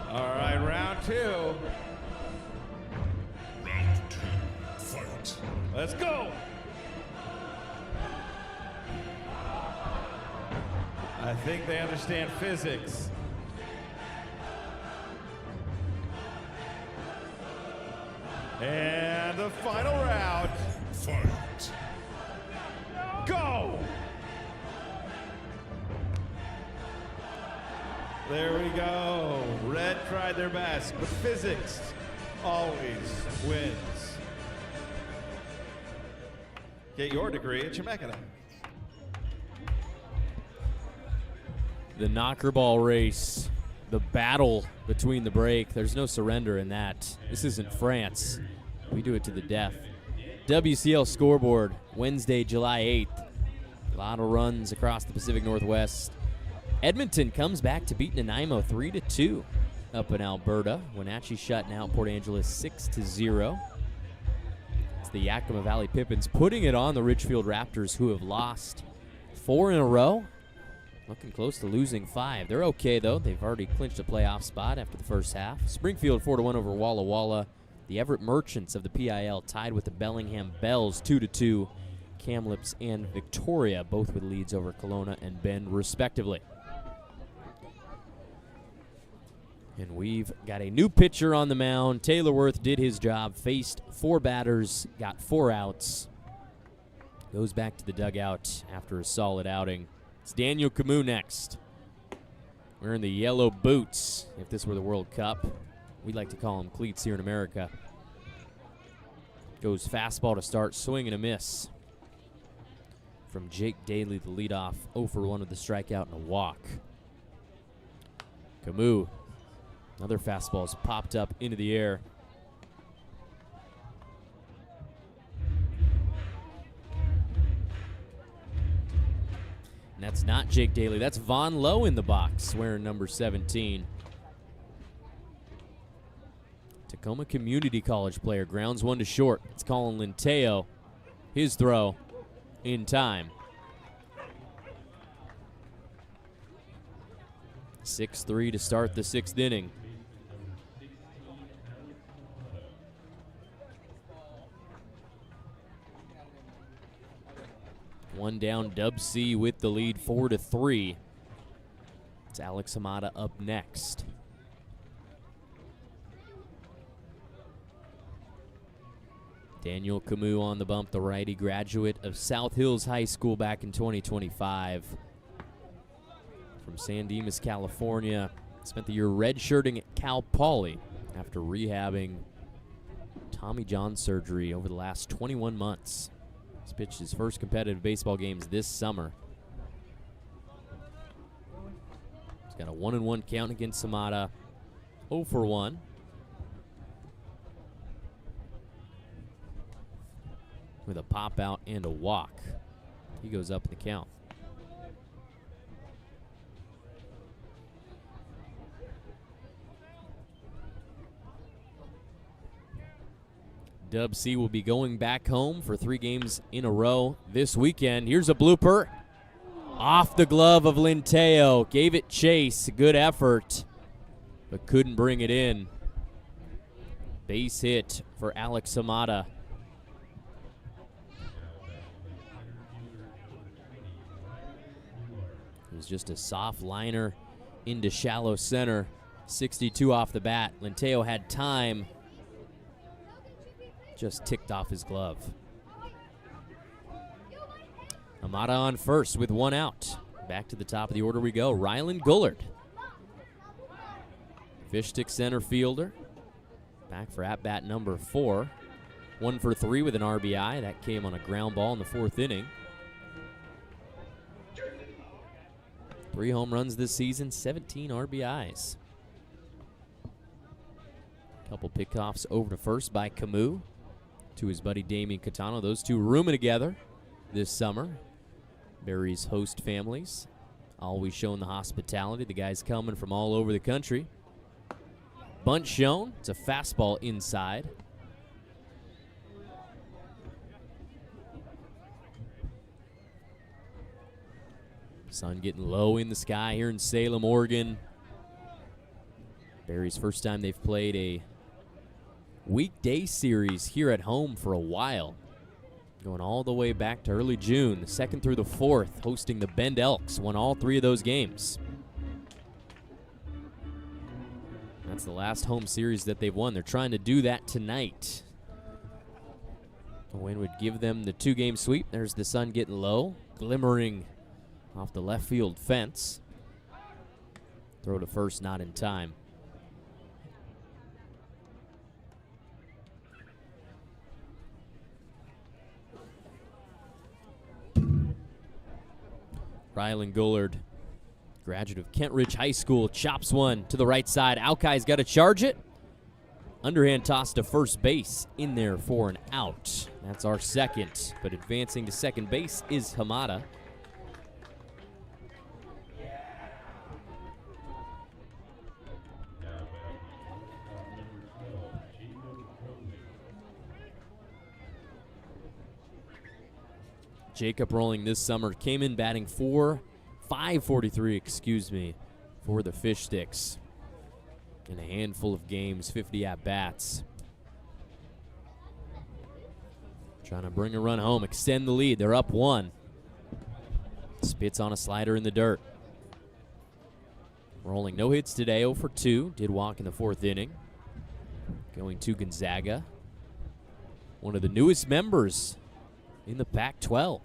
All right, round 2. Round 2, fight. Let's go! I think they understand physics. And the final round. Fight. Go! There we go. Red tried their best, but physics always wins. Get your degree at Chemeketa. The knocker ball race, the battle between the break. There's no surrender in that. This isn't France. We do it to the death. WCL scoreboard, Wednesday, July 8th. A lot of runs across the Pacific Northwest. Edmonton comes back to beat Nanaimo 3-2 up in Alberta. Wenatchee shutting out Port Angeles 6-0. It's the Yakima Valley Pippins putting it on the Ridgefield Raptors, who have lost 4 in a row. Looking close to losing 5. They're okay, though. They've already clinched a playoff spot after the first half. Springfield 4-1 over Walla Walla. The Everett Merchants of the PIL tied with the Bellingham Bells 2-2. Kamloops and Victoria both with leads over Kelowna and Bend, respectively. And we've got a new pitcher on the mound. Taylor Worth did his job, faced 4 batters, got 4 outs. Goes back to the dugout after a solid outing. It's Daniel Camus next. Wearing the yellow boots, if this were the World Cup. We like to call them cleats here in America. Goes fastball to start, swing and a miss. From Jake Daly, the leadoff, 0-for-1 with a strikeout and a walk. Camus, another fastball is popped up into the air. And that's not Jake Daly. That's Von Lowe in the box, wearing number 17. Tacoma Community College player grounds 1 to short. It's Colin Linteo. His throw in time. 6-3 to start the 6th inning. One down, DubSea with the lead, 4-3. It's Alex Hamada up next. Daniel Camus on the bump, the righty graduate of South Hills High School back in 2025. From San Dimas, California. Spent the year redshirting at Cal Poly after rehabbing Tommy John surgery over the last 21 months. He's pitched his first competitive baseball games this summer. He's got a 1-1 count against Samada. 0-for-1. With a pop out and a walk. He goes up in the count. DubSea will be going back home for 3 games in a row this weekend. Here's a blooper. Off the glove of Linteo. Gave it chase. Good effort, but couldn't bring it in. Base hit for Alex Hamada. It was just a soft liner into shallow center. 62 off the bat. Lenteo had time. Just ticked off his glove. Hamada on first with one out. Back to the top of the order we go. Rylan Gullard. Fish stick center fielder. Back for at-bat number 4. 1 for 3 with an RBI. That came on a ground ball in the 4th inning. 3 home runs this season, 17 RBIs. Couple pickoffs over to first by Camus to his buddy Damian Catano. Those two rooming together this summer. Berries host families, always showing the hospitality. The guys coming from all over the country. Bunt shown. It's a fastball inside. Sun getting low in the sky here in Salem, Oregon. Berries' first time they've played a weekday series here at home for a while. Going all the way back to early June, the 2nd through the 4th, hosting the Bend Elks. Won all 3 of those games. That's the last home series that they've won. They're trying to do that tonight. A win would give them the 2-game sweep. There's the sun getting low, glimmering off the left field fence. Throw to first, not in time. Rylan Gullard, graduate of Kent Ridge High School, chops one to the right side. Alkai's got to charge it. Underhand toss to first base, in there for an out. That's our second, but advancing to second base is Hamada. Jacob rolling this summer, came in batting 543, for the Fish Sticks. In a handful of games, 50 at-bats. Trying to bring a run home, extend the lead. They're up 1. Spits on a slider in the dirt. Rolling no hits today, 0 for 2. Did walk in the 4th inning. Going to Gonzaga. One of the newest members in the Pac-12.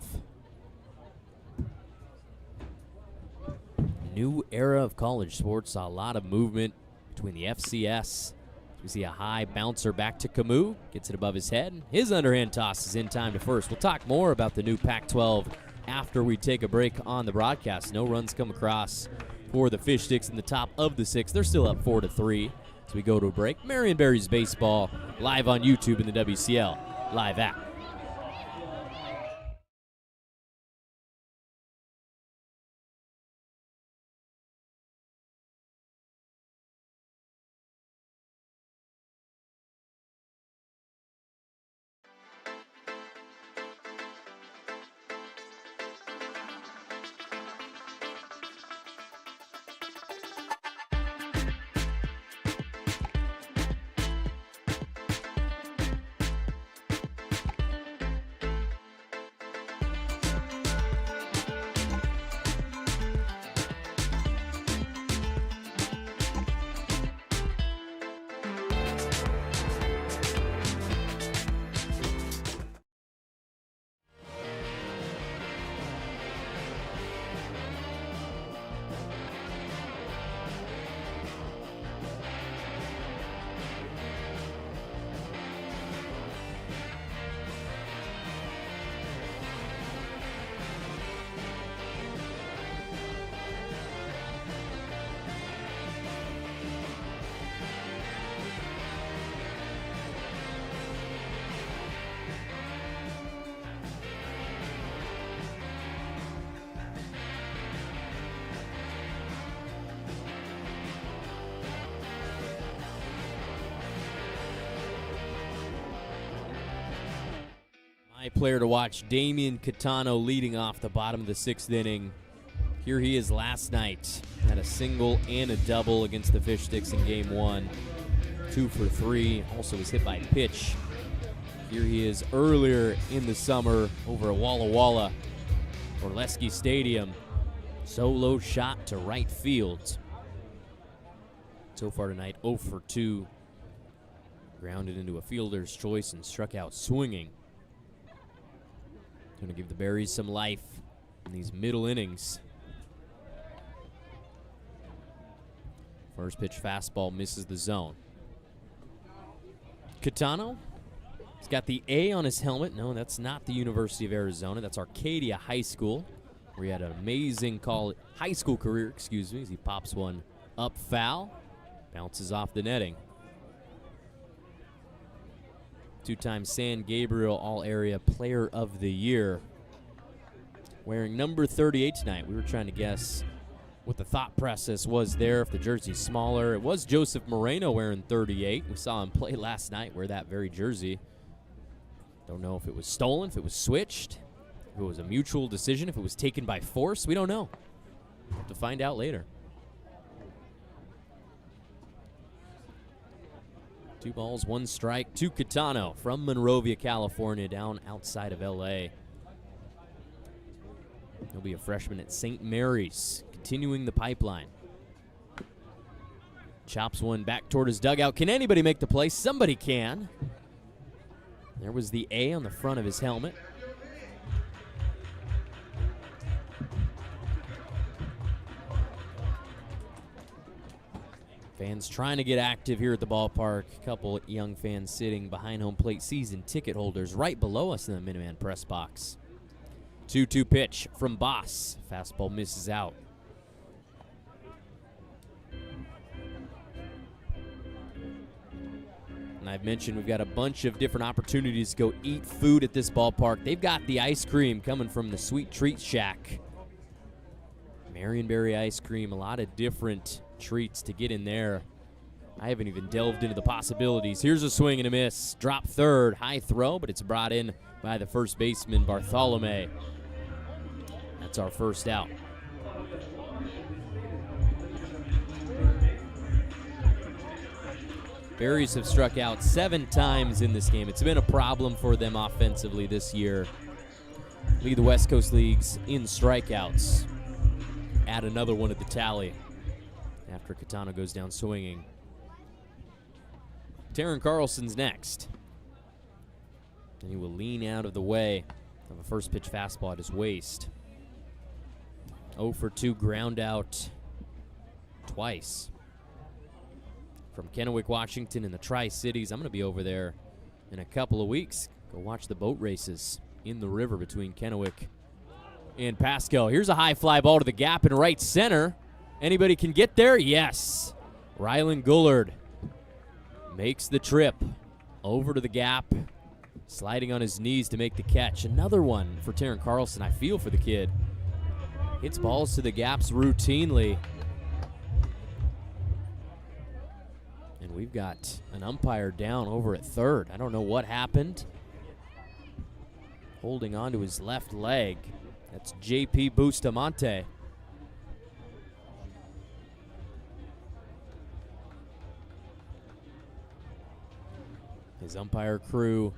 New era of college sports. Saw a lot of movement between the FCS. We see a high bouncer back to Camus. Gets it above his head. His underhand toss is in time to first. We'll talk more about the new Pac-12 after we take a break on the broadcast. No runs come across for the Fish Sticks in the top of the 6th. They're still up 4-3 as we go to a break. Marion Berries baseball live on YouTube in the WCL live app. Player to watch, Damian Catano leading off the bottom of the 6th inning. Here he is last night. Had a single and a double against the Fish Sticks in game 1. 2 for 3. Also was hit by pitch. Here he is earlier in the summer over at Walla Walla, Orleski Stadium. Solo shot to right field. So far tonight, 0 for 2. Grounded into a fielder's choice and struck out swinging. Going to give the Berries some life in these middle innings. First pitch fastball misses the zone. Catano, he's got the A on his helmet. No, that's not the University of Arizona. That's Arcadia High School, where he had an amazing high school career, as he pops one up foul. Bounces off the netting. Two-time San Gabriel All-Area Player of the Year. Wearing number 38 tonight. We were trying to guess what the thought process was there, if the jersey's smaller. It was Joseph Moreno wearing 38. We saw him play last night wear that very jersey. Don't know if it was stolen, if it was switched, if it was a mutual decision, if it was taken by force. We don't know. We'll have to find out later. 2 balls, 1 strike to Catano from Monrovia, California, down outside of L.A. He'll be a freshman at St. Mary's, continuing the pipeline. Chops one back toward his dugout. Can anybody make the play? Somebody can. There was the A on the front of his helmet. Fans trying to get active here at the ballpark. A couple young fans sitting behind home plate, season ticket holders right below us in the Minuteman press box. 2-2 pitch from Boss. Fastball misses out. And I've mentioned we've got a bunch of different opportunities to go eat food at this ballpark. They've got the ice cream coming from the Sweet Treat Shack. Marion Berry ice cream, a lot of different treats to get in there. I haven't even delved into the possibilities. Here's a swing and a miss. Drop third, high throw, but it's brought in by the first baseman, Bartholome. That's our first out. Berries have struck out 7 times in this game. It's been a problem for them offensively this year. Lead the West Coast Leagues in strikeouts. Add another one at the tally after Catano goes down swinging. Taryn Carlson's next. And he will lean out of the way of a first pitch fastball at his waist. 0 for 2 ground out twice. From Kennewick, Washington in the Tri-Cities. I'm going to be over there in a couple of weeks. Go watch the boat races in the river between Kennewick and Pasco. Here's a high fly ball to the gap in right center. Anybody can get there? Yes. Rylan Gullard makes the trip over to the gap, sliding on his knees to make the catch. Another one for Taryn Carlson. I feel for the kid. Hits balls to the gaps routinely. And we've got an umpire down over at third. I don't know what happened. Holding on to his left leg. That's J.P. Bustamante. His umpire crew,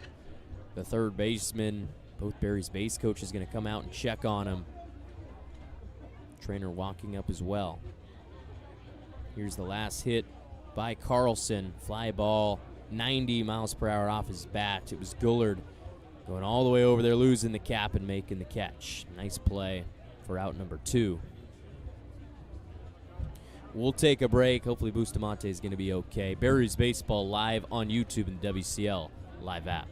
the third baseman, both Berries base coach is going to come out and check on him. Trainer walking up as well. Here's the last hit by Carlson. Fly ball, 90 miles per hour off his bat. It was Gullard going all the way over there, losing the cap and making the catch. Nice play for out number 2. We'll take a break. Hopefully Bustamante is going to be okay. Berries Baseball live on YouTube and the WCL live app.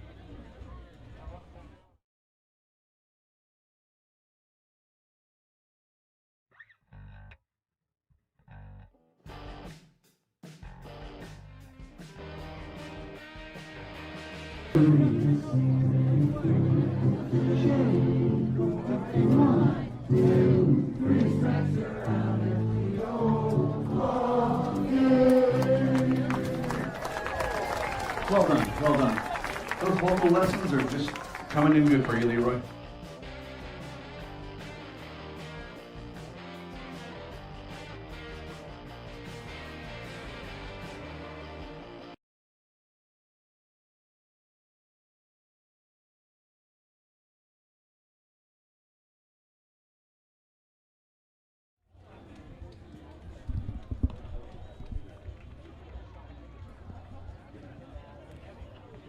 Well done, well done. Those vocal lessons are just coming in good for you, Leroy.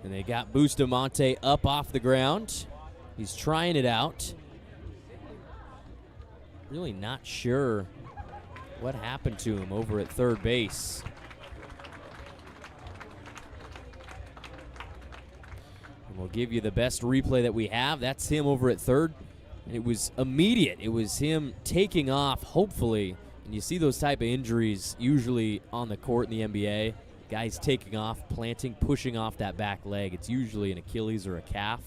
And they got Bustamante up off the ground. He's trying it out. Really not sure what happened to him over at third base. And we'll give you the best replay that we have. That's him over at third. And it was immediate. It was him taking off, hopefully. And you see those type of injuries usually on the court in the NBA. Guys taking off, planting, pushing off that back leg. It's usually an Achilles or a calf.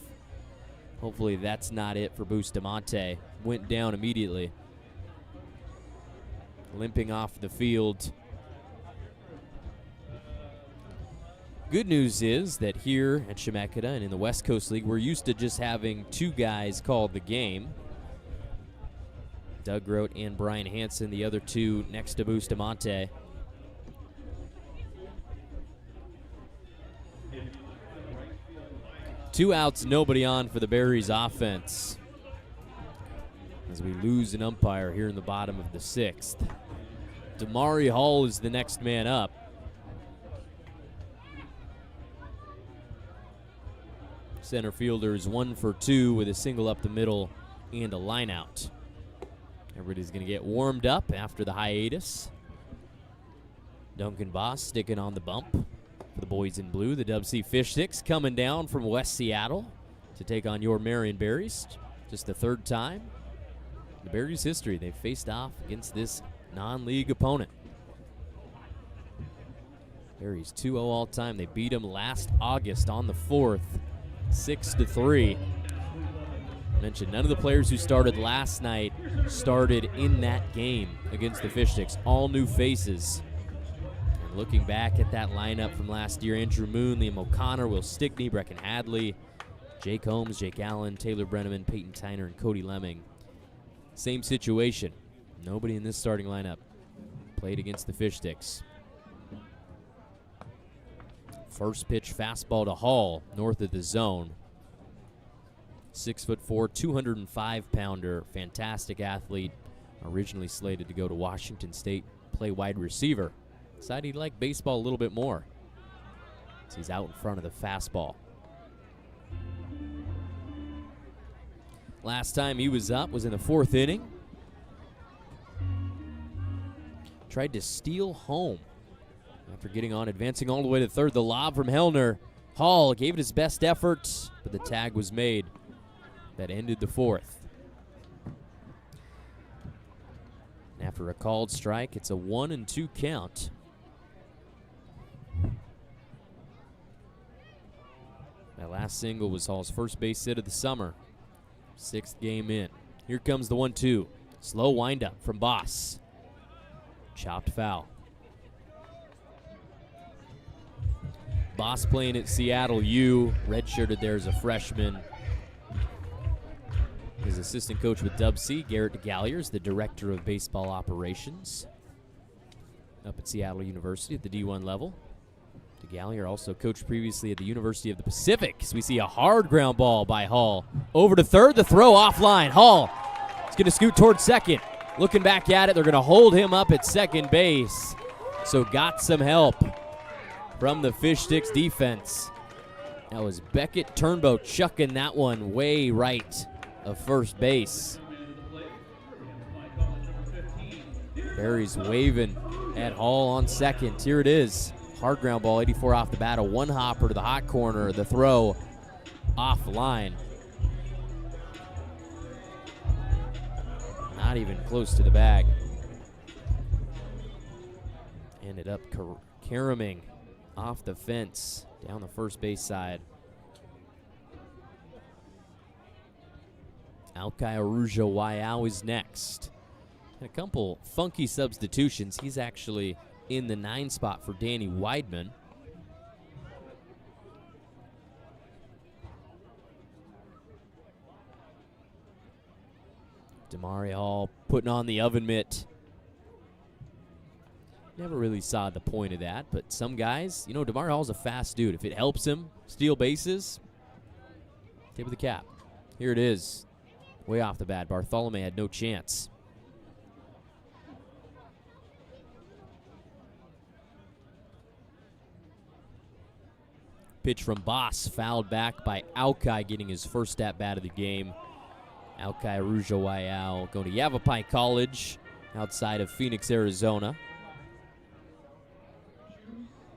Hopefully that's not it for Bustamante. Went down immediately. Limping off the field. Good news is that here at Chemeketa and in the West Coast League, we're used to just having two guys call the game. Doug Grote and Brian Hansen, the other two next to Bustamante. Two outs, nobody on for the Berries offense. As we lose an umpire here in the bottom of the sixth. Damari Hall is the next man up. Center fielder is 1 for 2 with a single up the middle and a line out. Everybody's going to get warmed up after the hiatus. Duncan Boss sticking on the bump for the boys in blue. The DubSea Fish Sticks coming down from West Seattle to take on your Marion Berries. Just the third time in the Berries history they've faced off against this non-league opponent. Berries 2-0 all time. They beat them last August on the 4th. 6-3. Mentioned none of the players who started last night started in that game against the Fish Sticks. All new faces. And looking back at that lineup from last year, Andrew Moon, Liam O'Connor, Will Stickney, Brecken Hadley, Jake Holmes, Jake Allen, Taylor Brenneman, Peyton Tyner, and Cody Lemming. Same situation. Nobody in this starting lineup played against the Fish Sticks. First pitch fastball to Hall, north of the zone. 6'4", 205-pounder, fantastic athlete. Originally slated to go to Washington State, play wide receiver. Decided he'd like baseball a little bit more. So he's out in front of the fastball. Last time he was up was in the 4th inning. Tried to steal home. After getting on, advancing all the way to third, the lob from Hellner. Hall gave it his best effort, but the tag was made. That ended the 4th. And after a called strike, it's a 1-2 count. That last single was Hall's first base hit of the summer. 6th game in. Here comes the 1-2. Slow windup from Boss. Chopped foul. Boss playing at Seattle U, redshirted there as a freshman. His assistant coach with DubSea, Garrett DeGallier, is the director of baseball operations up at Seattle University at the D1 level. DeGallier also coached previously at the University of the Pacific. So we see a hard ground ball by Hall. Over to third, the throw offline. Hall is going to scoot towards second. Looking back at it, they're going to hold him up at second base. So got some help from the Fish Sticks defense. That was Beckett Turnbow chucking that one way right of first base. Berries waving at Hall on second. Here it is. Hard ground ball, 84 off the bat. A one-hopper to the hot corner. The throw offline. Not even close to the bag. Ended up caromming off the fence down the first base side. Alkai Arujo Waiao is next. And a couple funky substitutions. He's actually in the 9 spot for Danny Weidman. Damari Hall putting on the oven mitt. Never really saw the point of that, but some guys, you know, Damari Hall's a fast dude. If it helps him steal bases, tip of the cap. Here it is. Way off the bat. Bartholomew had no chance. Pitch from Boss, fouled back by Aukai, getting his first at-bat of the game. Aukai Arujawayao going to Yavapai College outside of Phoenix, Arizona.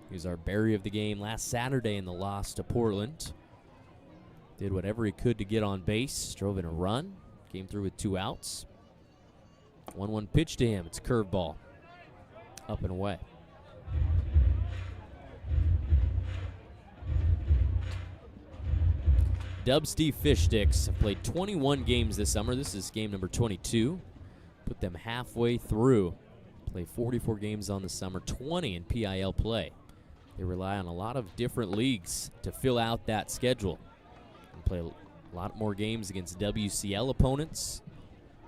He was our berry of the game last Saturday in the loss to Portland. Did whatever he could to get on base, drove in a run, came through with 2 outs. 1-1 pitch to him. It's curveball. Up and away. DubSea Fish Sticks have played 21 games this summer. This is game number 22. Put them halfway through. Play 44 games on the summer, 20 in PIL play. They rely on a lot of different leagues to fill out that schedule. And play a lot more games against WCL opponents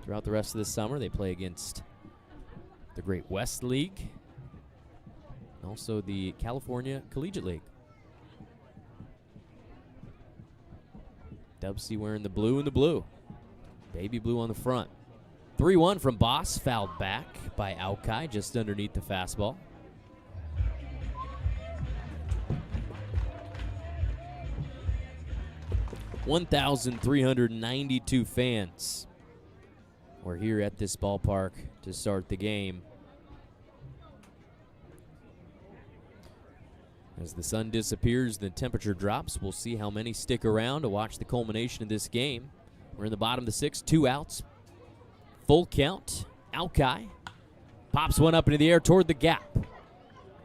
throughout the rest of the summer. They play against the Great West League, and also the California Collegiate League. DubSea wearing the blue and the blue. Baby blue on the front. 3-1 from Boss, fouled back by Aukai just underneath the fastball. $1,392 fans were here at this ballpark to start the game. As the sun disappears, the temperature drops. We'll see how many stick around to watch the culmination of this game. We're in the bottom of the 6th, 2 outs. Full count. Aukai pops one up into the air toward the gap.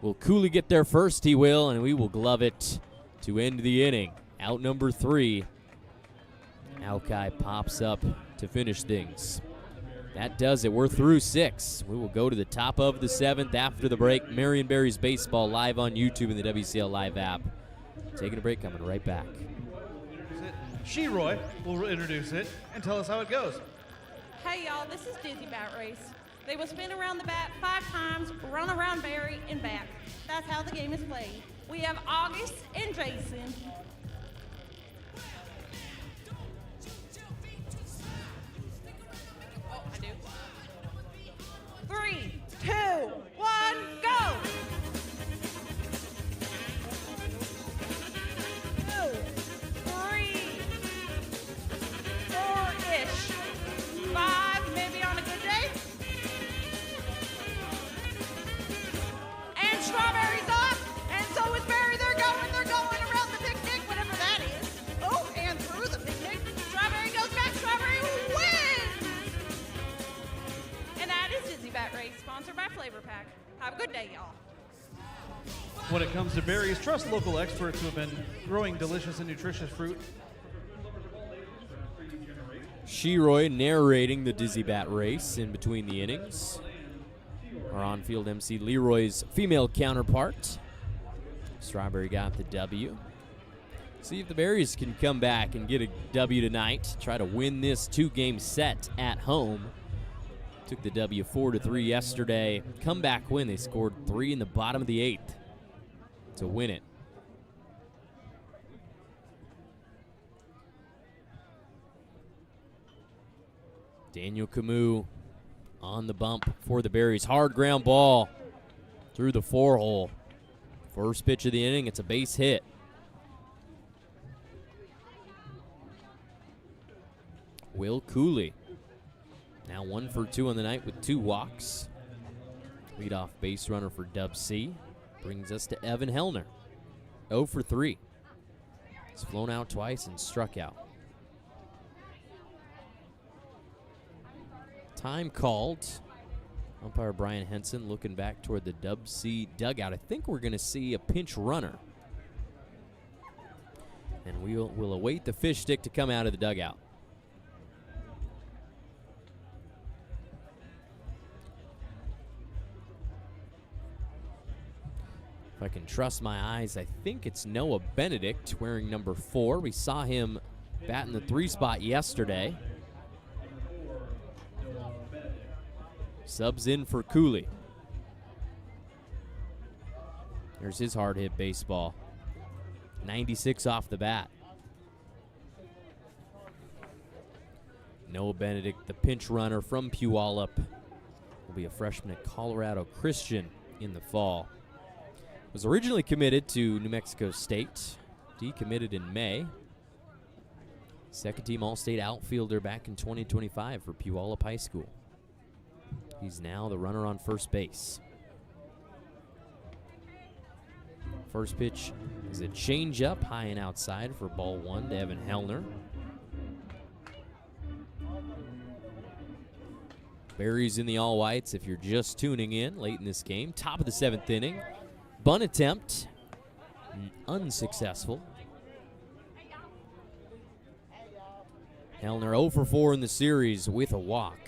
Will Cooley get there first? He will, and we will glove it to end the inning. Out number 3. Aukai pops up to finish things. That does it. We're through 6. We will go to the top of the 7th after the break. Marion Berries baseball live on YouTube and the WCL Live app. Taking a break, coming right back. She-Roy will introduce it and tell us how it goes. Hey y'all, this is Dizzy Bat Race. They will spin around the bat 5 times, run around Barry and back. That's how the game is played. We have August and Jason. Oh, I do. 3, 2, 1, go! 2, 3, 4-ish. 5, maybe on a good day. And Strawberry's off, and so is Barry. They're going around the picnic, whatever that is. Oh, and through the picnic. Strawberry goes back, Strawberry wins! And that is Dizzy Bat Race, sponsored by Flavor Pack. Have a good day, y'all. When it comes to berries, trust local experts who have been growing delicious and nutritious fruit. She-Roy narrating the Dizzy Bat Race in between the innings. Our on-field MC Leroy's female counterpart. Strawberry got the W. See if the Berries can come back and get a W tonight. Try to win this 2-game set at home. Took the W 4-3 yesterday. Comeback win. They scored 3 in the bottom of the 8th to win it. Daniel Camus on the bump for the Berries. Hard ground ball through the 4-hole. First pitch of the inning, it's a base hit. Will Cooley now 1 for 2 on the night with 2 walks. Leadoff base runner for DubSea. Brings us to Evan Hellner. 0 for 3. He's flown out twice and struck out. Time called. Umpire Brian Henson looking back toward the DubSea dugout. I think we're going to see a pinch runner. And we'll await the fish stick to come out of the dugout. If I can trust my eyes, I think it's Noah Benedict wearing number 4. We saw him bat in the 3 spot yesterday. Subs in for Cooley. There's his hard hit baseball. 96 off the bat. Noah Benedict, the pinch runner from Puyallup, will be a freshman at Colorado Christian in the fall. Was originally committed to New Mexico State. decommitted in May. Second team All-State outfielder back in 2025 for Puyallup High School. He's now the runner on first base. First pitch is a changeup, high and outside for ball one to Evan Hellner. Berries in the all-whites if you're just tuning in late in this game. Top of the 7th inning. Bunt attempt, unsuccessful. Hellner 0 for 4 in the series with a walk.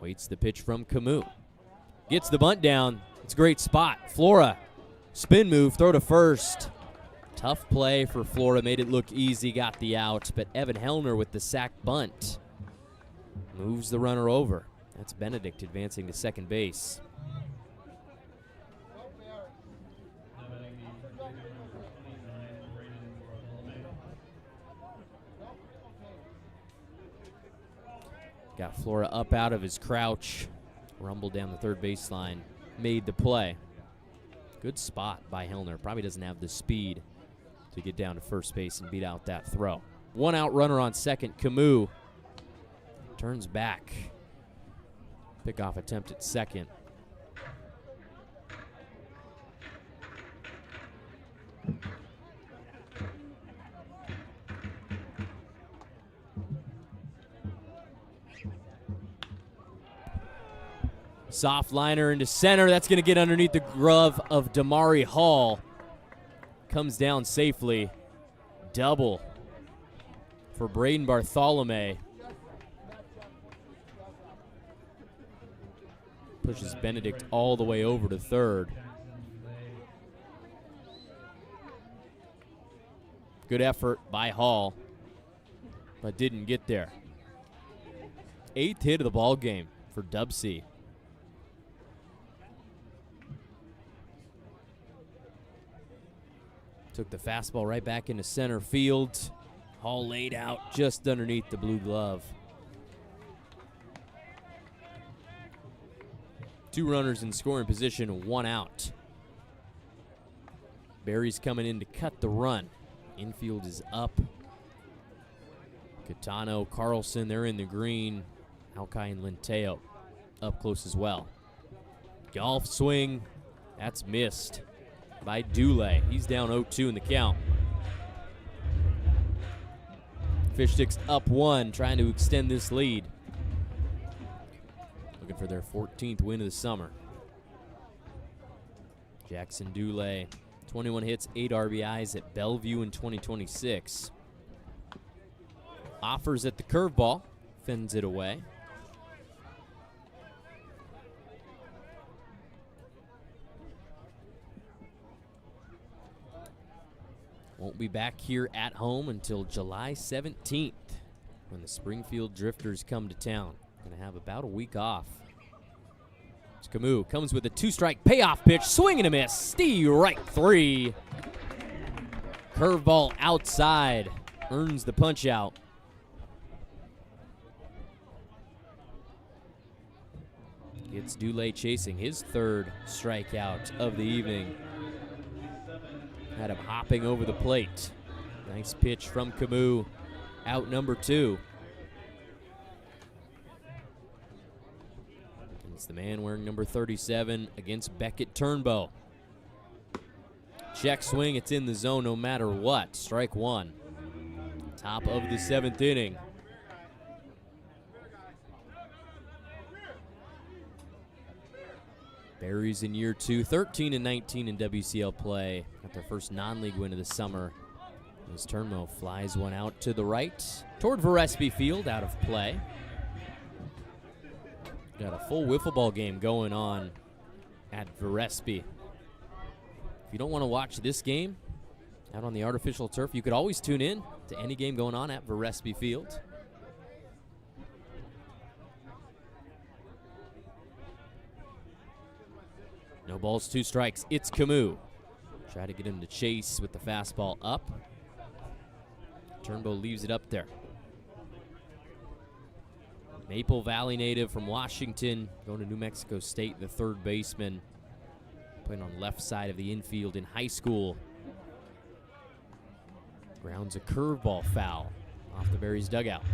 Waits the pitch from Camus. Gets the bunt down. It's a great spot. Flora, spin move, throw to first. Tough play for Flora, made it look easy, got the out, but Evan Hellner with the sac bunt moves the runner over. That's Benedict advancing to second base. Got Flora up out of his crouch, rumbled down the third baseline, made the play. Good spot by Hellner. Probably doesn't have the speed to get down to first base and beat out that throw. One out runner on second. Camus turns back. Pickoff attempt at second. Soft liner into center. That's going to get underneath the glove of Damari Hall. Comes down safely. Double for Braden Bartholomew. Pushes Benedict all the way over to third. Good effort by Hall, but didn't get there. 8th hit of the ball game for DubSea. Took the fastball right back into center field. Hall laid out just underneath the blue glove. 2 runners in scoring position, 1 out. Berries coming in to cut the run. Infield is up. Catano, Carlson, they're in the green. Alki and Linteo up close as well. Golf swing, that's missed by Dule. He's down 0-2 in the count. Fish Sticks up 1, trying to extend this lead. Looking for their 14th win of the summer. Jackson Dule, 21 hits, 8 RBIs at Bellevue in 2026. Offers at the curveball, fends it away. Won't be back here at home until July 17th when the Springfield Drifters come to town. Going to have about a week off. It's Camus comes with a 2-strike payoff pitch. Swing and a miss. Strike 3. Curveball outside. Earns the punch out. Gets Dule chasing his 3rd strikeout of the evening. Had him hopping over the plate. Nice pitch from Camus. Out number 2. And it's the man wearing number 37 against Beckett Turnbow. Check swing, it's in the zone no matter what. Strike 1. Top of the 7th inning. Berries in year 2, 13-19 in WCL play. Got their first non-league win of the summer. As Turnbow flies one out to the right toward Verespi Field, out of play. Got a full wiffle ball game going on at Verespi. If you don't want to watch this game out on the artificial turf, you could always tune in to any game going on at Verespi Field. No balls, 2 strikes. It's Camus. Try to get him to chase with the fastball up. Turnbow leaves it up there. Maple Valley native from Washington, going to New Mexico State, the third baseman. Playing on the left side of the infield in high school. Grounds a curveball foul off the Berries dugout.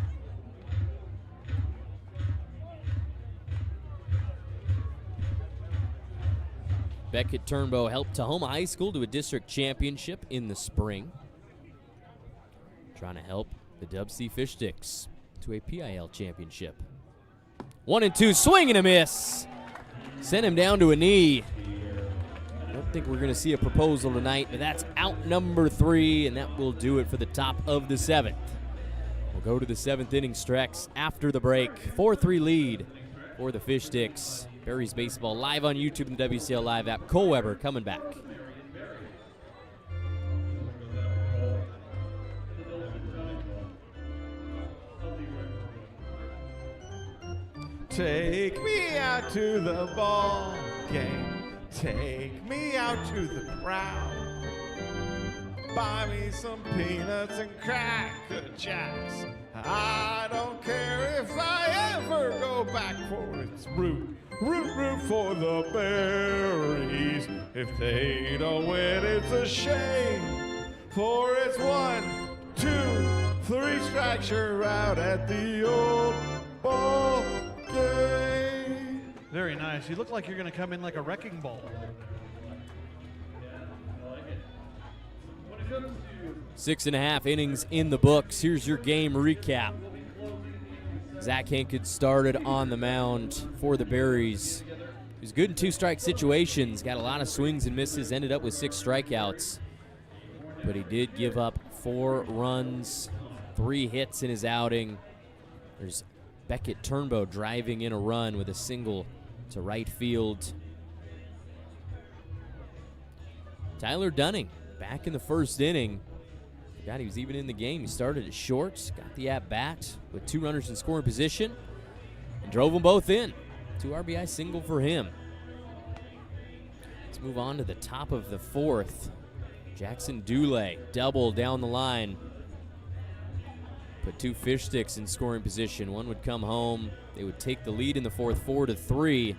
Beckett Turnbow helped Tahoma High School to a district championship in the spring. Trying to help the DubSea Fish Sticks to a PIL championship. 1-2, swing and a miss. Sent him down to a knee. I don't think we're going to see a proposal tonight, but that's out number 3, and that will do it for the top of the 7th. We'll go to the 7th inning stretch after the break. 4-3 lead for the Fish Sticks. Berries Baseball live on YouTube and the WCL Live app. Cole Weber coming back. Take me out to the ball game. Take me out to the crowd. Buy me some peanuts and Cracker Jacks. I don't care if I ever go back for its root. Root for the Berries. If they don't win, it's a shame. For it's 1, 2, 3 strikes, you're out at the old ball game. Very nice. You look like you're going to come in like a wrecking ball. 6.5 innings in the books. Here's your game recap. Zach Hankins started on the mound for the Berries. He was good in 2-strike situations, got a lot of swings and misses, ended up with 6 strikeouts. But he did give up 4 runs, 3 hits in his outing. There's Beckett Turnbow driving in a run with a single to right field. Tyler Dunning back in the first inning. God, he was even in the game. He started at short, got the at-bat with 2 runners in scoring position, and drove them both in. 2 RBI single for him. Let's move on to the top of the 4th. Jackson Dule, double down the line. Put 2 Fish Sticks in scoring position. One would come home. They would take the lead in the 4th, 4-3.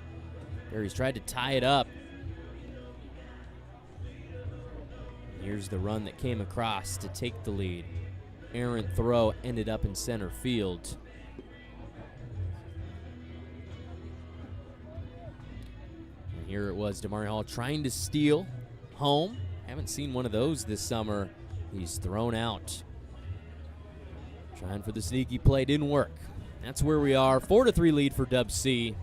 Berries tried to tie it up. Here's the run that came across to take the lead. Errant throw ended up in center field. And here it was, Damari Hall trying to steal home. Haven't seen one of those this summer. He's thrown out. Trying for the sneaky play, didn't work. That's where we are, 4-3 lead for DubSea.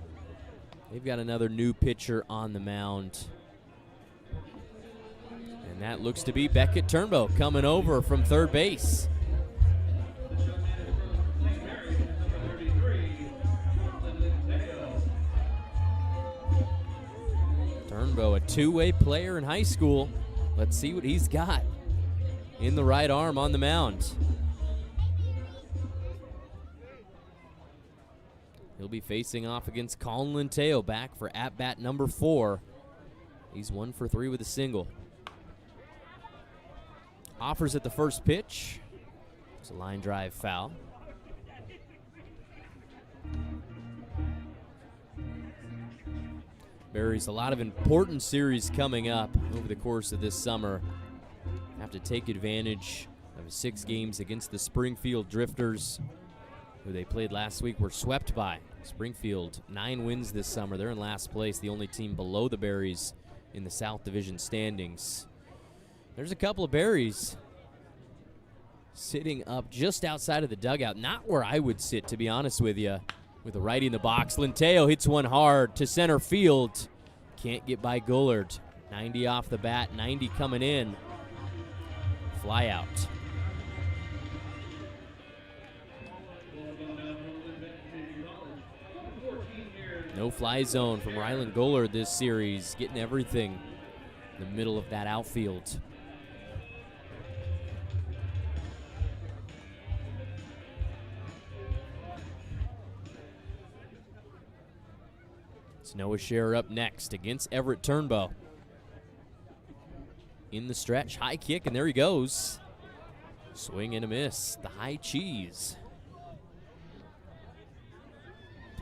They've got another new pitcher on the mound. And that looks to be Beckett Turnbow coming over from third base. Turnbow, a 2-way player in high school. Let's see what he's got in the right arm on the mound. He'll be facing off against Colin Lenteo, back for at-bat number 4. He's 1 for 3 with a single. Offers at the first pitch. It's a line drive foul. Berries, a lot of important series coming up over the course of this summer. Have to take advantage of 6 games against the Springfield Drifters, who they played last week, were swept by. Springfield, 9 wins this summer. They're in last place, the only team below the Berries in the South Division standings. There's a couple of Berries sitting up just outside of the dugout. Not where I would sit, to be honest with you. With a righty in the box, Lenteo hits one hard to center field. Can't get by Gullard. 90 off the bat, 90 coming in. Fly out. No fly zone from Rylan Gullard this series, getting everything in the middle of that outfield. It's Noah Scherer up next against Everett Turnbow. In the stretch, high kick, and there he goes. Swing and a miss, the high cheese.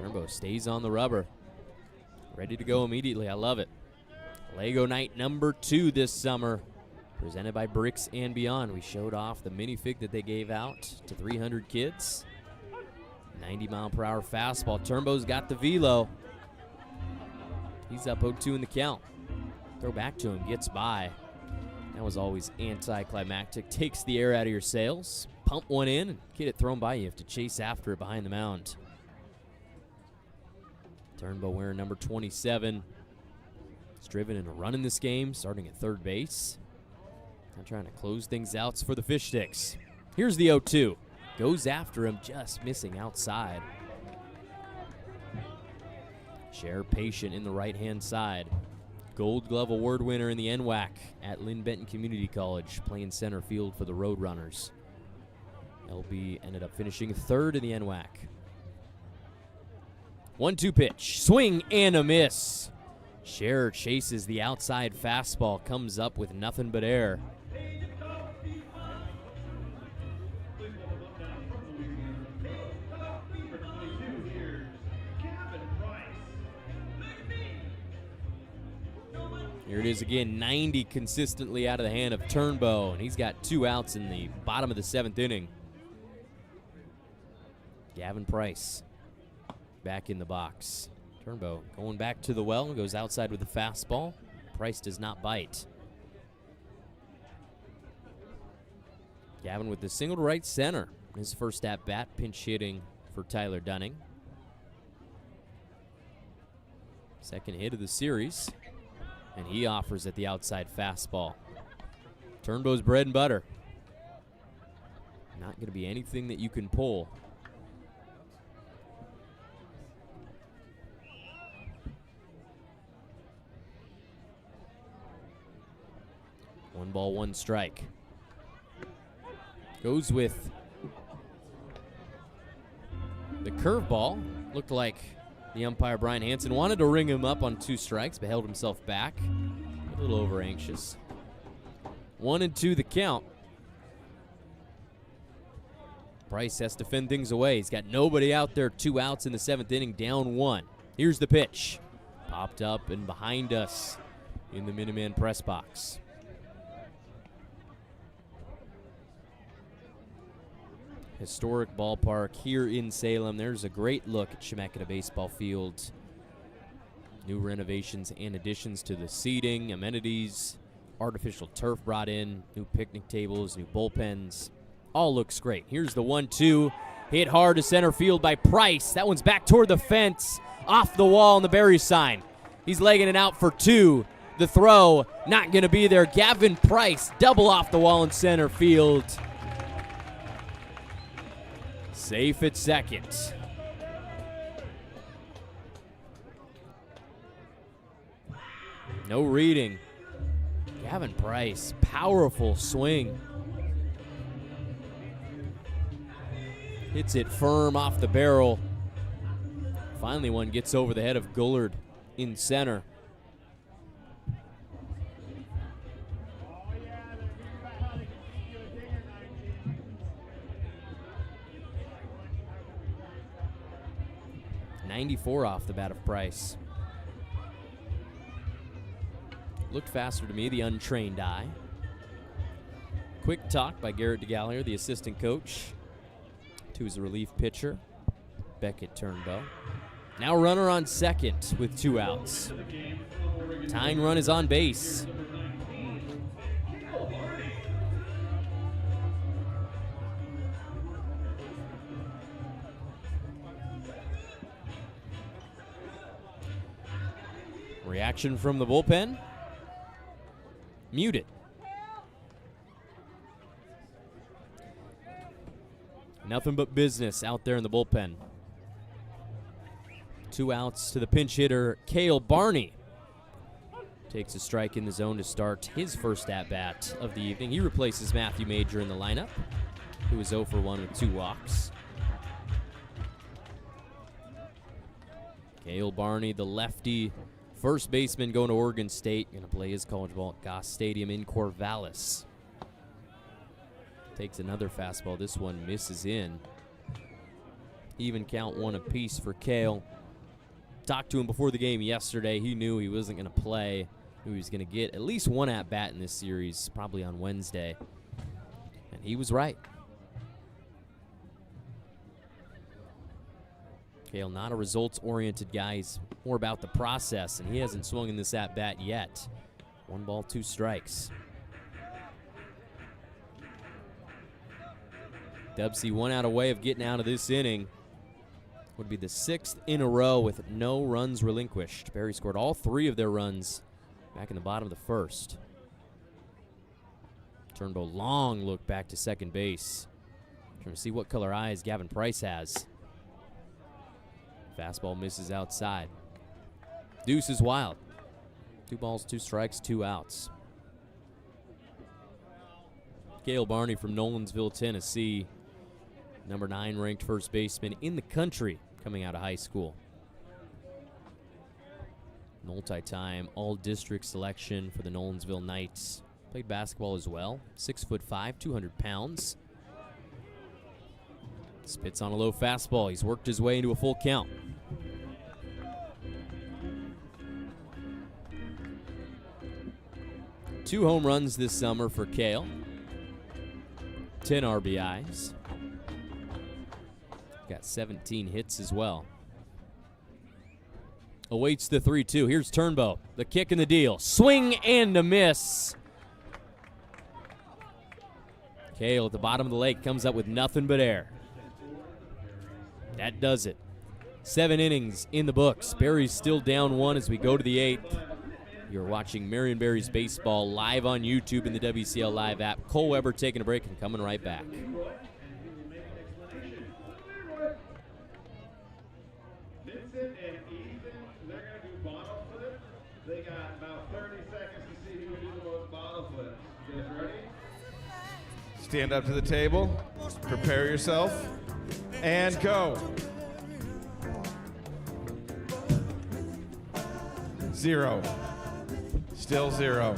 Turnbow stays on the rubber. Ready to go immediately. I love it. Lego night number 2 this summer. Presented by Bricks and Beyond. We showed off the minifig that they gave out to 300 kids. 90-mile-per-hour fastball. Turnbow's got the velo. He's up 0-2 in the count. Throw back to him, gets by. That was always anticlimactic. Takes the air out of your sails. Pump one in and get it thrown by. You have to chase after it behind the mound. Turnbow wearing number 27. He's driven in a run in this game, starting at third base. Now trying to close things out for the fish sticks. Here's the 0-2. Goes after him, just missing outside. Cher patient in the right-hand side. Gold Glove Award winner in the NWAC at Lynn Benton Community College, playing center field for the Roadrunners. LB ended up finishing third in the NWAC. 1-2 pitch. Swing and a miss. Cher chases the outside fastball, comes up with nothing but air. Here it is again, 90 consistently out of the hand of Turnbow, and he's got 2 outs in the bottom of the 7th inning. Gavin Price back in the box. Turnbow going back to the well, goes outside with the fastball. Price does not bite. Gavin with the single to right center. His first at bat, pinch hitting for Tyler Dunning. Second hit of the series. And he offers at the outside fastball. Turnbow's bread and butter. Not going to be anything that you can pull. One ball, one strike. Goes with the curveball. Looked like the umpire, Brian Hansen, wanted to ring him up on 2 strikes, but held himself back. A little over anxious. 1-2 the count. Price has to fend things away. He's got nobody out there. 2 outs in the 7th inning, down 1. Here's the pitch. Popped up and behind us in the Minuteman press box. Historic ballpark here in Salem. There's a great look at Chemeketa Baseball Field. New renovations and additions to the seating, amenities, artificial turf brought in, new picnic tables, new bullpens. All looks great. Here's the 1-2. Hit hard to center field by Price. That one's back toward the fence, off the wall on the Berries sign. He's legging it out for 2. The throw not going to be there. Gavin Price, double off the wall in center field. Safe at second. No reading. Gavin Price, powerful swing. Hits it firm off the barrel. Finally one gets over the head of Gullard in center. .94 off the bat of Price. Looked faster to me, the untrained eye. Quick talk by Garrett DeGallier, the assistant coach, to his relief pitcher, Beckett Turnbow. Now runner on second with 2 outs. Tying run is on base. Reaction from the bullpen. Muted. Nothing but business out there in the bullpen. 2 outs to the pinch hitter, Cale Barney. Takes a strike in the zone to start his first at-bat of the evening. He replaces Matthew Major in the lineup, who is 0 for 1 with 2 walks. Cale Barney, the lefty first baseman going to Oregon State. Going to play his college ball at Goss Stadium in Corvallis. Takes another fastball. This one misses in. Even count one apiece for Kale. Talked to him before the game yesterday. He knew he wasn't going to play. Knew he was going to get at least one at-bat in this series, probably on Wednesday. And he was right. Kale, not a results-oriented guy. He's more about the process, and he hasn't swung in this at-bat yet. 1 ball, 2 strikes. DubSea 1 out away of getting out of this inning. Would be the 6th in a row with no runs relinquished. Berries scored all 3 of their runs back in the bottom of the first. Turnbow, long look back to second base. Trying to see what color eyes Gavin Price has. Fastball misses outside. Deuce is wild. 2 balls, 2 strikes, 2 outs. Cale Barney from Nolensville, Tennessee. Number 9 ranked first baseman in the country coming out of high school. Multi-time all-district selection for the Nolensville Knights. Played basketball as well. 6'5", 200 pounds. Spits on a low fastball. He's worked his way into a full count. Two home runs this summer for Cale. 10 RBIs. Got 17 hits as well. Awaits the 3-2. Here's Turnbow. The kick and the deal. Swing and a miss. Cale at the bottom of the lake comes up with nothing but air. That does it. 7 innings in the books. Berries still down 1 as we go to the 8th. You're watching Marion Berries baseball live on YouTube in the WCL Live app. Cole Weber taking a break and coming right back. Vincent and Ethan, they're going to do bottle flip. They got about 30 seconds to see who can do the most bottle flips. You guys ready? Stand up to the table. Prepare yourself. And go. 0. Still 0.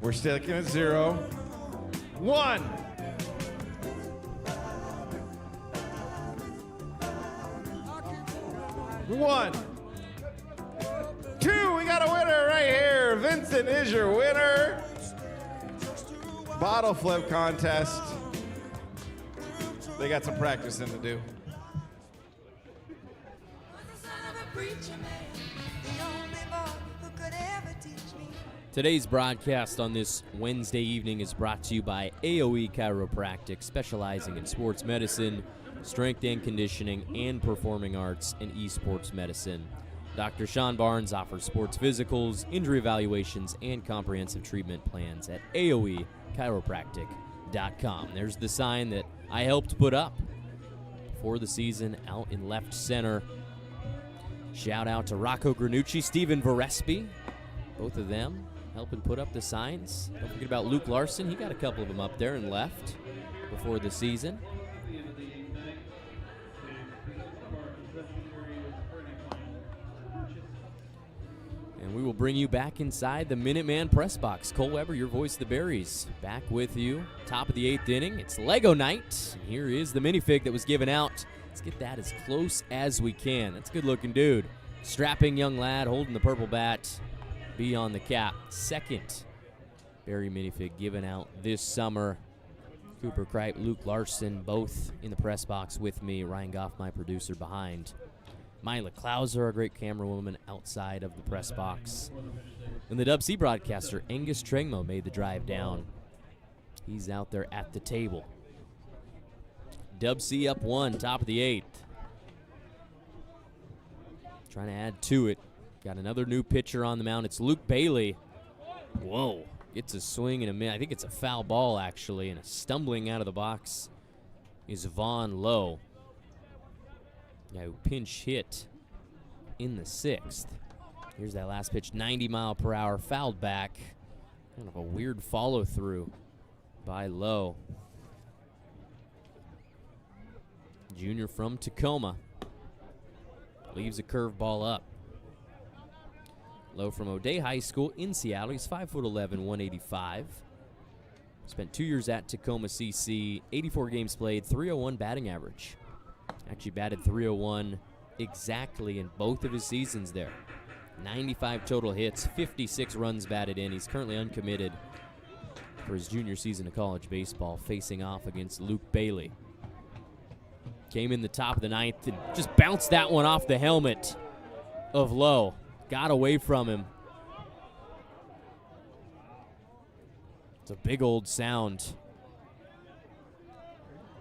We're sticking at 0. 1. 1. 2. We got a winner right here. Vincent is your winner. Bottle flip contest. They got some practicing to do. Today's broadcast on this Wednesday evening is brought to you by AOE Chiropractic, specializing in sports medicine, strength and conditioning, and performing arts and esports medicine. Dr. Sean Barnes offers sports physicals, injury evaluations, and comprehensive treatment plans at AOEchiropractic.com. There's the sign that I helped put up for the season out in left center. Shout out to Rocco Granucci, Steven Varespi, both of them helping put up the signs. Don't forget about Luke Larson. He got a couple of them up there and left before the season. And we will bring you back inside the Minuteman press box. Cole Weber, your voice of the Berries, back with you. Top of the 8th inning. It's Lego night. And here is the minifig that was given out. Let's get that as close as we can. That's a good-looking dude. Strapping young lad holding the purple bat. Be on the cap. Second Berry minifig given out this summer. Cooper Kripe, Luke Larson, both in the press box with me. Ryan Goff, my producer, behind. Myla Klauser, a great camera woman, outside of the press box. And the DubSea broadcaster, Angus Trengmo, made the drive down. He's out there at the table. DubSea up 1, top of the 8th. Trying to add to it. Got another new pitcher on the mound. It's Luke Bailey. Whoa. Gets a swing and a miss. I think it's a foul ball, actually. And a stumbling out of the box is Vaughn Lowe. Guy who pinch hit in the 6th. Here's that last pitch. 90-mile-per-hour. Fouled back. Kind of a weird follow-through by Lowe. Junior from Tacoma. Leaves a curveball up. Lowe from O'Day High School in Seattle. He's 5'11", 185. Spent 2 years at Tacoma CC, 84 games played, 301 batting average. Actually batted 301 exactly in both of his seasons there. 95 total hits, 56 runs batted in. He's currently uncommitted for his junior season of college baseball, facing off against Luke Bailey. Came in the top of the ninth and just bounced that one off the helmet of Lowe. Got away from him. It's a big old sound.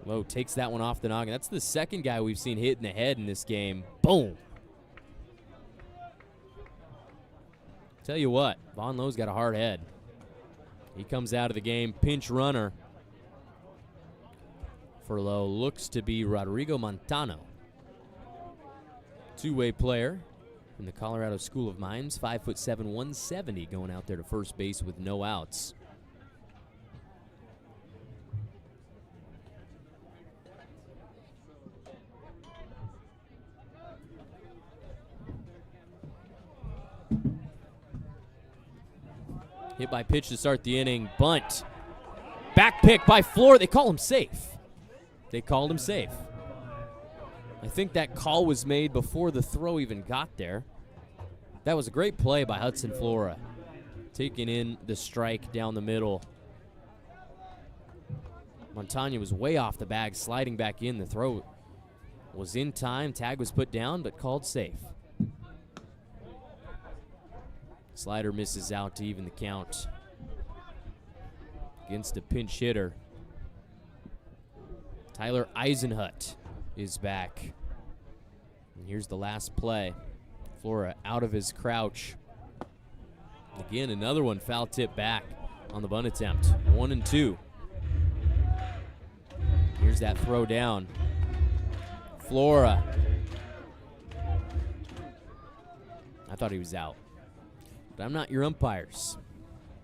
Lowe takes that one off the noggin. That's the second guy we've seen hit in the head in this game. Boom. Tell you what, Von Lowe's got a hard head. He comes out of the game, pinch runner for Lowe. Looks to be Rodrigo Montano. Two-way player in the Colorado School of Mines, 5'7", 170, going out there to first base with no outs. Hit by pitch to start the inning. Bunt. Back pick by Flora. They call him safe. They called him safe. I think that call was made before the throw even got there. That was a great play by Hudson Flora. Taking in the strike down the middle. Montano was way off the bag, sliding back in. The throw was in time. Tag was put down, but called safe. Slider misses out to even the count against a pinch hitter. Tyler Eisenhut is back. And here's the last play. Flora out of his crouch. Again, another one foul tip back on the bunt attempt. 1-2. Here's that throw down. Flora. I thought he was out. But I'm not your umpires.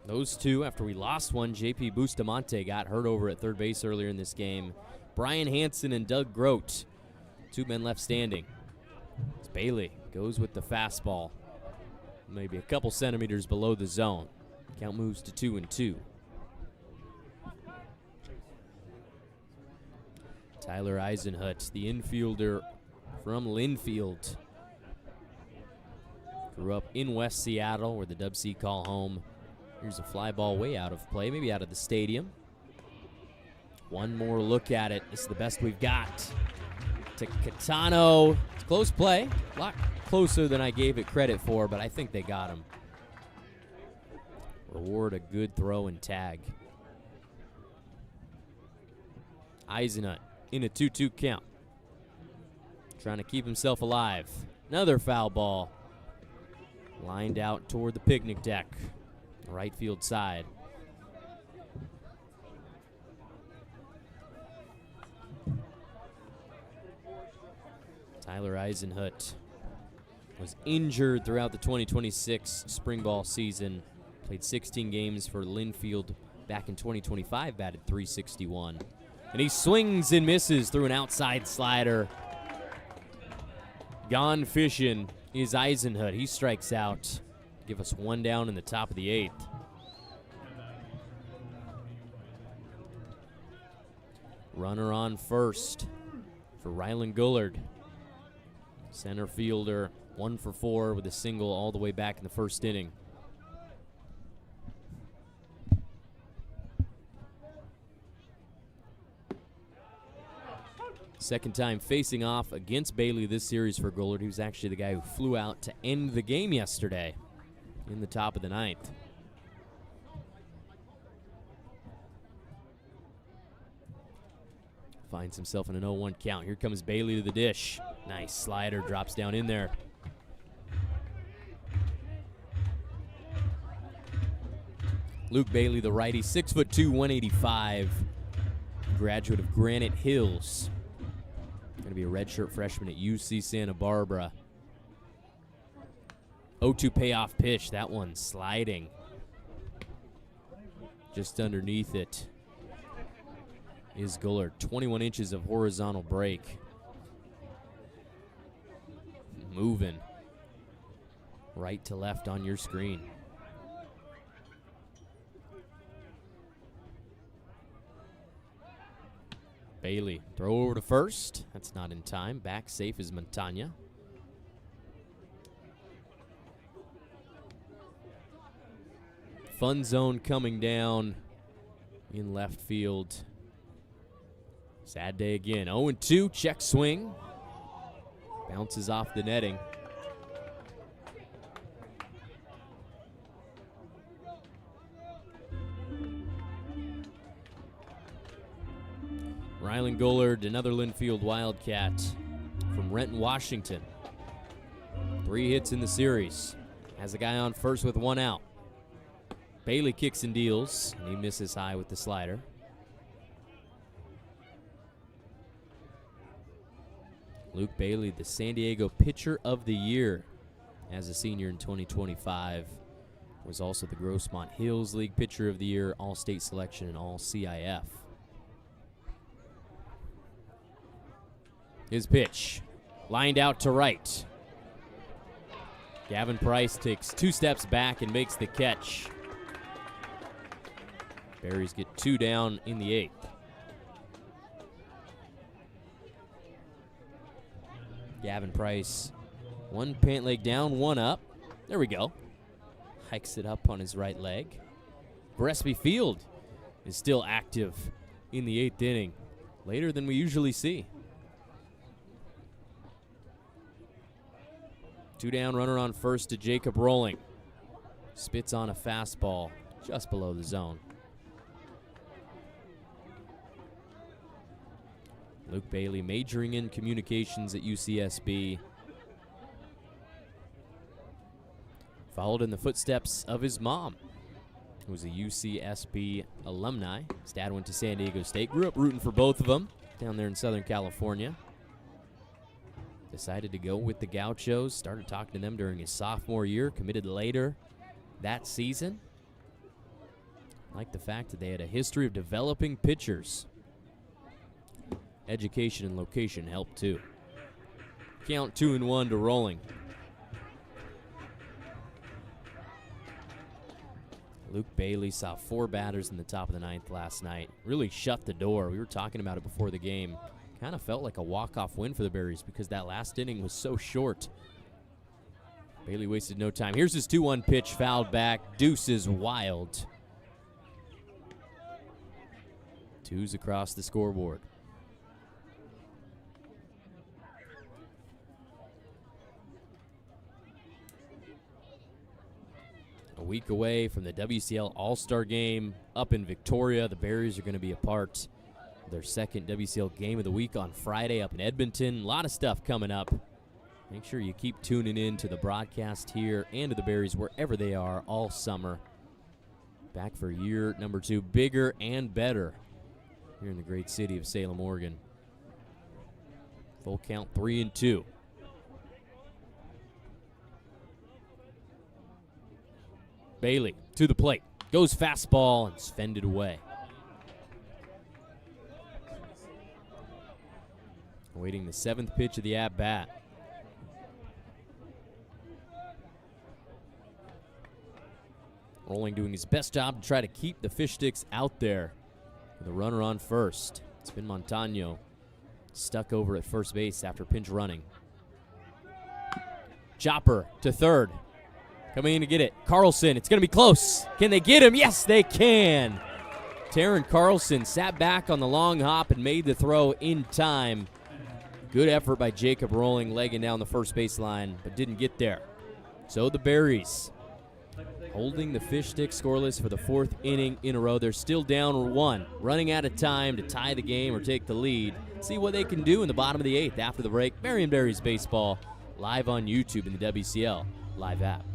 Those two, after we lost one, JP Bustamante got hurt over at third base earlier in this game. Brian Hansen and Doug Grote, two men left standing. As Bailey goes with the fastball, maybe a couple centimeters below the zone. Count moves to 2-2. Tyler Eisenhut, the infielder from Linfield. Grew up in West Seattle, where the DubSea call home. Here's a fly ball way out of play, maybe out of the stadium. One more look at it. This is the best we've got. To Catano. It's a close play. A lot closer than I gave it credit for, but I think they got him. Reward a good throw and tag. Eisenhut in a 2-2 count. Trying to keep himself alive. Another foul ball. Lined out toward the picnic deck, right field side. Tyler Eisenhut was injured throughout the 2026 spring ball season. Played 16 games for Linfield back in 2025, batted .361. And he swings and misses through an outside slider. Gone fishing is Eisenhut. He strikes out. Give us one down in the top of the 8th. Runner on first for Rylan Gullard. Center fielder, 1 for 4 with a single all the way back in the first inning. Second time facing off against Bailey this series for Gullard. He was actually the guy who flew out to end the game yesterday in the top of the 9th. Finds himself in an 0-1 count. Here comes Bailey to the dish. Nice slider, drops down in there. Luke Bailey, the righty, 6'2", 185. Graduate of Granite Hills. Going to be a redshirt freshman at UC Santa Barbara. 0-2 payoff pitch. That one sliding. Just underneath it is Gullard. 21 inches of horizontal break. Moving right to left on your screen. Bailey, throw over to first. That's not in time. Back safe is Montagna. Fun zone coming down in left field. Sad day again. 0-2, check swing. Bounces off the netting. Rylan Gollard, another Linfield Wildcat from Renton, Washington. 3 hits in the series. Has a guy on first with 1 out. Bailey kicks and deals, and he misses high with the slider. Luke Bailey, the San Diego Pitcher of the Year as a senior in 2025. Was also the Grossmont Hills League Pitcher of the Year, All-State Selection, and All-CIF. His pitch, lined out to right. Gavin Price takes 2 steps back and makes the catch. Berries get 2 down in the 8th. Gavin Price, 1 pant leg down, 1 up. There we go. Hikes it up on his right leg. Gillespie Field is still active in the 8th inning, later than we usually see. 2 down, runner on first to Jacob Rolling. Spits on a fastball just below the zone. Luke Bailey majoring in communications at UCSB. Followed in the footsteps of his mom, who was a UCSB alumni. His dad went to San Diego State. Grew up rooting for both of them down there in Southern California. Decided to go with the Gauchos. Started talking to them during his sophomore year. Committed later that season. Like the fact that they had a history of developing pitchers. Education and location helped too. Count 2-1 to Rolling. Luke Bailey saw 4 batters in the top of the 9th last night. Really shut the door. We were talking about it before the game. Kind of felt like a walk-off win for the Berries because that last inning was so short. Bailey wasted no time. Here's his 2-1 pitch, fouled back. Deuce is wild. 2s across the scoreboard. A week away from the WCL All-Star Game up in Victoria. The Berries are going to be a part of their second WCL Game of the Week on Friday up in Edmonton. A lot of stuff coming up. Make sure you keep tuning in to the broadcast here and to the Berries wherever they are all summer. Back for year number 2, bigger and better here in the great city of Salem, Oregon. Full count 3-2. Bailey to the plate. Goes fastball and it's fended away. Awaiting the 7th pitch of the at-bat. Rolling doing his best job to try to keep the fish sticks out there with a runner on first. It's been Montagno stuck over at first base after pinch running. Chopper to third. Coming in to get it. Carlson, it's going to be close. Can they get him? Yes, they can. Taryn Carlson sat back on the long hop and made the throw in time. Good effort by Jacob Rolling, legging down the first baseline, but didn't get there. So the Berries holding the fish stick scoreless for the 4th inning in a row. They're still down 1, running out of time to tie the game or take the lead. See what they can do in the bottom of the 8th after the break. Marion Berries baseball live on YouTube in the WCL live app.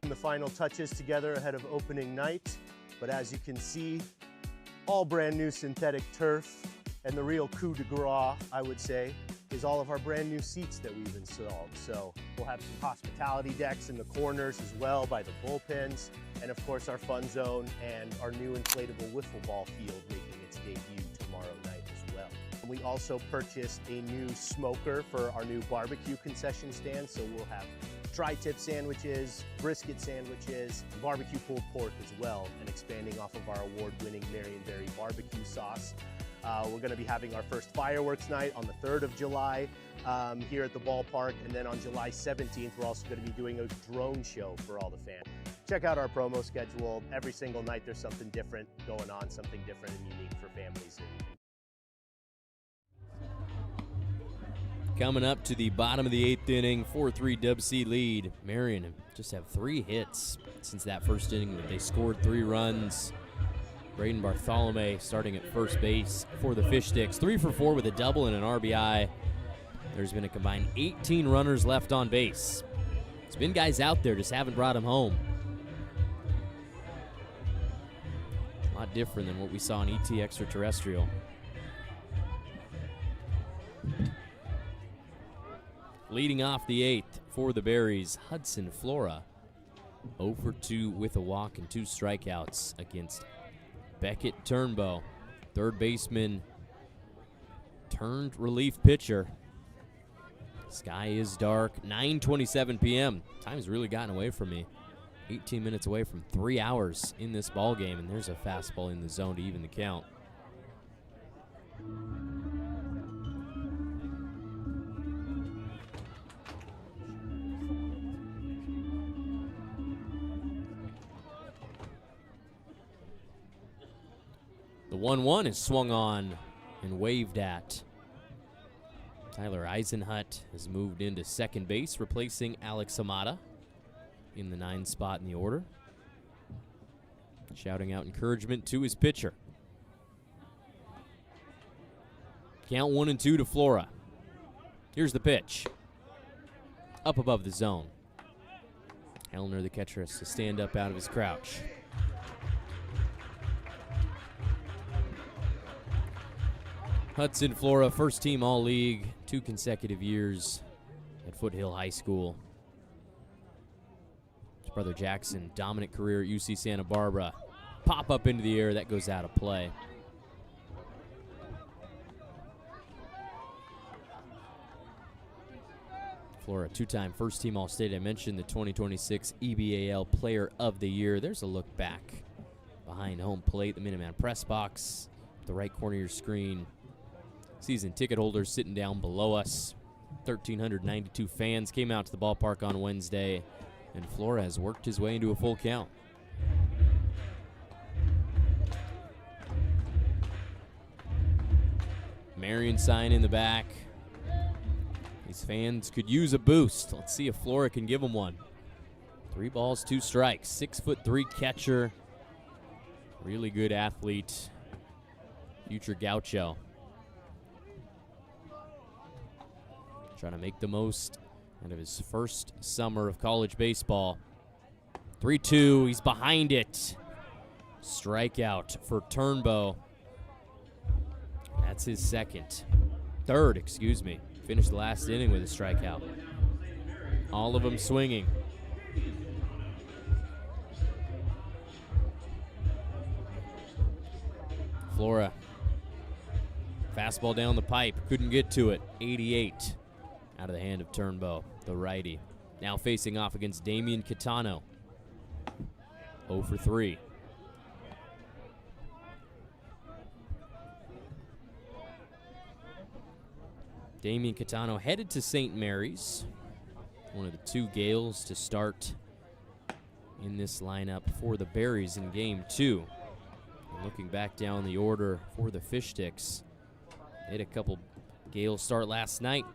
The final touches together ahead of opening night, but as you can see, all brand new synthetic turf, and the real coup de grace, I would say, is all of our brand new seats that we've installed. So we'll have some hospitality decks in the corners as well by the bullpens, and of course our fun zone and our new inflatable wiffle ball field making its debut tomorrow night as well. We also purchased a new smoker for our new barbecue concession stand, so we'll have tri-tip sandwiches, brisket sandwiches, barbecue pulled pork as well, and expanding off of our award-winning Marion Berries barbecue sauce. We're going to be having our first fireworks night on the 3rd of July here at the ballpark, and then on July 17th, we're also going to be doing a drone show for all the fans. Check out our promo schedule. Every single night there's something different going on, something different and unique for families. Coming up to the bottom of the 8th inning, 4-3 DubSea lead. Marion just have 3 hits since that first inning. They scored 3 runs. Braden Bartholomew starting at first base for the Fish Sticks. 3 for 4 with a double and an RBI. There's been a combined 18 runners left on base. It's been guys out there, just haven't brought them home. A lot different than what we saw in ET Extraterrestrial. Leading off the 8th for the Berries, Hudson Flora. 0 for 2 with a walk and 2 strikeouts against Beckett Turnbow. Third baseman turned relief pitcher. Sky is dark, 9:27 p.m. Time's really gotten away from me. 18 minutes away from 3 hours in this ball game, and there's a fastball in the zone to even the count. The 1-1 is swung on and waved at. Tyler Eisenhut has moved into second base, replacing Alex Hamada in the 9th spot in the order. Shouting out encouragement to his pitcher. Count 1-2 to Flora. Here's the pitch. Up above the zone. Hellner, the catcher, has to stand up out of his crouch. Hudson Flora, first team All-League, 2 consecutive years at Foothill High School. His brother Jackson, dominant career at UC Santa Barbara. Pop up into the air, that goes out of play. Flora, 2-time first team All-State. I mentioned the 2026 EBAL Player of the Year. There's a look back behind home plate, the Minuteman press box, the right corner of your screen. Season ticket holders sitting down below us. 1,392 fans came out to the ballpark on Wednesday, and Flora has worked his way into a full count. Marion sign in the back. These fans could use a boost. Let's see if Flora can give them one. 3 balls, 2 strikes. 6'3" catcher. Really good athlete. Future Gaucho. Trying to make the most out of his first summer of college baseball. 3-2, he's behind it. Strikeout for Turnbow. That's his third, excuse me. Finished the last inning with a strikeout. All of them swinging. Flora. Fastball down the pipe, couldn't get to it. 88. Out of the hand of Turnbow, the righty. Now facing off against Damian Catano. 0 for 3. Damian Catano headed to St. Mary's. One of the 2 Gales to start in this lineup for the Berries in Game 2. And looking back down the order for the Fish Sticks, they had a couple Gales start last night.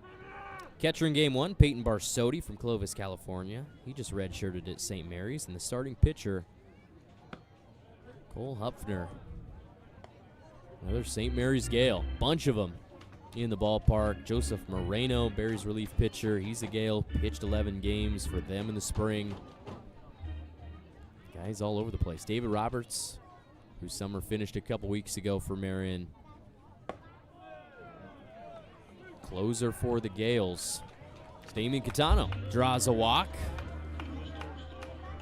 Catcher in Game 1, Peyton Barsotti from Clovis, California. He just redshirted at St. Mary's. And the starting pitcher, Cole Hupfner. Another St. Mary's Gale. Bunch of them in the ballpark. Joseph Moreno, Berries relief pitcher. He's a Gale. Pitched 11 games for them in the spring. Guys all over the place. David Roberts, whose summer finished a couple weeks ago for Marion. Closer for the Gales. Damian Catano draws a walk.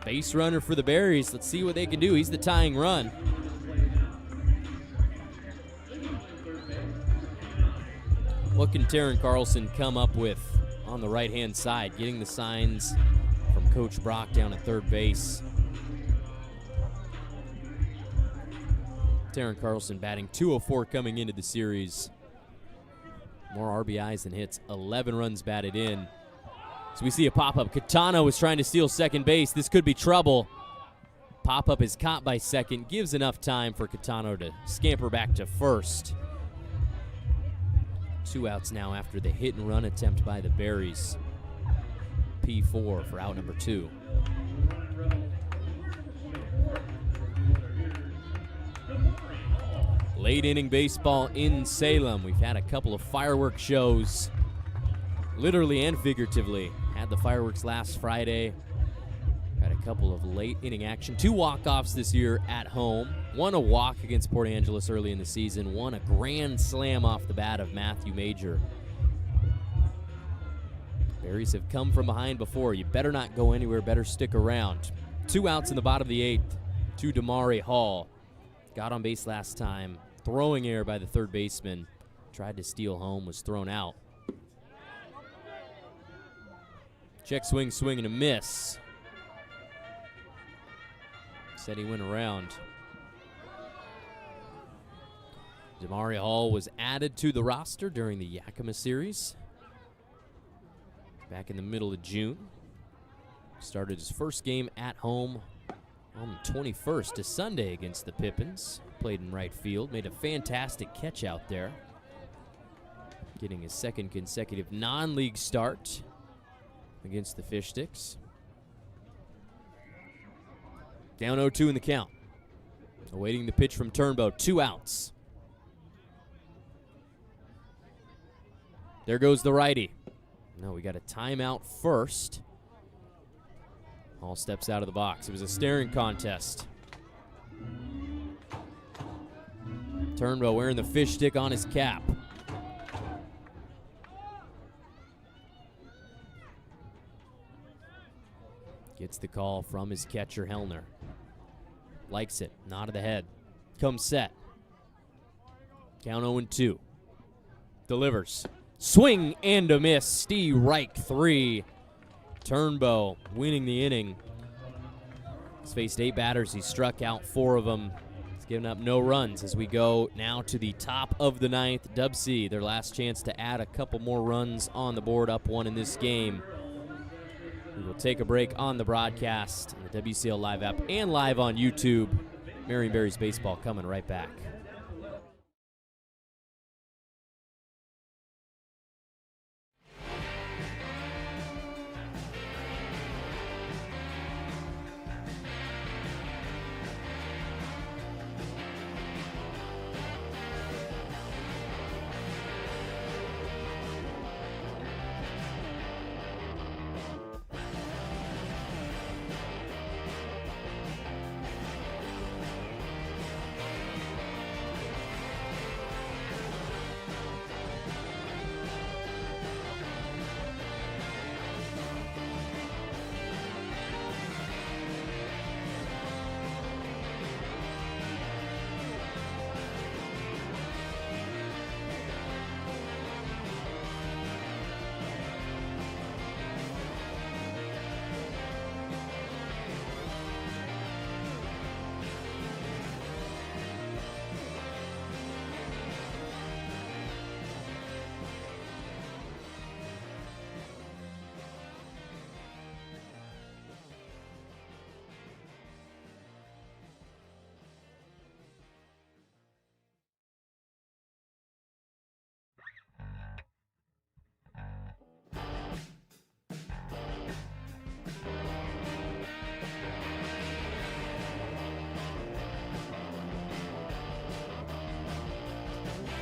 Base runner for the Berries. Let's see what they can do. He's the tying run. What can Taryn Carlson come up with on the right-hand side? Getting the signs from Coach Brock down at third base. Taryn Carlson batting .204 coming into the series. More RBIs than hits, 11 runs batted in. So we see a pop-up. Catano is trying to steal second base. This could be trouble. Pop-up is caught by second. Gives enough time for Catano to scamper back to first. 2 outs now after the hit-and-run attempt by the Berries. P4 for out number 2. Late inning baseball in Salem. We've had a couple of fireworks shows, literally and figuratively. Had the fireworks last Friday. Had a couple of late inning action. 2 walk-offs this year at home. 1 a walk against Port Angeles early in the season. 1 a grand slam off the bat of Matthew Major. Berries have come from behind before. You better not go anywhere. Better stick around. 2 outs in the bottom of the 8th to Damari Hall. Got on base last time. Throwing error by the third baseman. Tried to steal home. Was thrown out. Check swing, swing and a miss. Said he went around. Damari Hall was added to the roster during the Yakima series back in the middle of June. Started his first game at home on the 21st, to Sunday against the Pippins. Played in right field, made a fantastic catch out there. Getting his second consecutive non-league start against the Fish Sticks. Down 0-2 in the count. Awaiting the pitch from Turnbow, 2 outs. There goes the righty. No, we got a timeout first. Hall steps out of the box. It was a staring contest. Turnbow wearing the fish stick on his cap. Gets the call from his catcher, Hellner. Likes it. Nod of the head. Comes set. Count 0-2. Delivers. Swing and a miss. Steve Reich 3. Turnbow winning the inning. He's faced 8 batters. He struck out 4 of them. He's given up no runs as we go now to the top of the 9th. DubSea, their last chance to add a couple more runs on the board, up 1 in this game. We will take a break on the broadcast, on the WCL Live app, and live on YouTube. Marion Berries baseball coming right back.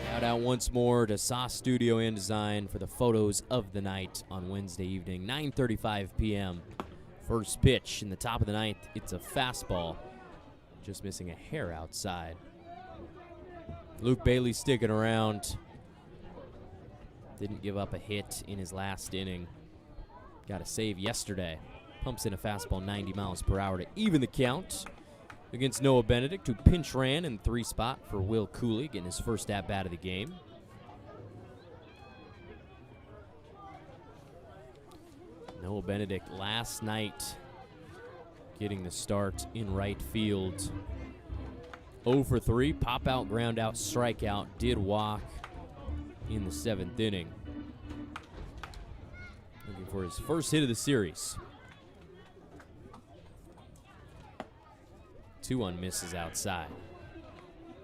Shout out once more to Sauce Studio and Design for the photos of the night on Wednesday evening, 9:35 p.m. First pitch in the top of the 9th. It's a fastball, just missing a hair outside. Luke Bailey sticking around. Didn't give up a hit in his last inning. Got a save yesterday. Pumps in a fastball 90 miles per hour to even the count against Noah Benedict, who pinch ran in 3 spot for Will Cooley, getting his first at-bat of the game. Noah Benedict last night getting the start in right field. 0 for 3, pop out, ground out, strikeout, did walk in the 7th inning. Looking for his first hit of the series. 2-1 misses outside.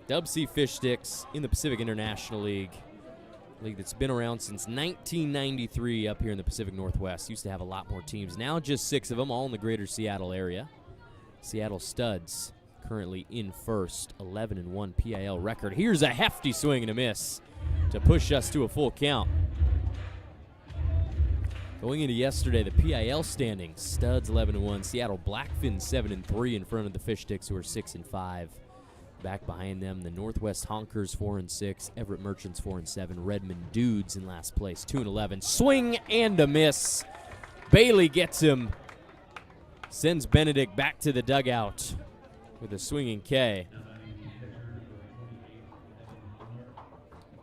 DubSea Fish Sticks in the Pacific International League. League that's been around since 1993 up here in the Pacific Northwest. Used to have a lot more teams. Now just 6 of them, all in the greater Seattle area. Seattle Studs currently in first, 11-1 PIL record. Here's a hefty swing and a miss to push us to a full count. Going into yesterday, the PIL standings, Studs 11-1, Seattle Blackfin 7-3 in front of the Fish Sticks, who are 6-5. Back behind them, the Northwest Honkers 4-6, Everett Merchants 4-7, Redmond Dudes in last place 2-11. Swing and a miss. Bailey gets him. Sends Benedict back to the dugout with a swinging K.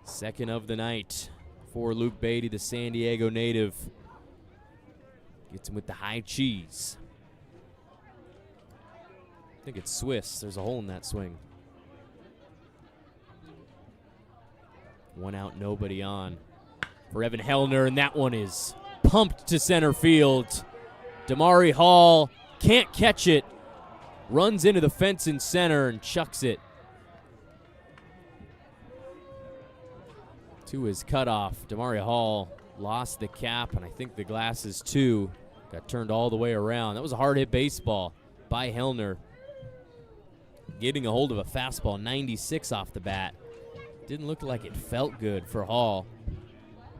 Second of the night for Luke Beatty, the San Diego native. Gets him with the high cheese. I think it's Swiss. There's a hole in that swing. 1 out, nobody on for Evan Hellner, and that one is pumped to center field. Damari Hall can't catch it. Runs into the fence in center and chucks it to his cutoff. Damari Hall lost the cap, and I think the glasses too. Got turned all the way around. That was a hard hit baseball by Hellner. Getting a hold of a fastball, 96 off the bat. Didn't look like it felt good for Hall.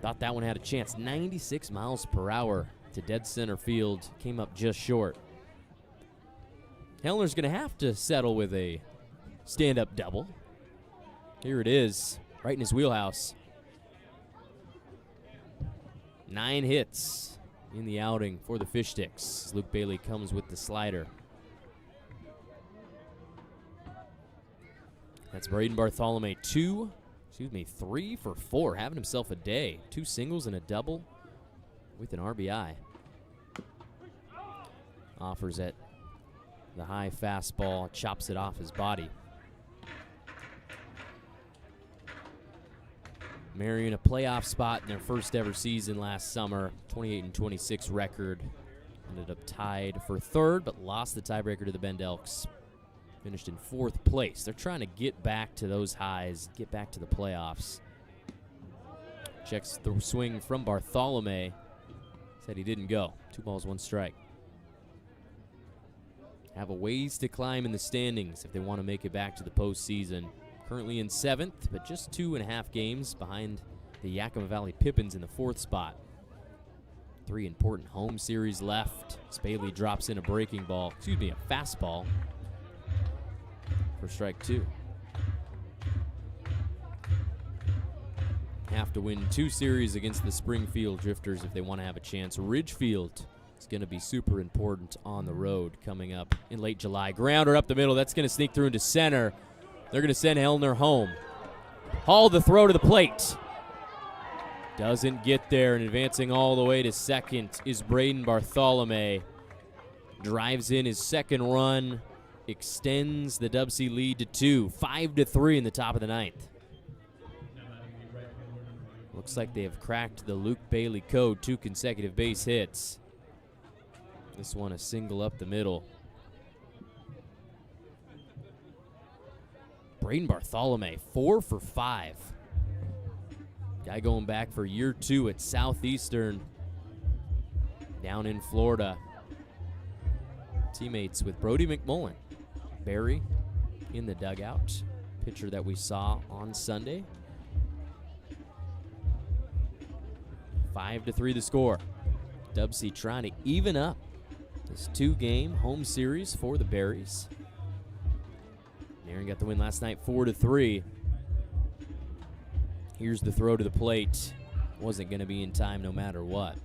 Thought that one had a chance. 96 miles per hour to dead center field. Came up just short. Hellner's going to have to settle with a stand-up double. Here it is, right in his wheelhouse. 9 hits in the outing for the Fish Sticks. Luke Bailey comes with the slider. That's Braden Bartholomew, 3 for 4, having himself a day. 2 singles and a double with an RBI. Offers it. The high fastball, chops it off his body. Marion a playoff spot in their first ever season last summer. 28-26 record. Ended up tied for 3rd, but lost the tiebreaker to the Bend Elks. Finished in 4th place. They're trying to get back to those highs, get back to the playoffs. Checks the swing from Bartholomew. Said he didn't go. 2 balls, 1 strike. Have a ways to climb in the standings if they want to make it back to the postseason. Currently in 7th, but just 2.5 games behind the Yakima Valley Pippins in the 4th spot. 3 important home series left. Bailey drops in a breaking ball, a fastball for strike 2. Have to win 2 series against the Springfield Drifters if they want to have a chance. Ridgefield is going to be super important on the road coming up in late July. Grounder up the middle. That's going to sneak through into center. They're going to send Hellner home. Hall the throw to the plate. Doesn't get there, and advancing all the way to second is Braden Bartholomew. Drives in his 2nd run. Extends the DubSea lead to 2. 5-3 in the top of the 9th. Looks like they have cracked the Luke Bailey code. 2 consecutive base hits. This one a single up the middle. Braden Bartholomew, 4 for 5. Guy going back for year 2 at Southeastern down in Florida. Teammates with Brody McMullen. Barry in the dugout. Pitcher that we saw on Sunday. 5-3 the score. DubSea trying to even up this 2-game home series for the Berries. Marion got the win last night, 4-3. Here's the throw to the plate. Wasn't going to be in time no matter what.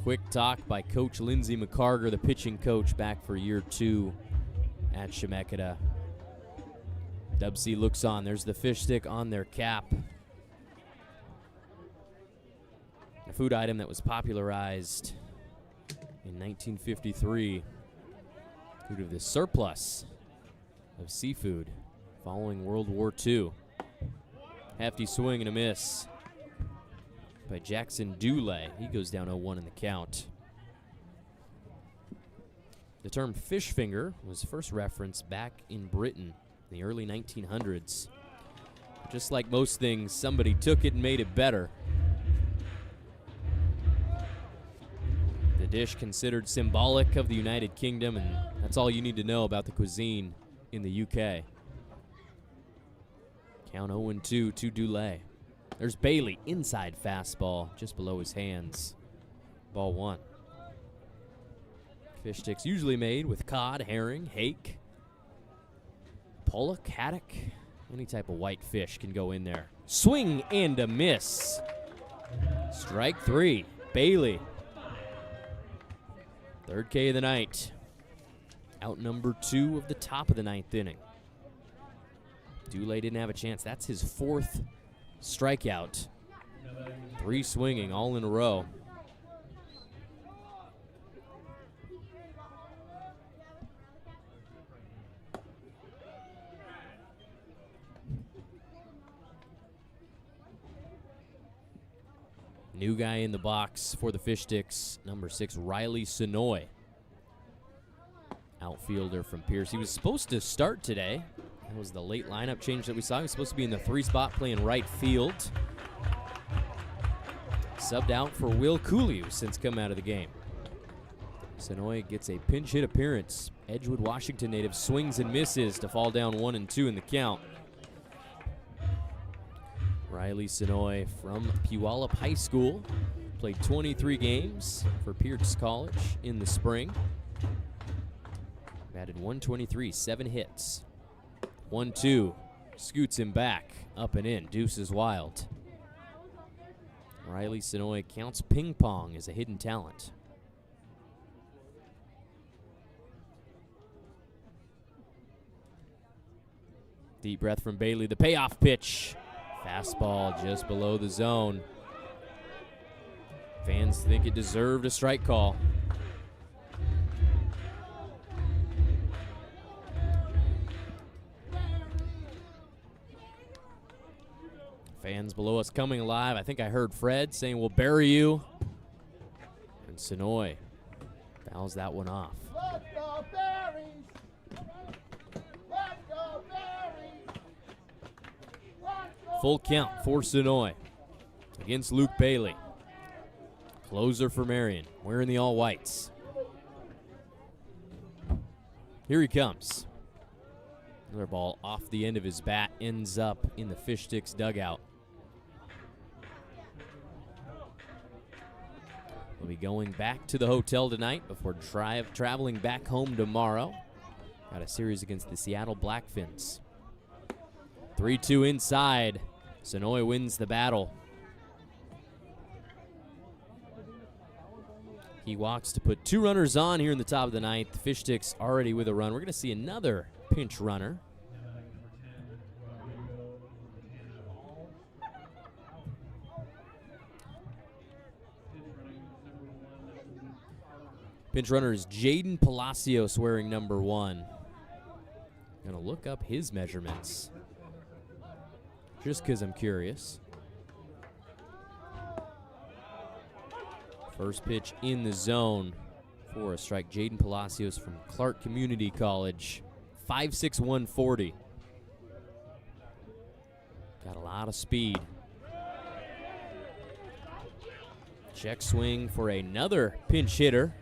Quick talk by Coach Lindsey McCarger, the pitching coach, back for year 2 at Chemeketa. DubSea looks on. There's the fish stick on their cap. A food item that was popularized in 1953 due to the surplus of seafood following World War II. Hefty swing and a miss by Jackson Dulé. He goes down 0-1 in the count. The term fish finger was first referenced back in Britain in the early 1900s. Just like most things, somebody took it and made it better. The dish considered symbolic of the United Kingdom, and that's all you need to know about the cuisine in the UK. Count 0-2 to Dulé. There's Bailey, inside fastball, just below his hands. Ball 1. Fish sticks usually made with cod, herring, hake, pollock, haddock. Any type of white fish can go in there. Swing and a miss. Strike 3, Bailey. Third K of the night. Out number 2 of the top of the 9th inning. Dulé didn't have a chance. That's his 4th strikeout. 3 swinging all in a row. New guy in the box for the Fish Sticks, number 6, Riley Sonoy. Outfielder from Pierce. He was supposed to start today. That was the late lineup change that we saw. He was supposed to be in the 3 spot playing right field. Subbed out for Will Cooley, who's since come out of the game. Sonoy gets a pinch hit appearance. Edgewood, Washington native swings and misses to fall down 1-2 in the count. Riley Sonoy from Puyallup High School. Played 23 games for Pierce College in the spring. Batted .123, 7 hits. 1-2, scoots him back, up and in, deuce is wild. Riley Sonoy counts ping pong as a hidden talent. Deep breath from Bailey, the payoff pitch. Fastball just below the zone. Fans think it deserved a strike call. Fans below us coming alive. I think I heard Fred saying, "We'll bury you." And Sonoy fouls that one off. Let's go Berries! Let's go Berries! Full count for Sonoy against Luke Bailey. Closer for Marion, wearing the all-whites. Here he comes. Another ball off the end of his bat, ends up in the Fish Sticks dugout. We'll be going back to the hotel tonight before traveling back home tomorrow. Got a series against the Seattle Blackfins. 3-2 inside. Sonoy wins the battle. He walks to put 2 runners on here in the top of the 9th. The Fish Sticks already with a run. We're going to see another pinch runner. Pinch runner is Jaden Palacios wearing number 1. Gonna look up his measurements just because I'm curious. First pitch in the zone for a strike. Jaden Palacios from Clark Community College. 5'6", 140. Got a lot of speed. Check swing for another pinch hitter.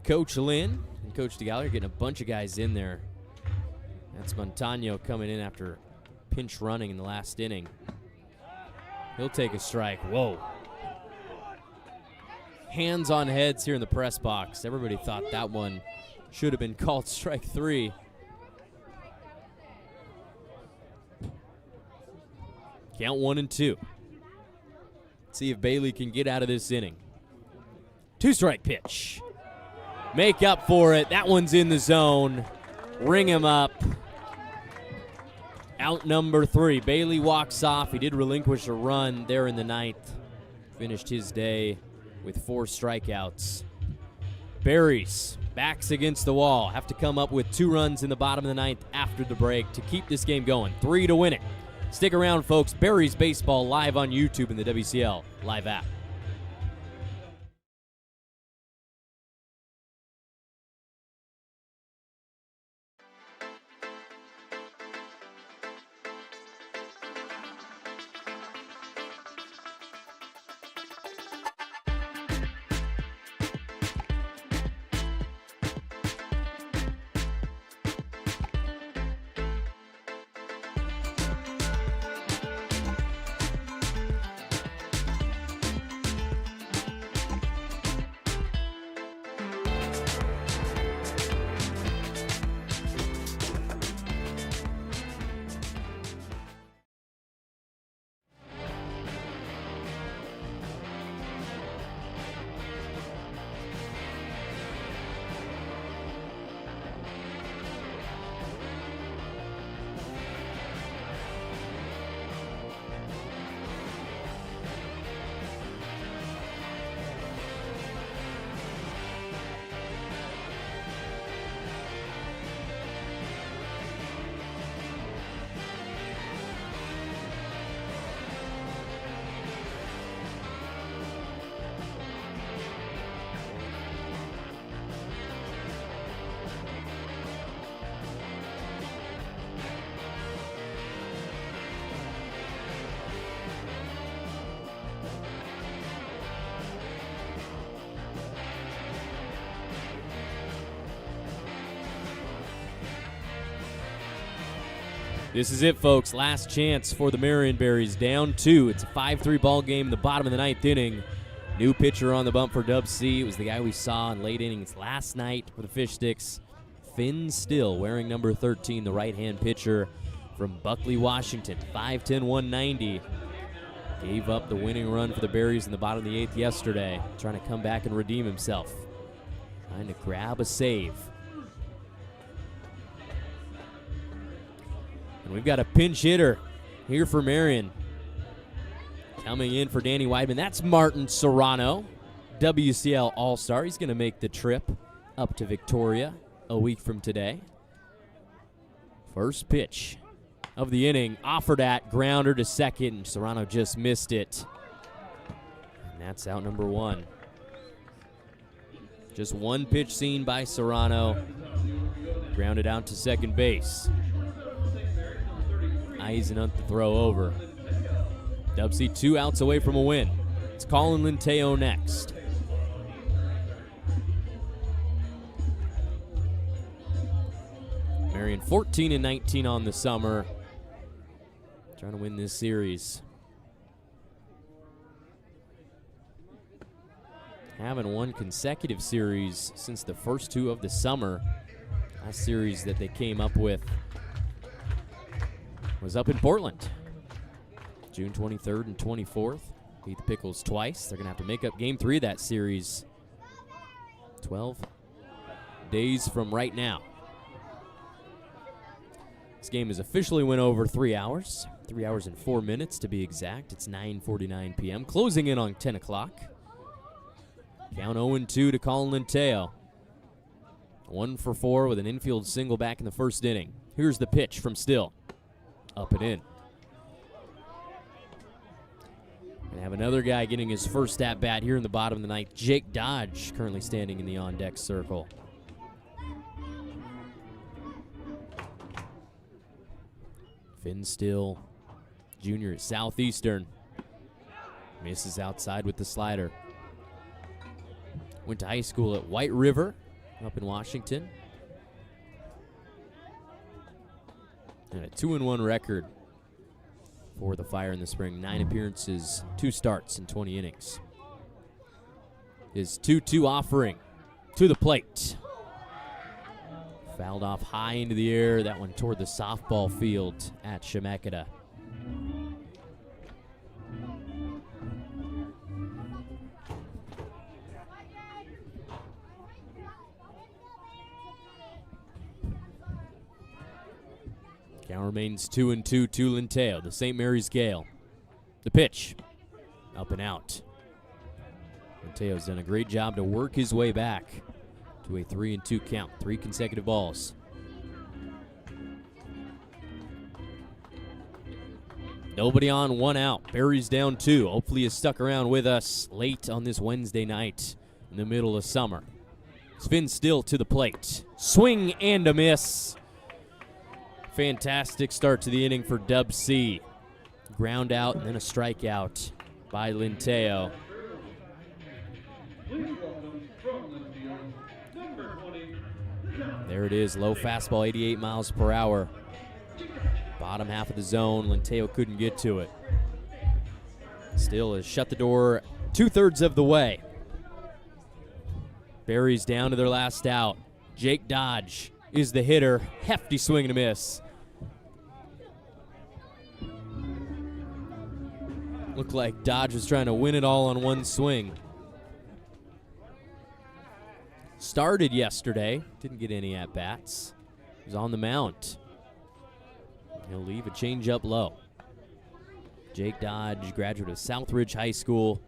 Coach Lynn and Coach DeGallagher getting a bunch of guys in there. That's Montano coming in after pinch running in the last inning. He'll take a strike. Whoa. Hands on heads here in the press box. Everybody thought that one should have been called strike 3. Count 1-2. See if Bailey can get out of this inning. 2-strike pitch. Make up for it. That one's in the zone. Ring him up. Out number 3. Bailey walks off. He did relinquish a run there in the 9th. finished his day with 4 strikeouts. Berries, backs against the wall, have to come up with 2 runs in the bottom of the 9th after the break to keep this game going. 3 to win it. Stick around, folks. Berries Baseball live on YouTube and the WCL Live app. This is it, folks. Last chance for the Marion Berries. Down 2. It's a 5-3 ball game in the bottom of the 9th inning. New pitcher on the bump for DubSea. It was the guy we saw in late innings last night for the Fish Sticks. Finn Still, wearing number 13, the right-hand pitcher from Buckley, Washington. 5'10", 190. Gave up the winning run for the Berries in the bottom of the 8th yesterday. Trying to come back and redeem himself. Trying to grab a save. And we've got a pinch hitter here for Marion. Coming in for Danny Weidman, that's Martin Serrano, WCL All-Star. He's going to make the trip up to Victoria a week from today. First pitch of the inning, offered at, grounder to second, and Serrano just missed it. And that's out number 1. Just one pitch seen by Serrano. Grounded out to second base. Eisenhunt the throw over. DubSea 2 outs away from a win. It's Colin Linteo next. Marion 14-19 on the summer. Trying to win this series. Haven't won consecutive series since the first 2 of the summer. Last series that they came up with was up in Portland. June 23rd and 24th. Beat the Pickles twice. They're going to have to make up game 3 of that series 12 days from right now. This game has officially went over 3 hours. 3 hours and 4 minutes to be exact. It's 9:49 p.m. Closing in on 10 o'clock. Count 0-2 to Colin Linteo. 1 for 4 with an infield single back in the first inning. Here's the pitch from Still. Up and in. And have another guy getting his first at-bat here in the bottom of the 9th. Jake Dodge currently standing in the on-deck circle. Finn Still, junior at Southeastern. Misses outside with the slider. Went to high school at White River up in Washington. And a 2-1 record for the Fire in the spring. 9 appearances, 2 starts in 20 innings. His 2-2 offering to the plate. Fouled off high into the air. That one toward the softball field at Chemeketa. Count remains 2-2 to Linteo, the St. Mary's Gale. The pitch, up and out. Mateo's done a great job to work his way back to a 3-2 count, 3 consecutive balls. Nobody on, 1 out. Berries down 2. Hopefully he's stuck around with us late on this Wednesday night in the middle of summer. Sven Still to the plate. Swing and a miss. Fantastic start to the inning for DubSea. Ground out and then a strikeout by Linteo. There it is, low fastball, 88 miles per hour. Bottom half of the zone, Linteo couldn't get to it. Still has shut the door 2/3 of the way. Berries down to their last out. Jake Dodge is the hitter. Hefty swing and a miss. Looked like Dodge was trying to win it all on one swing. Started yesterday, didn't get any at-bats. He was on the mound. He'll leave a changeup low. Jake Dodge, graduate of Southridge High School.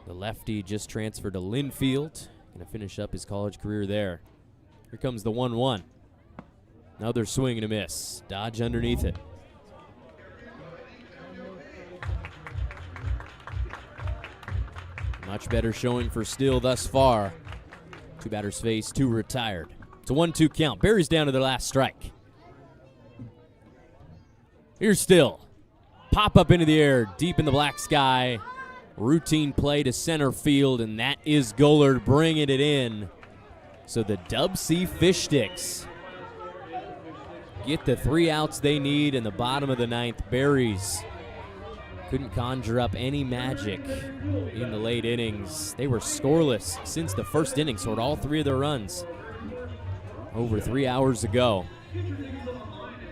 The lefty just transferred to Linfield. Going to finish up his college career there. Here comes the 1-1. Another swing and a miss. Dodge underneath it. Much better showing for Still thus far. 2 batters faced, 2 retired. It's a 1-2 count. Berries down to their last strike. Here's Still. Pop up into the air, deep in the black sky. Routine play to center field, and that is Gollard bringing it in. So the DubSea Fish Sticks get the 3 outs they need in the bottom of the 9th. Berries couldn't conjure up any magic in the late innings. They were scoreless since the first inning, scored all 3 of their runs over 3 hours ago.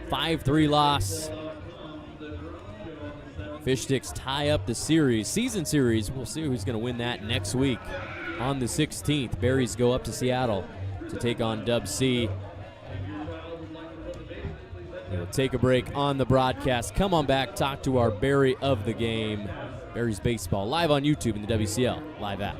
5-3 loss. Fish Sticks tie up the series, season series. We'll see who's going to win that next week. On the 16th, Berries go up to Seattle to take on DubSea. We'll take a break on the broadcast. Come on back, talk to our Berry of the Game. Berries Baseball, live on YouTube in the WCL live app.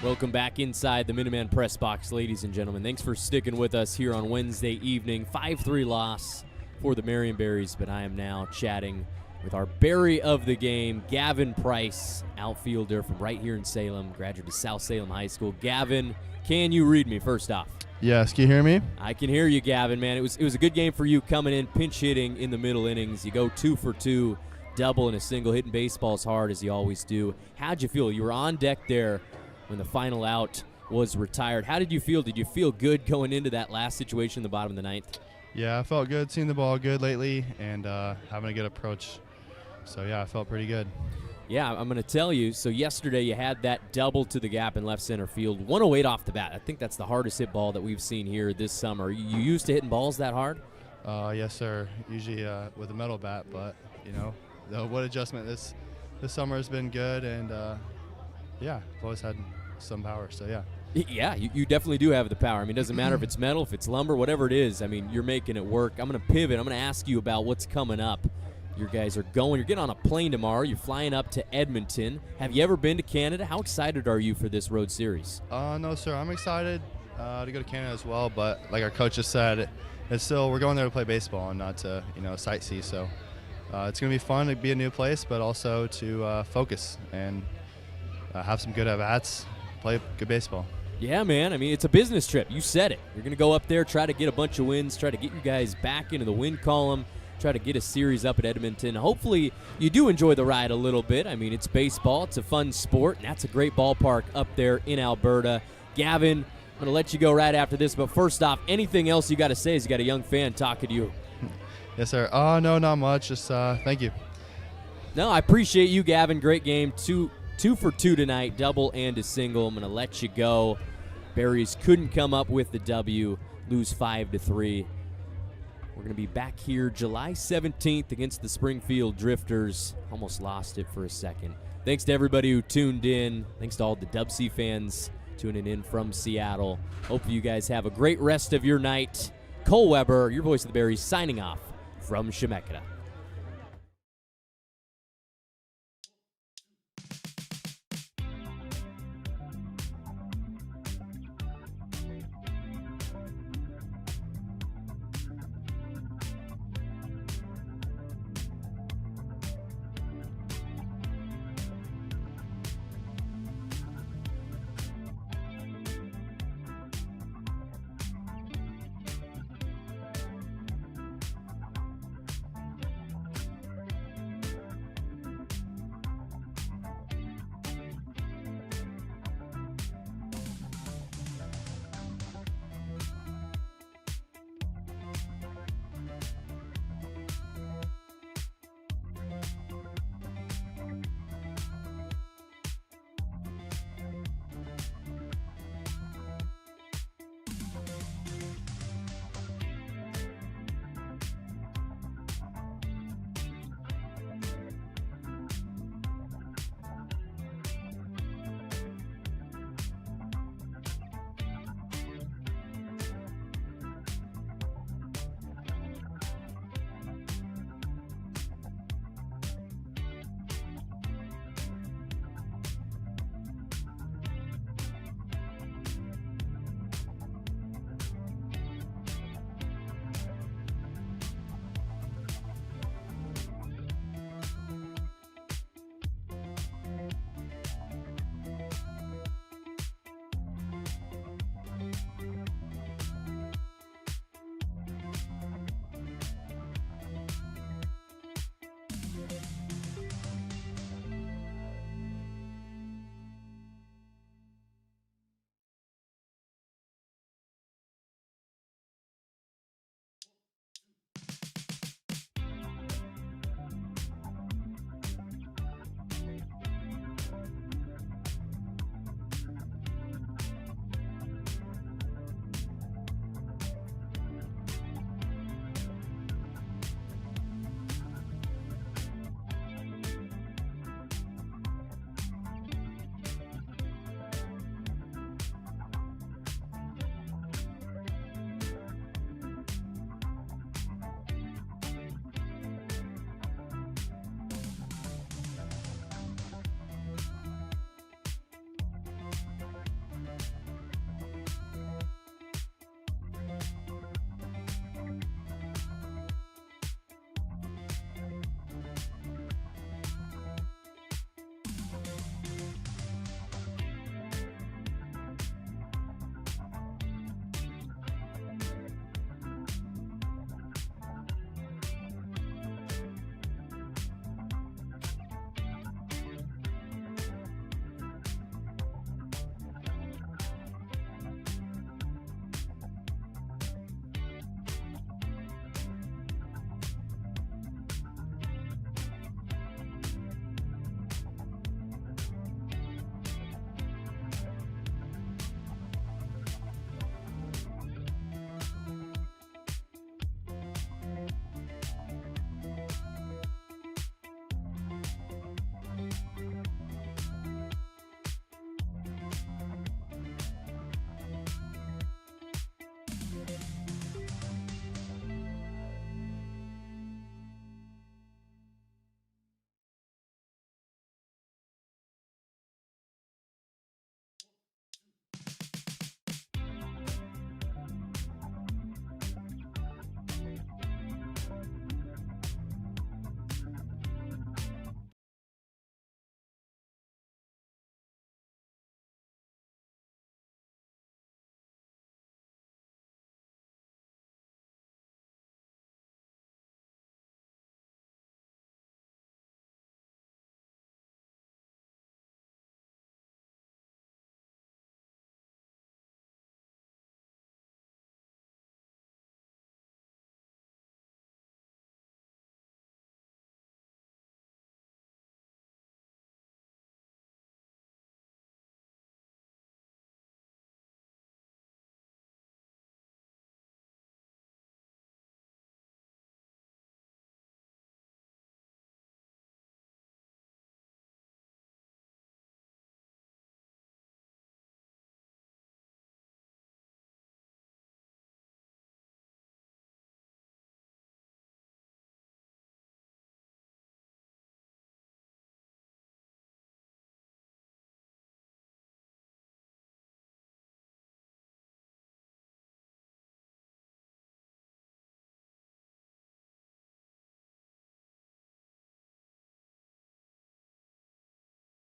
Welcome back inside the Minuteman Press Box, ladies and gentlemen. Thanks for sticking with us here on Wednesday evening. 5-3 loss for the Marion Berries, but I am now chatting with our Berry of the Game, Gavin Price, outfielder from right here in Salem, graduate of South Salem High School. Gavin, can you read me first off? Yes, can you hear me? I can hear you, Gavin, man. It was a good game for you coming in, pinch hitting in the middle innings. You go 2 for 2 double and a single, hitting baseballs hard as you always do. How'd you feel? You were on deck there when the final out was retired. How did you feel? Did you feel good going into that last situation in the bottom of the ninth? Yeah, I felt good seeing the ball good lately and having a good approach. So, yeah, I felt pretty good. Yeah, I'm going to tell you. So yesterday you had that double to the gap in left center field, 108 off the bat. I think that's the hardest hit ball that we've seen here this summer. You used to hitting balls that hard? Yes, sir. Usually with a metal bat, but, you know, the wood adjustment this summer has been good. And, yeah, I've always had some power, so, yeah. Yeah, you definitely do have the power. I mean, it doesn't matter if it's metal, if it's lumber, whatever it is. I mean, you're making it work. I'm going to pivot. I'm going to ask you about what's coming up. You guys are going. You're getting on a plane tomorrow. You're flying up to Edmonton. Have you ever been to Canada? How excited are you for this road series? No, sir. I'm excited to go to Canada as well, but like our coach just said, it's still we're going there to play baseball and not to sightsee. So it's going to be fun to be a new place, but also to focus and have some good at-bats, play good baseball. Yeah, man. I mean, it's a business trip. You said it. You're going to go up there, try to get a bunch of wins, try to get you guys back into the win column, try to get a series up at Edmonton. Hopefully you do enjoy the ride a little bit. I mean, it's baseball. It's a fun sport, and that's a great ballpark up there in Alberta. Gavin, I'm going to let you go right after this, but first off, anything else you got to say as you got a young fan talking to you? Yes, sir. No, not much. Just thank you. No, I appreciate you, Gavin. Great game. Two for two tonight, double and a single. I'm going to let you go. Berries couldn't come up with the W, lose 5-3. We're going to be back here July 17th against the Springfield Drifters. Almost lost it for a second. Thanks to everybody who tuned in. Thanks to all the DubSea fans tuning in from Seattle. Hope you guys have a great rest of your night. Cole Weber, your voice of the Berries, signing off from Chemeketa.